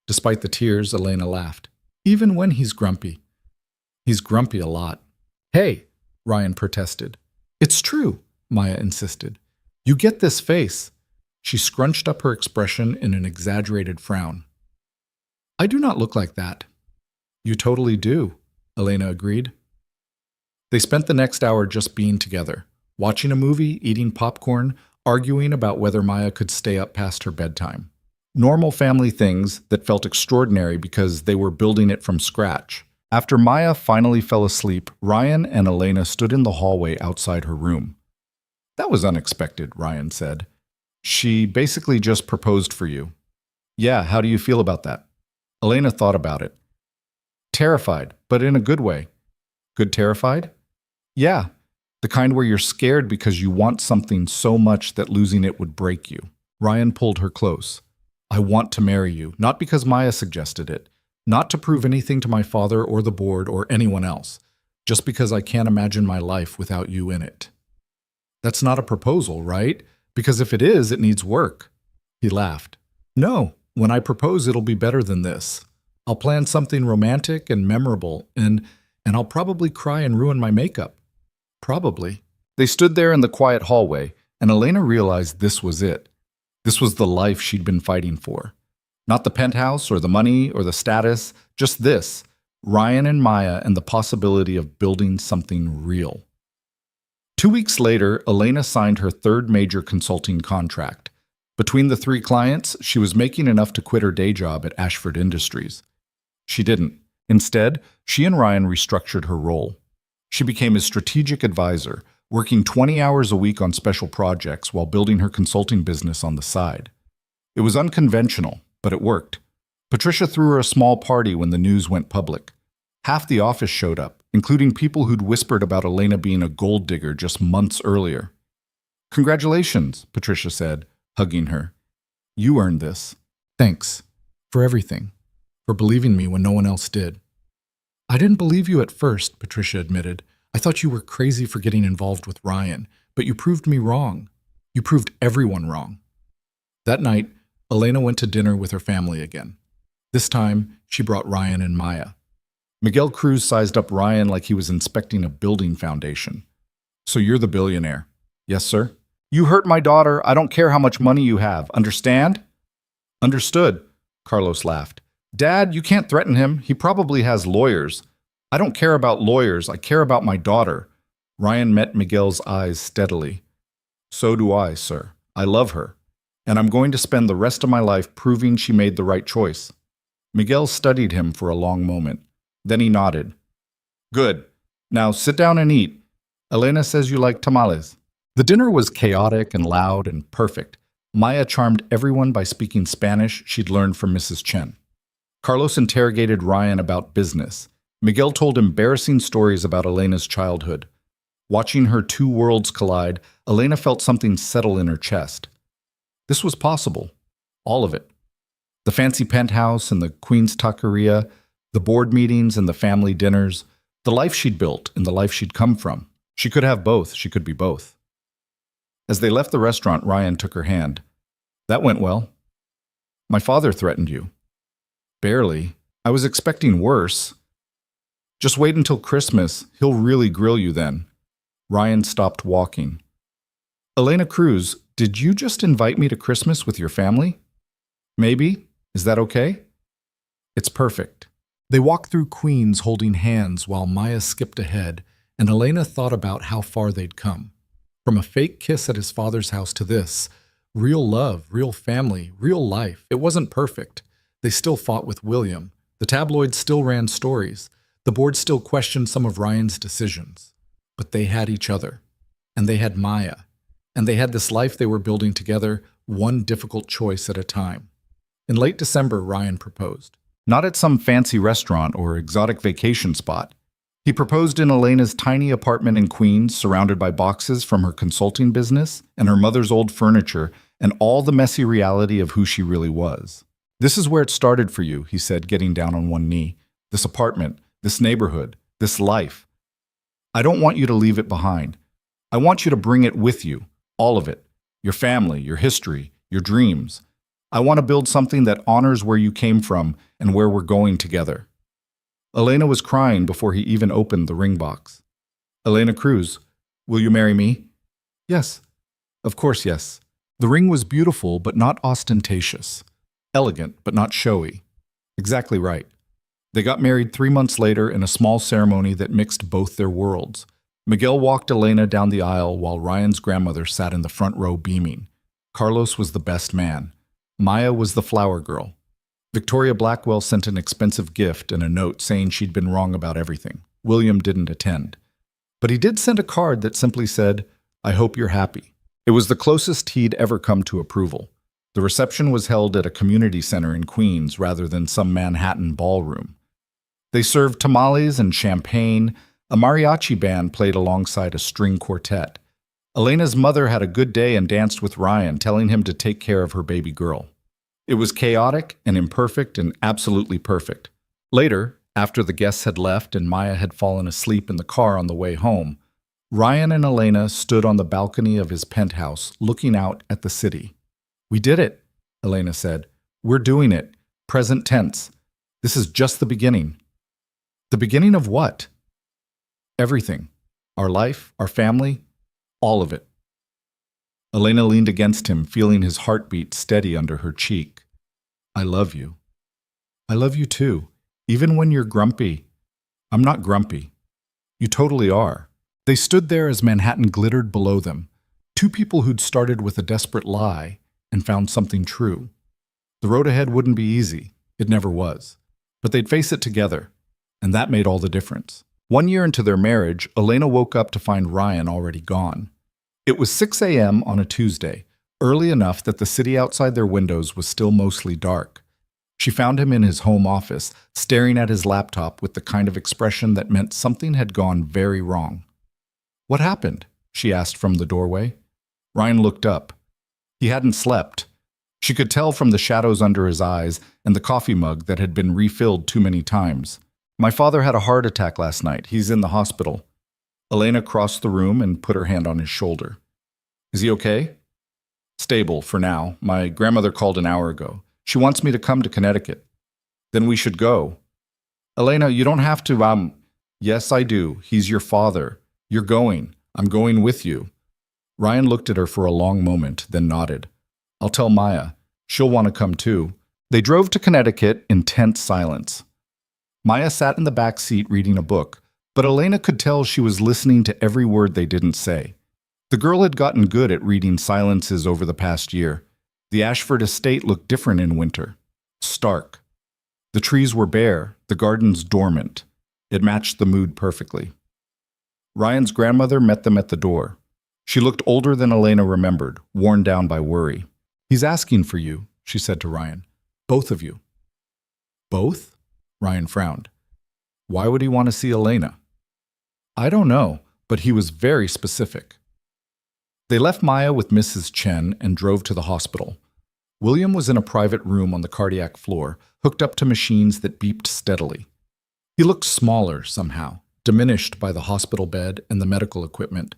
Despite the tears, Elena laughed. "Even when he's grumpy." "He's grumpy a lot." "Hey," Ryan protested. "It's true," Maya insisted. "You get this face." She scrunched up her expression in an exaggerated frown. "I do not look like that." "You totally do," Elena agreed. They spent the next hour just being together, watching a movie, eating popcorn, arguing about whether Maya could stay up past her bedtime. Normal family things that felt extraordinary because they were building it from scratch. After Maya finally fell asleep, Ryan and Elena stood in the hallway outside her room. "That was unexpected," Ryan said. "She basically just proposed for you." "Yeah, how do you feel about that?" Elena thought about it. "Terrified, but in a good way." "Good terrified?" "Yeah, the kind where you're scared because you want something so much that losing it would break you." Ryan pulled her close. "I want to marry you, not because Maya suggested it, not to prove anything to my father or the board or anyone else, just because I can't imagine my life without you in it." "That's not a proposal, right? Because if it is, it needs work." He laughed. "No, when I propose, it'll be better than this. I'll plan something romantic and memorable, and I'll probably cry and ruin my makeup. Probably." They stood there in the quiet hallway, and Elena realized this was it. This was the life she'd been fighting for. Not the penthouse or the money or the status, just this, Ryan and Maya and the possibility of building something real. 2 weeks later, Elena signed her third major consulting contract. Between the 3 clients, she was making enough to quit her day job at Ashford Industries. She didn't. Instead, she and Ryan restructured her role. She became his strategic advisor, working 20 hours a week on special projects while building her consulting business on the side. It was unconventional, but it worked. Patricia threw her a small party when the news went public. Half the office showed up, including people who'd whispered about Elena being a gold digger just months earlier. "Congratulations," Patricia said, hugging her. "You earned this. Thanks. For everything. For believing me when no one else did." "I didn't believe you at first," Patricia admitted. "I thought you were crazy for getting involved with Ryan, but you proved me wrong. You proved everyone wrong." That night, Elena went to dinner with her family again. This time, she brought Ryan and Maya. Miguel Cruz sized up Ryan like he was inspecting a building foundation. "So you're the billionaire?" "Yes, sir." "You hurt my daughter. I don't care how much money you have. Understand?" "Understood," Carlos laughed. "Dad, you can't threaten him. He probably has lawyers." I don't care about lawyers. I care about my daughter. Ryan met Miguel's eyes steadily. So do I, sir. I love her. And I'm going to spend the rest of my life proving she made the right choice. Miguel studied him for a long moment. Then he nodded. Good. Now sit down and eat. Elena says you like tamales. The dinner was chaotic and loud and perfect. Maya charmed everyone by speaking Spanish she'd learned from Mrs. Chen. Carlos interrogated Ryan about business. Miguel told embarrassing stories about Elena's childhood. Watching her two worlds collide, Elena felt something settle in her chest. This was possible. All of it. The fancy penthouse and the Queen's Taqueria, the board meetings and the family dinners, the life she'd built and the life she'd come from. She could have both. She could be both. As they left the restaurant, Ryan took her hand. That went well. My father threatened you. Barely. I was expecting worse. Just wait until Christmas. He'll really grill you then. Ryan stopped walking. Elena Cruz, did you just invite me to Christmas with your family? Maybe. Is that okay? It's perfect. They walked through Queens holding hands while Maya skipped ahead, and Elena thought about how far they'd come. From a fake kiss at his father's house to this, real love, real family, real life. It wasn't perfect. They still fought with William. The tabloids still ran stories. The board still questioned some of Ryan's decisions. But they had each other. And they had Maya. And they had this life they were building together, one difficult choice at a time. In late December, Ryan proposed. Not at some fancy restaurant or exotic vacation spot. He proposed in Elena's tiny apartment in Queens, surrounded by boxes from her consulting business and her mother's old furniture and all the messy reality of who she really was. This is where it started for you, he said, getting down on one knee. This apartment, this neighborhood, this life. I don't want you to leave it behind. I want you to bring it with you, all of it. Your family, your history, your dreams. I want to build something that honors where you came from and where we're going together. Elena was crying before he even opened the ring box. Elena Cruz, will you marry me? Yes. Of course, yes. The ring was beautiful but not ostentatious. Elegant but not showy. Exactly right. They got married 3 months later in a small ceremony that mixed both their worlds. Miguel walked Elena down the aisle while Ryan's grandmother sat in the front row beaming. Carlos was the best man. Maya was the flower girl. Victoria Blackwell sent an expensive gift and a note saying she'd been wrong about everything. William didn't attend. But he did send a card that simply said, I hope you're happy. It was the closest he'd ever come to approval. The reception was held at a community center in Queens rather than some Manhattan ballroom. They served tamales and champagne. A mariachi band played alongside a string quartet. Elena's mother had a good day and danced with Ryan, telling him to take care of her baby girl. It was chaotic and imperfect and absolutely perfect. Later, after the guests had left and Maya had fallen asleep in the car on the way home, Ryan and Elena stood on the balcony of his penthouse, looking out at the city. We did it, Elena said. We're doing it. Present tense. This is just the beginning. The beginning of what? Everything. Our life, our family, all of it. Elena leaned against him, feeling his heartbeat steady under her cheek. I love you. I love you too, even when you're grumpy. I'm not grumpy. You totally are. They stood there as Manhattan glittered below them, two people who'd started with a desperate lie and found something true. The road ahead wouldn't be easy. It never was. But they'd face it together, and that made all the difference. 1 year into their marriage, Elena woke up to find Ryan already gone. It was 6 a.m. on a Tuesday, early enough that the city outside their windows was still mostly dark. She found him in his home office, staring at his laptop with the kind of expression that meant something had gone very wrong. What happened? She asked from the doorway. Ryan looked up. He hadn't slept. She could tell from the shadows under his eyes and the coffee mug that had been refilled too many times. My father had a heart attack last night. He's in the hospital. Elena crossed the room and put her hand on his shoulder. Is he okay? Stable, for now. My grandmother called an hour ago. She wants me to come to Connecticut. Then we should go. Elena, you don't have to, Yes, I do. He's your father. You're going. I'm going with you. Ryan looked at her for a long moment, then nodded. I'll tell Maya. She'll want to come too. They drove to Connecticut in tense silence. Maya sat in the back seat reading a book, but Elena could tell she was listening to every word they didn't say. The girl had gotten good at reading silences over the past year. The Ashford estate looked different in winter. Stark. The trees were bare, the gardens dormant. It matched the mood perfectly. Ryan's grandmother met them at the door. She looked older than Elena remembered, worn down by worry. "He's asking for you," she said to Ryan. "Both of you." "Both?" Ryan frowned. "Why would he want to see Elena?" "I don't know, but he was very specific." They left Maya with Mrs. Chen and drove to the hospital. William was in a private room on the cardiac floor, hooked up to machines that beeped steadily. He looked smaller somehow, diminished by the hospital bed and the medical equipment.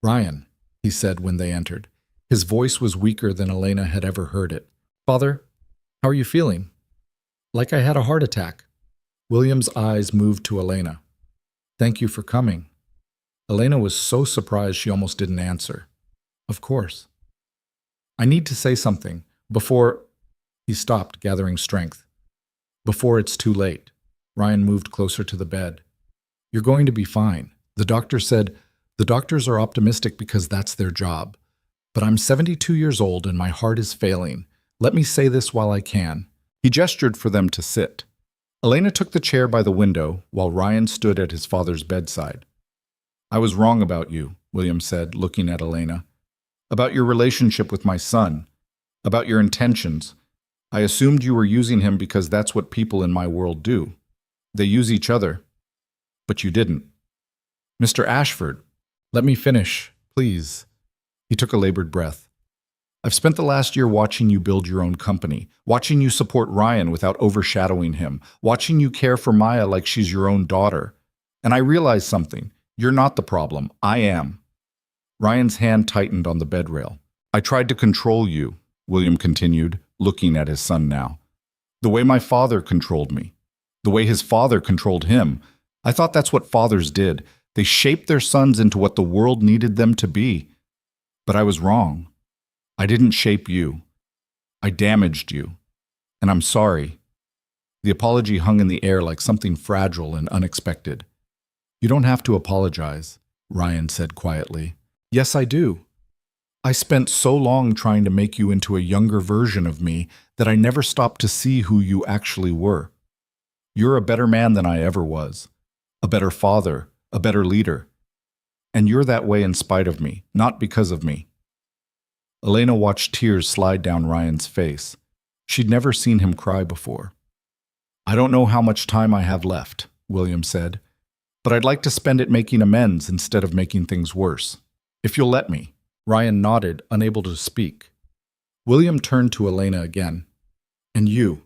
"Ryan," he said when they entered. His voice was weaker than Elena had ever heard it. "Father, how are you feeling?" "Like I had a heart attack." William's eyes moved to Elena. "Thank you for coming." Elena was so surprised she almost didn't answer. "Of course." "I need to say something, before—" He stopped, gathering strength. "Before it's too late." Ryan moved closer to the bed. "You're going to be fine. The doctor said, the doctors are optimistic because that's their job. But I'm 72 years old and my heart is failing. Let me say this while I can." He gestured for them to sit. Elena took the chair by the window while Ryan stood at his father's bedside. "I was wrong about you," William said, looking at Elena. "About your relationship with my son. About your intentions. I assumed you were using him because that's what people in my world do. They use each other. But you didn't." "Mr. Ashford, let me finish, please." He took a labored breath. "I've spent the last year watching you build your own company, watching you support Ryan without overshadowing him, watching you care for Maya like she's your own daughter. And I realized something. You're not the problem. I am." Ryan's hand tightened on the bed rail. "I tried to control you," William continued, looking at his son now. "The way my father controlled me. The way his father controlled him. I thought that's what fathers did. They shaped their sons into what the world needed them to be. But I was wrong. I didn't shape you. I damaged you. And I'm sorry." The apology hung in the air like something fragile and unexpected. "You don't have to apologize," Ryan said quietly. "Yes, I do. I spent so long trying to make you into a younger version of me that I never stopped to see who you actually were. You're a better man than I ever was. A better father, a better leader. And you're that way in spite of me, not because of me." Elena watched tears slide down Ryan's face. She'd never seen him cry before. "I don't know how much time I have left," William said, "but I'd like to spend it making amends instead of making things worse. If you'll let me." Ryan nodded, unable to speak. William turned to Elena again. "And you.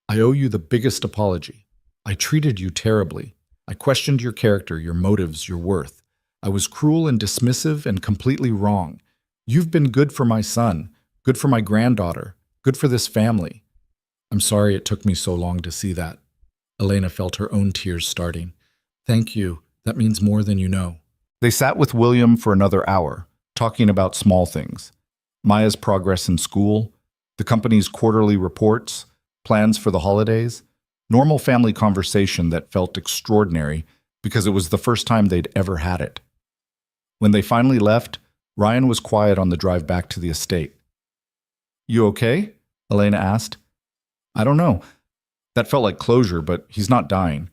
I owe you the biggest apology. I treated you terribly. I questioned your character, your motives, your worth. I was cruel and dismissive and completely wrong. You've been good for my son, good for my granddaughter, good for this family. I'm sorry it took me so long to see that." Elena felt her own tears starting. "Thank you. That means more than you know." They sat with William for another hour, talking about small things. Maya's progress in school, the company's quarterly reports, plans for the holidays, normal family conversation that felt extraordinary because it was the first time they'd ever had it. When they finally left, Ryan was quiet on the drive back to the estate. "You okay?" Elena asked. "I don't know. That felt like closure, but he's not dying.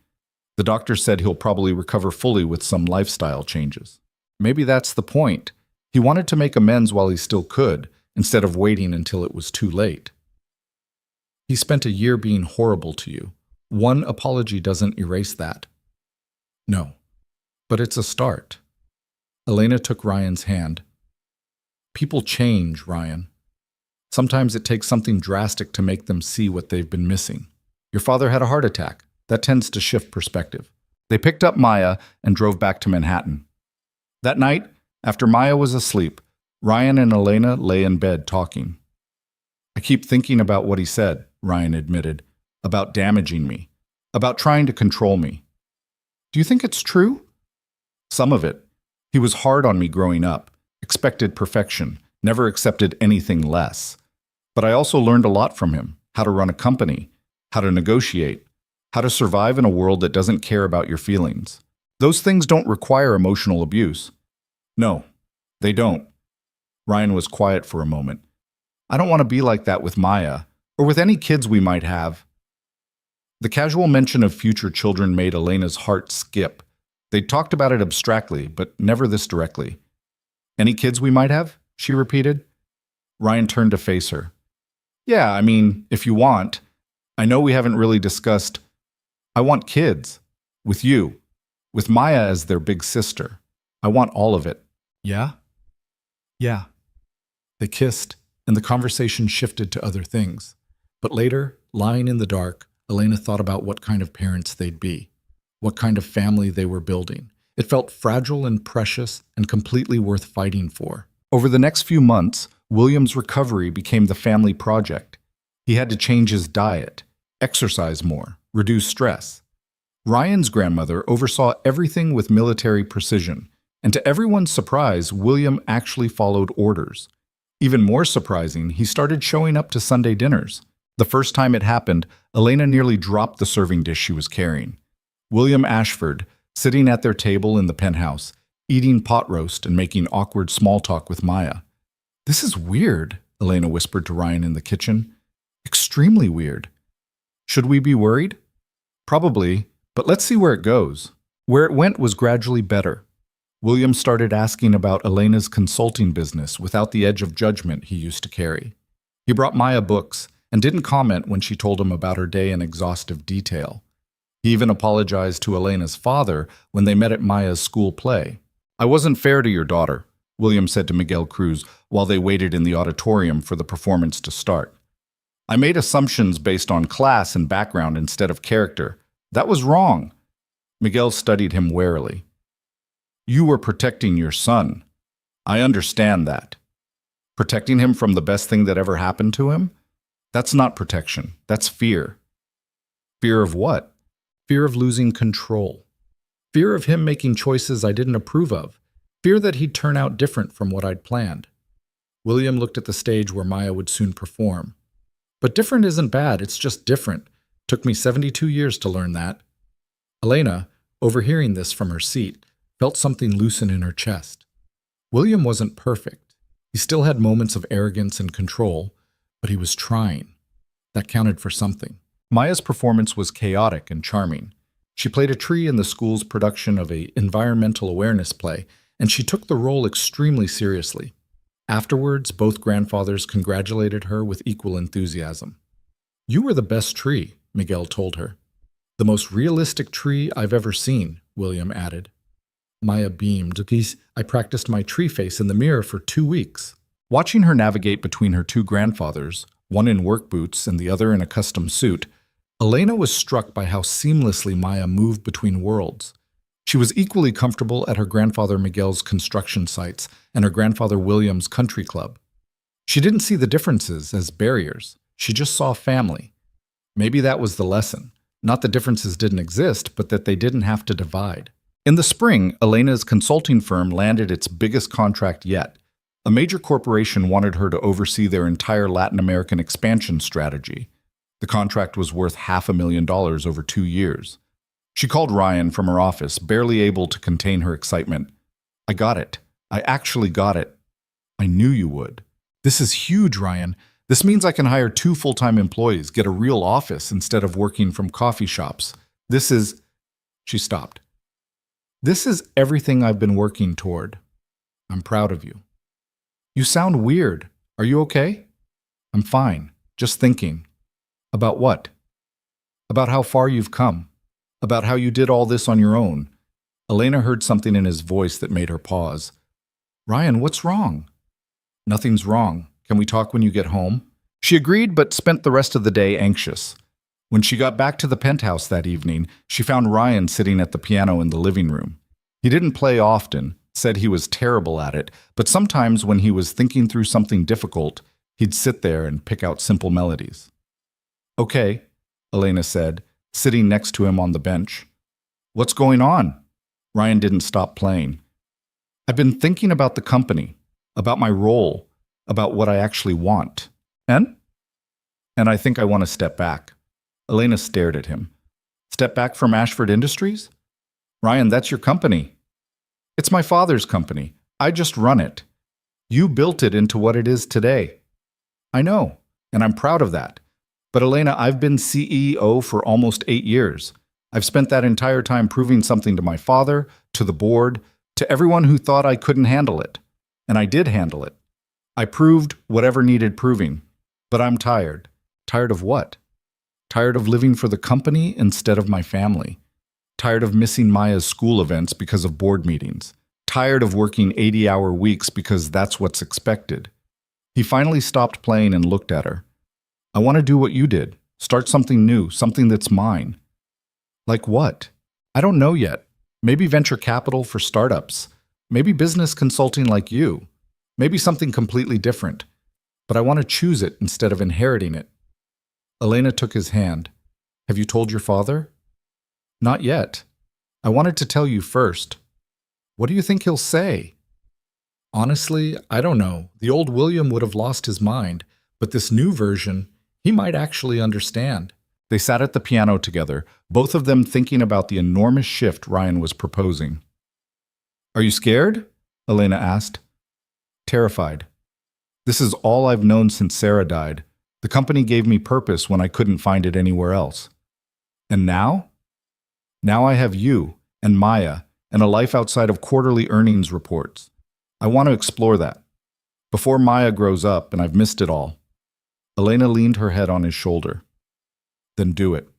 The doctor said he'll probably recover fully with some lifestyle changes." "Maybe that's the point. He wanted to make amends while he still could, instead of waiting until it was too late." "He spent a year being horrible to you. One apology doesn't erase that." "No, but it's a start." Elena took Ryan's hand. "People change, Ryan. Sometimes it takes something drastic to make them see what they've been missing. Your father had a heart attack. That tends to shift perspective." They picked up Maya and drove back to Manhattan. That night, after Maya was asleep, Ryan and Elena lay in bed talking. "I keep thinking about what he said," Ryan admitted, "about damaging me, about trying to control me." "Do you think it's true?" "Some of it. He was hard on me growing up, expected perfection, never accepted anything less. But I also learned a lot from him, how to run a company, how to negotiate. how to survive in a world that doesn't care about your feelings. Those things don't require emotional abuse. No, they don't. Ryan was quiet for a moment. I don't want to be like that with Maya, or with any kids we might have. The casual mention of future children made Elena's heart skip. They talked about it abstractly, but never this directly. Any kids we might have? She repeated. Ryan turned to face her. Yeah, I mean, if you want. I know we haven't really discussed. I want kids. With you. With Maya as their big sister. I want all of it. Yeah? Yeah. They kissed, and the conversation shifted to other things. But later, lying in the dark, Elena thought about what kind of parents they'd be, what kind of family they were building. It felt fragile and precious and completely worth fighting for. Over the next few months, William's recovery became the family project. He had to change his diet, exercise more, reduce stress. Ryan's grandmother oversaw everything with military precision, and to everyone's surprise, William actually followed orders. Even more surprising, he started showing up to Sunday dinners. The first time it happened, Elena nearly dropped the serving dish she was carrying. William Ashford, sitting at their table in the penthouse, eating pot roast and making awkward small talk with Maya. This is weird, Elena whispered to Ryan in the kitchen. Extremely weird. Should we be worried? Probably, but let's see where it goes. Where it went was gradually better. William started asking about Elena's consulting business without the edge of judgment he used to carry. He brought Maya books and didn't comment when she told him about her day in exhaustive detail. He even apologized to Elena's father when they met at Maya's school play. I wasn't fair to your daughter, William said to Miguel Cruz while they waited in the auditorium for the performance to start. I made assumptions based on class and background instead of character. That was wrong. Miguel studied him warily. You were protecting your son. I understand that. Protecting him from the best thing that ever happened to him? That's not protection. That's fear. Fear of what? Fear of losing control. Fear of him making choices I didn't approve of. Fear that he'd turn out different from what I'd planned. William looked at the stage where Maya would soon perform. But different isn't bad, it's just different. Took me 72 years to learn that. Elena, overhearing this from her seat, felt something loosen in her chest. William wasn't perfect. He still had moments of arrogance and control, but he was trying. That counted for something. Maya's performance was chaotic and charming. She played a tree in the school's production of an environmental awareness play, and she took the role extremely seriously. Afterwards, both grandfathers congratulated her with equal enthusiasm. You were the best tree, Miguel told her. The most realistic tree I've ever seen, William added. Maya beamed. I practiced my tree face in the mirror for 2 weeks. Watching her navigate between her two grandfathers, one in work boots and the other in a custom suit, Elena was struck by how seamlessly Maya moved between worlds. She was equally comfortable at her grandfather Miguel's construction sites and her grandfather William's country club. She didn't see the differences as barriers. She just saw family. Maybe that was the lesson. Not that differences didn't exist, but that they didn't have to divide. In the spring, Elena's consulting firm landed its biggest contract yet. A major corporation wanted her to oversee their entire Latin American expansion strategy. The contract was worth $500,000 over 2 years. She called Ryan from her office, barely able to contain her excitement. I got it. I actually got it. I knew you would. This is huge, Ryan. This means I can hire 2 full-time employees, get a real office instead of working from coffee shops. This is... She stopped. This is everything I've been working toward. I'm proud of you. You sound weird. Are you okay? I'm fine. Just thinking. About what? About how far you've come. About how you did all this on your own. Elena heard something in his voice that made her pause. Ryan, what's wrong? Nothing's wrong. Can we talk when you get home? She agreed, but spent the rest of the day anxious. When she got back to the penthouse that evening, she found Ryan sitting at the piano in the living room. He didn't play often, said he was terrible at it, but sometimes when he was thinking through something difficult, he'd sit there and pick out simple melodies. Okay, Elena said, sitting next to him on the bench. What's going on? Ryan didn't stop playing. I've been thinking about the company, about my role, about what I actually want. And I think I want to step back. Elena stared at him. Step back from Ashford Industries? Ryan, that's your company. It's my father's company. I just run it. You built it into what it is today. I know, and I'm proud of that. But Elena, I've been CEO for almost 8 years. I've spent that entire time proving something to my father, to the board, to everyone who thought I couldn't handle it. And I did handle it. I proved whatever needed proving. But I'm tired. Tired of what? Tired of living for the company instead of my family. Tired of missing Maya's school events because of board meetings. Tired of working 80-hour weeks because that's what's expected. He finally stopped playing and looked at her. I want to do what you did. Start something new, something that's mine. Like what? I don't know yet. Maybe venture capital for startups. Maybe business consulting like you. Maybe something completely different. But I want to choose it instead of inheriting it. Elena took his hand. Have you told your father? Not yet. I wanted to tell you first. What do you think he'll say? Honestly, I don't know. The old William would have lost his mind, but this new version, he might actually understand. They sat at the piano together, both of them thinking about the enormous shift Ryan was proposing. Are you scared? Elena asked. Terrified. This is all I've known since Sarah died. The company gave me purpose when I couldn't find it anywhere else. And now? Now I have you and Maya and a life outside of quarterly earnings reports. I want to explore that. Before Maya grows up and I've missed it all. Elena leaned her head on his shoulder. Then do it.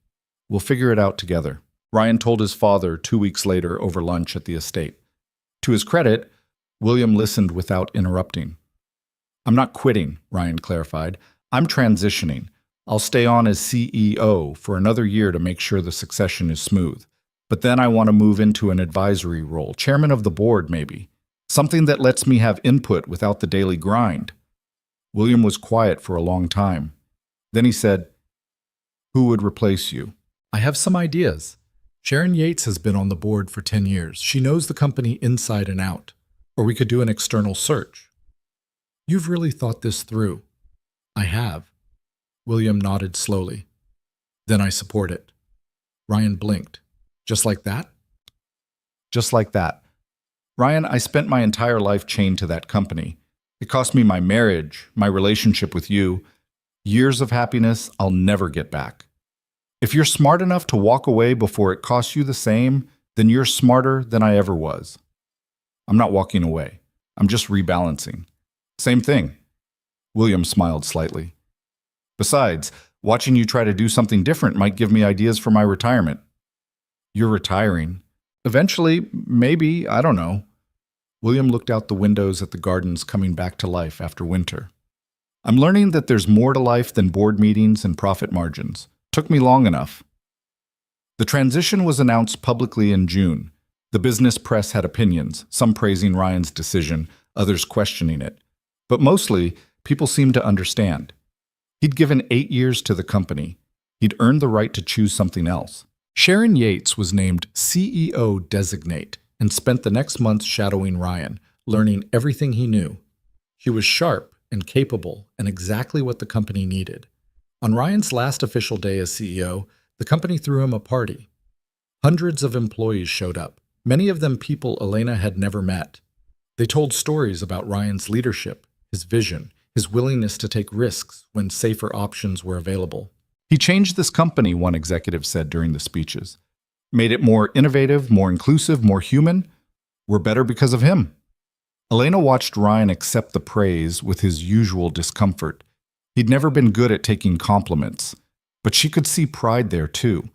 We'll figure it out together. Ryan told his father 2 weeks later over lunch at the estate. To his credit, William listened without interrupting. I'm not quitting, Ryan clarified. I'm transitioning. I'll stay on as CEO for another year to make sure the succession is smooth. But then I want to move into an advisory role, chairman of the board maybe. Something that lets me have input without the daily grind. William was quiet for a long time. Then he said, Who would replace you? I have some ideas. Sharon Yates has been on the board for 10 years. She knows the company inside and out. Or we could do an external search. You've really thought this through. I have. William nodded slowly. Then I support it. Ryan blinked. Just like that? Just like that. Ryan, I spent my entire life chained to that company. It cost me my marriage, my relationship with you, years of happiness I'll never get back. If you're smart enough to walk away before it costs you the same, then you're smarter than I ever was. I'm not walking away. I'm just rebalancing. Same thing. William smiled slightly. Besides, watching you try to do something different might give me ideas for my retirement. You're retiring. Eventually, maybe, I don't know. William looked out the windows at the gardens coming back to life after winter. I'm learning that there's more to life than board meetings and profit margins. Took me long enough. The transition was announced publicly in June. The business press had opinions, some praising Ryan's decision, others questioning it. But mostly, people seemed to understand. He'd given 8 years to the company. He'd earned the right to choose something else. Sharon Yates was named CEO designate and spent the next month shadowing Ryan, learning everything he knew. She was sharp and capable and exactly what the company needed. On Ryan's last official day as CEO, the company threw him a party. Hundreds of employees showed up, many of them people Elena had never met. They told stories about Ryan's leadership, his vision, his willingness to take risks when safer options were available. He changed this company, one executive said during the speeches. Made it more innovative, more inclusive, more human. We're better because of him. Elena watched Ryan accept the praise with his usual discomfort. He'd never been good at taking compliments, but she could see pride there too.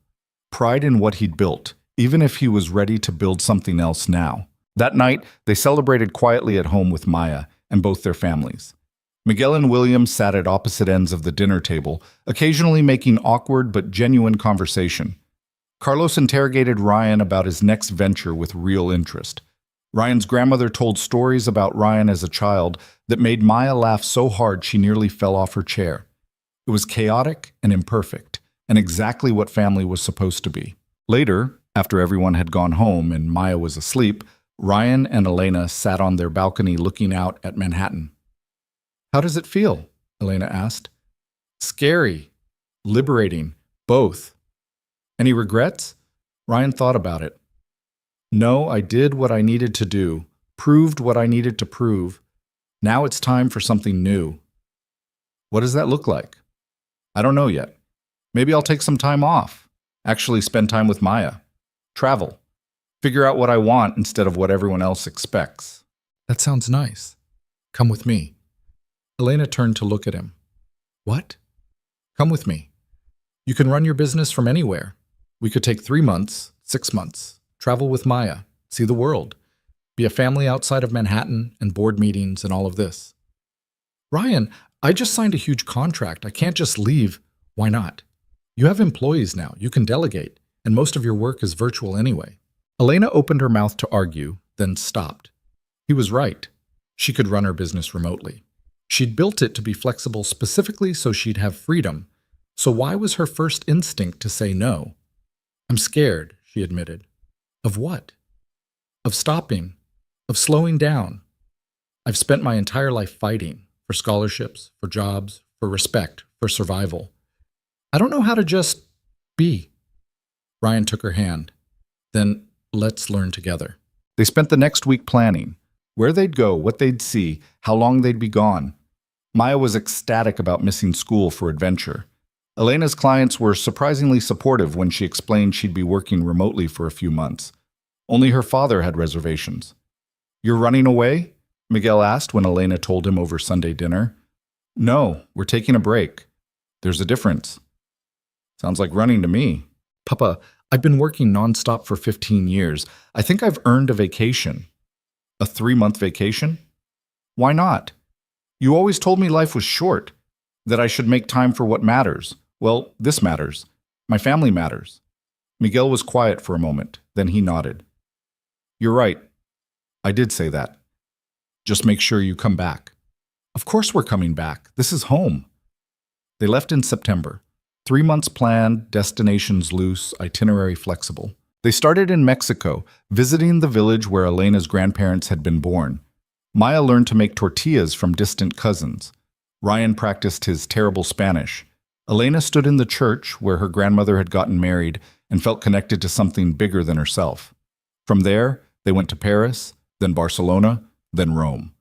Pride in what he'd built, even if he was ready to build something else now. That night, they celebrated quietly at home with Maya and both their families. Miguel and William sat at opposite ends of the dinner table, occasionally making awkward but genuine conversation. Carlos interrogated Ryan about his next venture with real interest. Ryan's grandmother told stories about Ryan as a child that made Maya laugh so hard she nearly fell off her chair. It was chaotic and imperfect, and exactly what family was supposed to be. Later, after everyone had gone home and Maya was asleep, Ryan and Elena sat on their balcony looking out at Manhattan. How does it feel? Elena asked. Scary. Liberating. Both. Any regrets? Ryan thought about it. No, I did what I needed to do, proved what I needed to prove. Now it's time for something new. What does that look like? I don't know yet. Maybe I'll take some time off, actually spend time with Maya, travel, figure out what I want instead of what everyone else expects. That sounds nice. Come with me. Elena turned to look at him. What? Come with me. You can run your business from anywhere. We could take 3 months, 6 months, travel with Maya, see the world, be a family outside of Manhattan and board meetings and all of this. Ryan, I just signed a huge contract. I can't just leave. Why not? You have employees now. You can delegate, and most of your work is virtual anyway. Elena opened her mouth to argue, then stopped. He was right. She could run her business remotely. She'd built it to be flexible specifically so she'd have freedom. So why was her first instinct to say no? I'm scared, she admitted. Of what? Of stopping. Of slowing down. I've spent my entire life fighting for scholarships, for jobs, for respect, for survival. I don't know how to just be. Ryan took her hand. Then let's learn together. They spent the next week planning. Where they'd go, what they'd see, how long they'd be gone. Maya was ecstatic about missing school for adventure. Elena's clients were surprisingly supportive when she explained she'd be working remotely for a few months. Only her father had reservations. You're running away? Miguel asked when Elena told him over Sunday dinner. No, we're taking a break. There's a difference. Sounds like running to me. Papa, I've been working nonstop for 15 years. I think I've earned a vacation. A 3-month vacation? Why not? You always told me life was short, that I should make time for what matters. Well, this matters. My family matters. Miguel was quiet for a moment, then he nodded. You're right. I did say that. Just make sure you come back. Of course we're coming back. This is home. They left in September. 3 months planned, destinations loose, itinerary flexible. They started in Mexico, visiting the village where Elena's grandparents had been born. Maya learned to make tortillas from distant cousins. Ryan practiced his terrible Spanish. Elena stood in the church where her grandmother had gotten married and felt connected to something bigger than herself. From there, they went to Paris, then Barcelona, then Rome.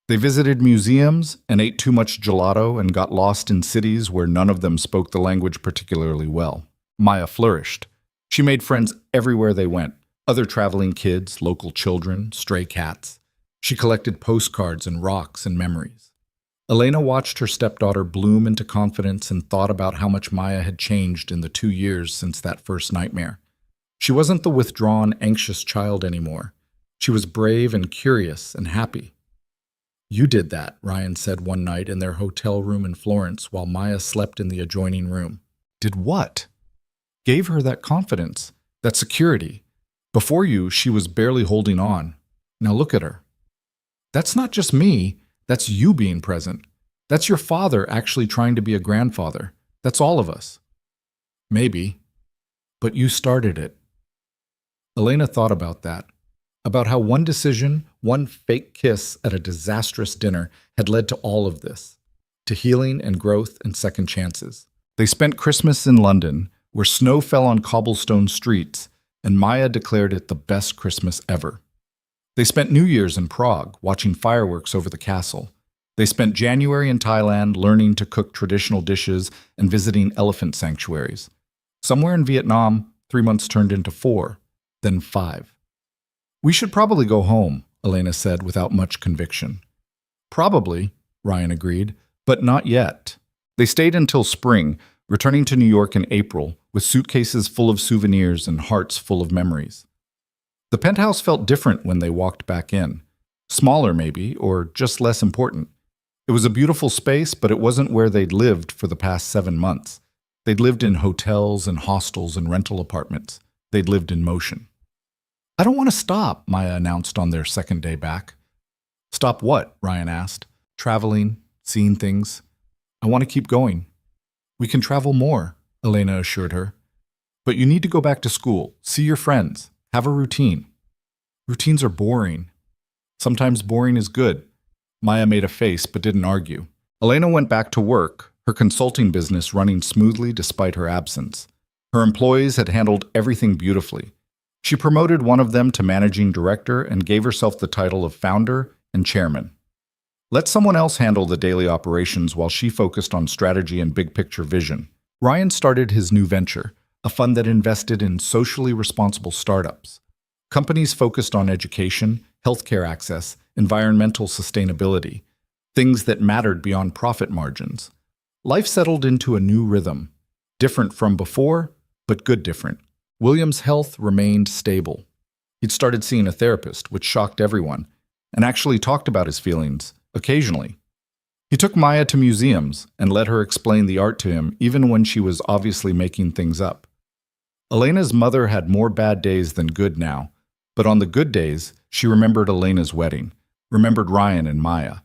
They visited museums and ate too much gelato and got lost in cities where none of them spoke the language particularly well. Maya flourished. She made friends everywhere they went, other traveling kids, local children, stray cats. She collected postcards and rocks and memories. Elena watched her stepdaughter bloom into confidence and thought about how much Maya had changed in the 2 years since that first nightmare. She wasn't the withdrawn, anxious child anymore. She was brave and curious and happy. You did that, Ryan said one night in their hotel room in Florence while Maya slept in the adjoining room. Did what? Gave her that confidence, that security. Before you, she was barely holding on. Now look at her. That's not just me. That's you being present. That's your father actually trying to be a grandfather. That's all of us. Maybe. But you started it. Elena thought about that. About how one decision, one fake kiss at a disastrous dinner had led to all of this. To healing and growth and second chances. They spent Christmas in London, where snow fell on cobblestone streets, and Maya declared it the best Christmas ever. They spent New Year's in Prague, watching fireworks over the castle. They spent January in Thailand, learning to cook traditional dishes and visiting elephant sanctuaries. Somewhere in Vietnam, 3 months turned into 4, then 5. We should probably go home, Elena said without much conviction. Probably, Ryan agreed, but not yet. They stayed until spring, returning to New York in April, with suitcases full of souvenirs and hearts full of memories. The penthouse felt different when they walked back in. Smaller, maybe, or just less important. It was a beautiful space, but it wasn't where they'd lived for the past 7 months. They'd lived in hotels and hostels and rental apartments. They'd lived in motion. I don't want to stop, Maya announced on their second day back. Stop what? Ryan asked. Traveling, seeing things. I want to keep going. We can travel more, Elena assured her. But you need to go back to school, see your friends, have a routine. Routines are boring. Sometimes boring is good. Maya made a face but didn't argue. Elena went back to work, her consulting business running smoothly despite her absence. Her employees had handled everything beautifully. She promoted one of them to managing director and gave herself the title of founder and chairman. Let someone else handle the daily operations while she focused on strategy and big picture vision. Ryan started his new venture, a fund that invested in socially responsible startups. Companies focused on education, healthcare access, environmental sustainability, things that mattered beyond profit margins. Life settled into a new rhythm, different from before, but good different. William's health remained stable. He'd started seeing a therapist, which shocked everyone, and actually talked about his feelings, occasionally. He took Maya to museums and let her explain the art to him even when she was obviously making things up. Elena's mother had more bad days than good now, but on the good days, she remembered Elena's wedding, remembered Ryan and Maya,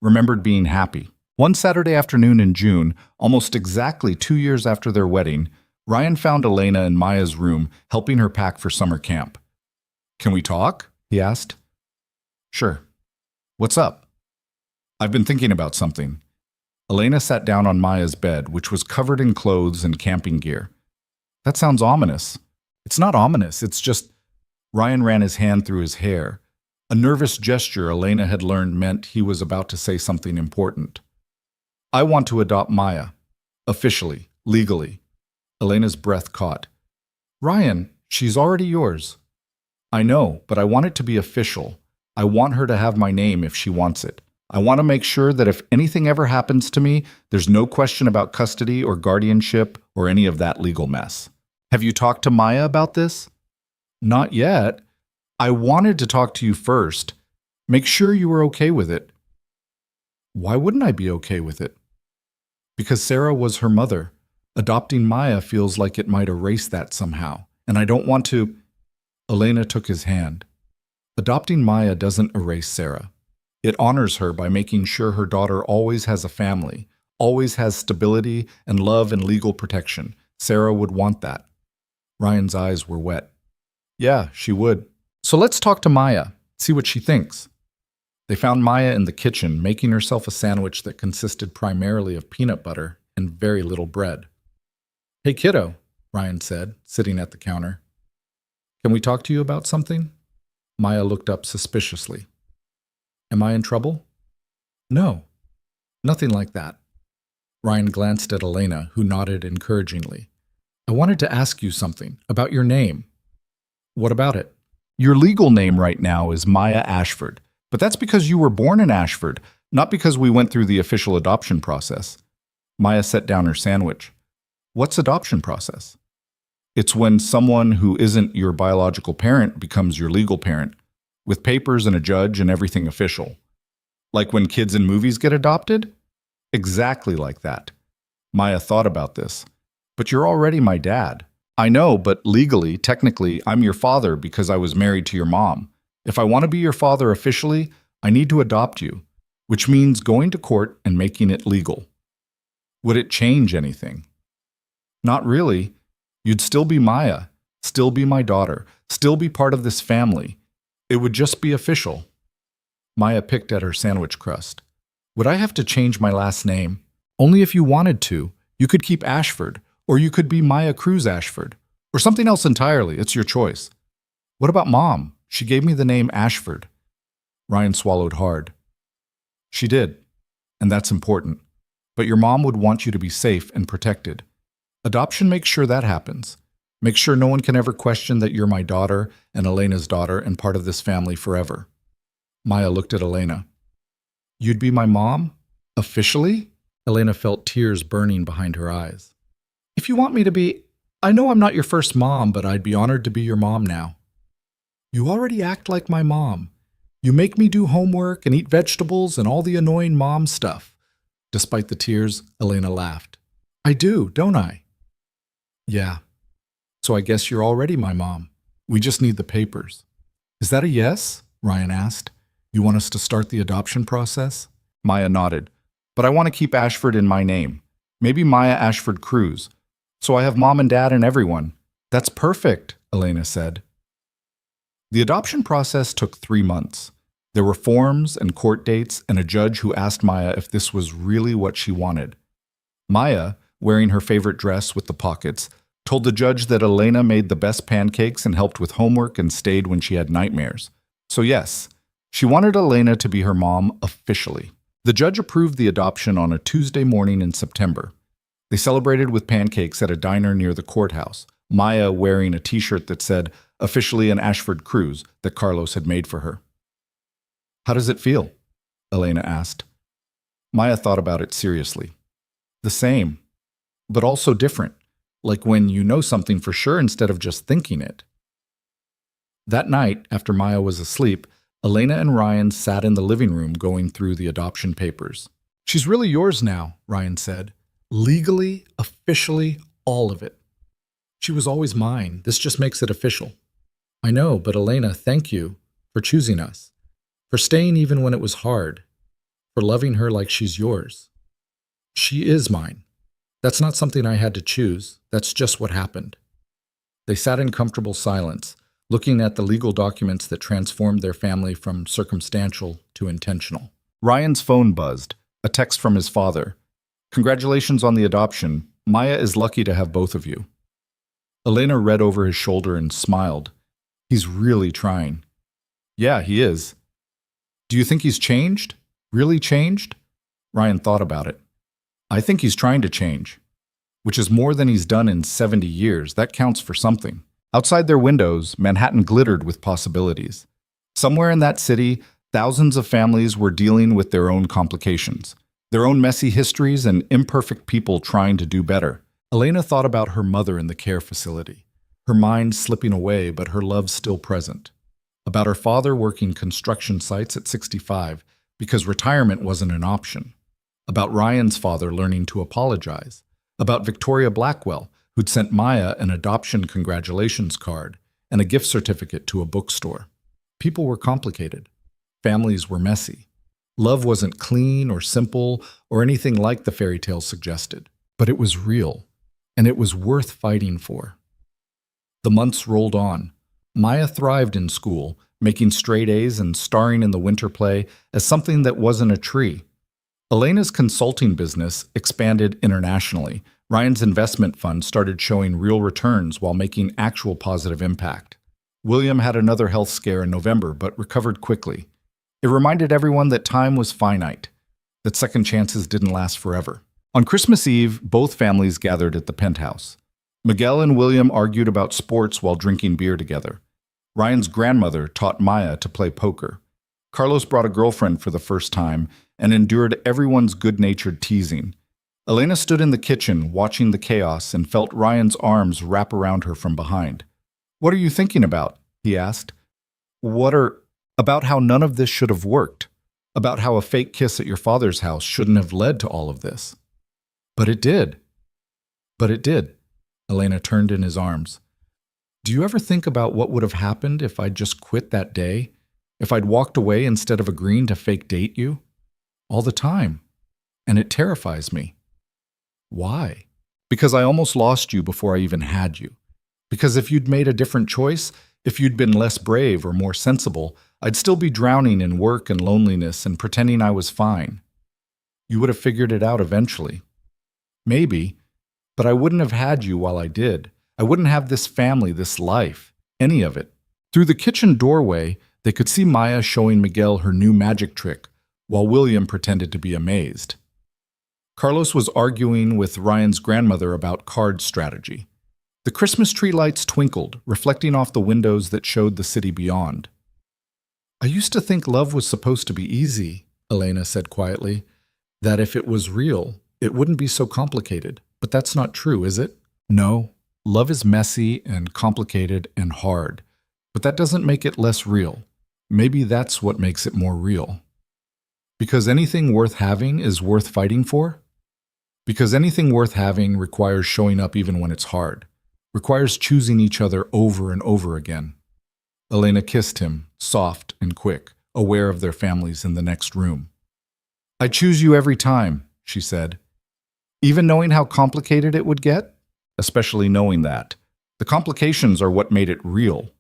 remembered being happy. One Saturday afternoon in June, almost exactly 2 years after their wedding, Ryan found Elena in Maya's room, helping her pack for summer camp. "Can we talk?" he asked. "Sure. What's up?" "I've been thinking about something." Elena sat down on Maya's bed, which was covered in clothes and camping gear. "That sounds ominous." "It's not ominous, it's just—" Ryan ran his hand through his hair. A nervous gesture Elena had learned meant he was about to say something important. "I want to adopt Maya. Officially, legally." Elena's breath caught. "Ryan, she's already yours." "I know, but I want it to be official. I want her to have my name if she wants it. I want to make sure that if anything ever happens to me, there's no question about custody or guardianship or any of that legal mess." "Have you talked to Maya about this?" "Not yet. I wanted to talk to you first. Make sure you were okay with it." "Why wouldn't I be okay with it?" "Because Sarah was her mother. Adopting Maya feels like it might erase that somehow, and I don't want to—" Elena took his hand. "Adopting Maya doesn't erase Sarah. It honors her by making sure her daughter always has a family, always has stability and love and legal protection. Sarah would want that." Ryan's eyes were wet. "Yeah, she would. So let's talk to Maya, see what she thinks." They found Maya in the kitchen, making herself a sandwich that consisted primarily of peanut butter and very little bread. "Hey, kiddo," Ryan said, sitting at the counter. "Can we talk to you about something?" Maya looked up suspiciously. "Am I in trouble?" "No, nothing like that." Ryan glanced at Elena, who nodded encouragingly. "I wanted to ask you something about your name." "What about it?" "Your legal name right now is Maya Ashford, but that's because you were born in Ashford, not because we went through the official adoption process." Maya set down her sandwich. "What's adoption process?" "It's when someone who isn't your biological parent becomes your legal parent, with papers and a judge and everything official. Like when kids in movies get adopted?" "Exactly like that." Maya thought about this. "But you're already my dad." "I know, but legally, technically, I'm your father because I was married to your mom. If I want to be your father officially, I need to adopt you, which means going to court and making it legal." "Would it change anything?" "Not really. You'd still be Maya, still be my daughter, still be part of this family. It would just be official." Maya picked at her sandwich crust. "Would I have to change my last name?" "Only if you wanted to. You could keep Ashford, or you could be Maya Cruz Ashford, or something else entirely. It's your choice." "What about Mom? She gave me the name Ashford." Ryan swallowed hard. "She did, and that's important. But your mom would want you to be safe and protected. Adoption makes sure that happens. Make sure no one can ever question that you're my daughter and Elena's daughter and part of this family forever." Maya looked at Elena. "You'd be my mom? Officially?" Elena felt tears burning behind her eyes. "If you want me to be, I know I'm not your first mom, but I'd be honored to be your mom now." "You already act like my mom. You make me do homework and eat vegetables and all the annoying mom stuff." Despite the tears, Elena laughed. "I do, don't I?" "Yeah. So I guess you're already my mom. We just need the papers." "Is that a yes?" Ryan asked. "You want us to start the adoption process?" Maya nodded. "But I want to keep Ashford in my name. Maybe Maya Ashford Cruz. So I have mom and dad and everyone." "That's perfect," Elena said. The adoption process took 3 months. There were forms and court dates and a judge who asked Maya if this was really what she wanted. Maya, wearing her favorite dress with the pockets, told the judge that Elena made the best pancakes and helped with homework and stayed when she had nightmares. So yes, she wanted Elena to be her mom officially. The judge approved the adoption on a Tuesday morning in September. They celebrated with pancakes at a diner near the courthouse, Maya wearing a t-shirt that said, "Officially an Ashford Cruise," that Carlos had made for her. "How does it feel?" Elena asked. Maya thought about it seriously. "The same, but also different, like when you know something for sure instead of just thinking it." That night, after Maya was asleep, Elena and Ryan sat in the living room going through the adoption papers. "She's really yours now," Ryan said. "Legally, officially, all of it. She was always mine. This just makes it official." "I know, but Elena, thank you for choosing us, for staying even when it was hard, for loving her like she's yours. She is mine. That's not something I had to choose. That's just what happened." They sat in comfortable silence, looking at the legal documents that transformed their family from circumstantial to intentional. Ryan's phone buzzed, a text from his father. "Congratulations on the adoption. Maya is lucky to have both of you." Elena read over his shoulder and smiled. "He's really trying." "Yeah, he is." "Do you think he's changed? Really changed?" Ryan thought about it. "I think he's trying to change, which is more than he's done in 70 years. That counts for something." Outside their windows, Manhattan glittered with possibilities. Somewhere in that city, thousands of families were dealing with their own complications, their own messy histories and imperfect people trying to do better. Elena thought about her mother in the care facility, her mind slipping away but her love still present. About her father working construction sites at 65 because retirement wasn't an option. About Ryan's father learning to apologize. About Victoria Blackwell, who'd sent Maya an adoption congratulations card and a gift certificate to a bookstore. People were complicated. Families were messy. Love wasn't clean or simple or anything like the fairy tale suggested, but it was real, and it was worth fighting for. The months rolled on. Maya thrived in school, making straight A's and starring in the winter play as something that wasn't a tree. Elena's consulting business expanded internationally. Ryan's investment fund started showing real returns while making actual positive impact. William had another health scare in November, but recovered quickly. It reminded everyone that time was finite, that second chances didn't last forever. On Christmas Eve, both families gathered at the penthouse. Miguel and William argued about sports while drinking beer together. Ryan's grandmother taught Maya to play poker. Carlos brought a girlfriend for the first time and endured everyone's good-natured teasing. Elena stood in the kitchen, watching the chaos, and felt Ryan's arms wrap around her from behind. "What are you thinking about?" he asked. About how none of this should have worked. About how a fake kiss at your father's house shouldn't have led to all of this." "But it did." "But it did." Elena turned in his arms. "Do you ever think about what would have happened if I'd just quit that day? If I'd walked away instead of agreeing to fake date you?" "All the time. And it terrifies me." "Why?" "Because I almost lost you before I even had you. Because if you'd made a different choice, if you'd been less brave or more sensible, I'd still be drowning in work and loneliness and pretending I was fine. You would have figured it out eventually. Maybe, but I wouldn't have had you while I did. I wouldn't have this family, this life, any of it." Through the kitchen doorway, they could see Maya showing Miguel her new magic trick, while William pretended to be amazed. Carlos was arguing with Ryan's grandmother about card strategy. The Christmas tree lights twinkled, reflecting off the windows that showed the city beyond. "I used to think love was supposed to be easy," Elena said quietly. "That if it was real, it wouldn't be so complicated. But that's not true, is it?" "No. Love is messy and complicated and hard. But that doesn't make it less real. Maybe that's what makes it more real. Because anything worth having is worth fighting for? Because anything worth having requires showing up even when it's hard, requires choosing each other over and over again." Elena kissed him, soft and quick, aware of their families in the next room. "I choose you every time," she said. "Even knowing how complicated it would get? Especially knowing that. The complications are what made it real."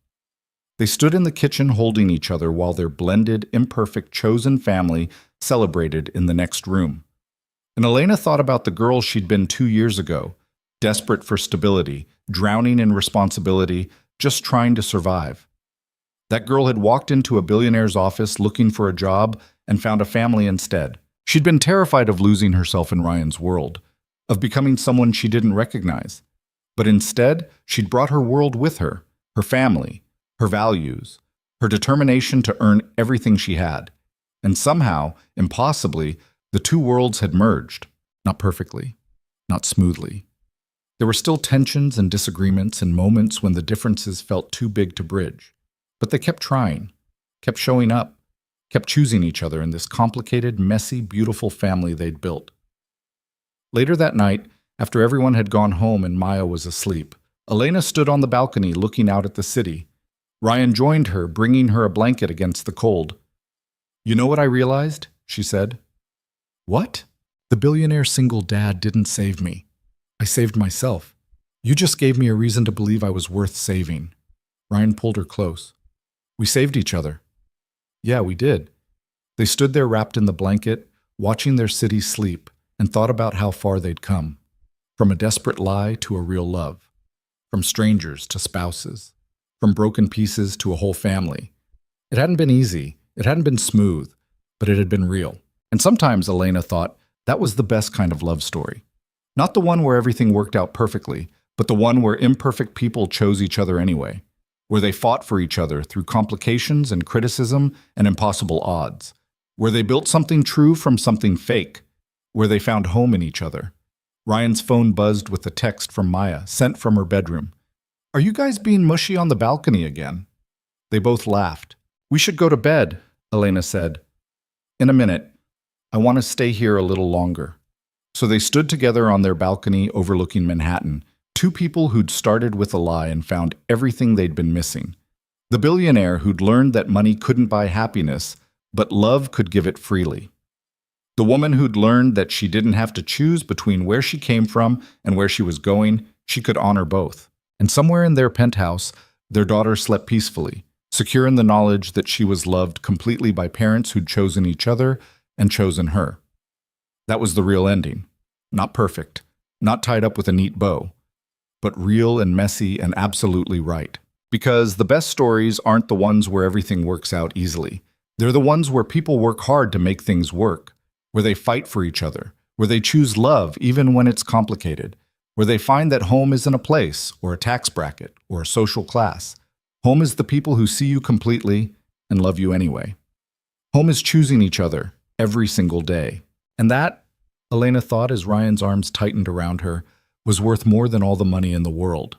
They stood in the kitchen holding each other while their blended, imperfect, chosen family celebrated in the next room. And Elena thought about the girl she'd been 2 years ago, desperate for stability, drowning in responsibility, just trying to survive. That girl had walked into a billionaire's office looking for a job and found a family instead. She'd been terrified of losing herself in Ryan's world, of becoming someone she didn't recognize. But instead, she'd brought her world with her family, her values, her determination to earn everything she had. And somehow, impossibly, the two worlds had merged. Not perfectly, not smoothly. There were still tensions and disagreements and moments when the differences felt too big to bridge. But they kept trying, kept showing up, kept choosing each other in this complicated, messy, beautiful family they'd built. Later that night, after everyone had gone home and Maya was asleep, Elena stood on the balcony looking out at the city. Ryan joined her, bringing her a blanket against the cold. "You know what I realized?" she said. "What?" "The billionaire single dad didn't save me. I saved myself. You just gave me a reason to believe I was worth saving." Ryan pulled her close. "We saved each other." "Yeah, we did." They stood there wrapped in the blanket, watching their city sleep, and thought about how far they'd come. From a desperate lie to a real love. From strangers to spouses. From broken pieces to a whole family. It hadn't been easy, it hadn't been smooth, but it had been real. And sometimes, Elena thought, that was the best kind of love story. Not the one where everything worked out perfectly, but the one where imperfect people chose each other anyway. Where they fought for each other through complications and criticism and impossible odds. Where they built something true from something fake. Where they found home in each other. Ryan's phone buzzed with a text from Maya, sent from her bedroom. "Are you guys being mushy on the balcony again?" They both laughed. "We should go to bed," Elena said. "In a minute. I want to stay here a little longer." So they stood together on their balcony overlooking Manhattan, two people who'd started with a lie and found everything they'd been missing. The billionaire who'd learned that money couldn't buy happiness, but love could give it freely. The woman who'd learned that she didn't have to choose between where she came from and where she was going, she could honor both. And somewhere in their penthouse, their daughter slept peacefully, secure in the knowledge that she was loved completely by parents who'd chosen each other and chosen her. That was the real ending. Not perfect, not tied up with a neat bow, but real and messy and absolutely right. Because the best stories aren't the ones where everything works out easily. They're the ones where people work hard to make things work, where they fight for each other, where they choose love even when it's complicated, where they find that home isn't a place or a tax bracket or a social class. Home is the people who see you completely and love you anyway. Home is choosing each other every single day. And that, Elena thought as Ryan's arms tightened around her, was worth more than all the money in the world.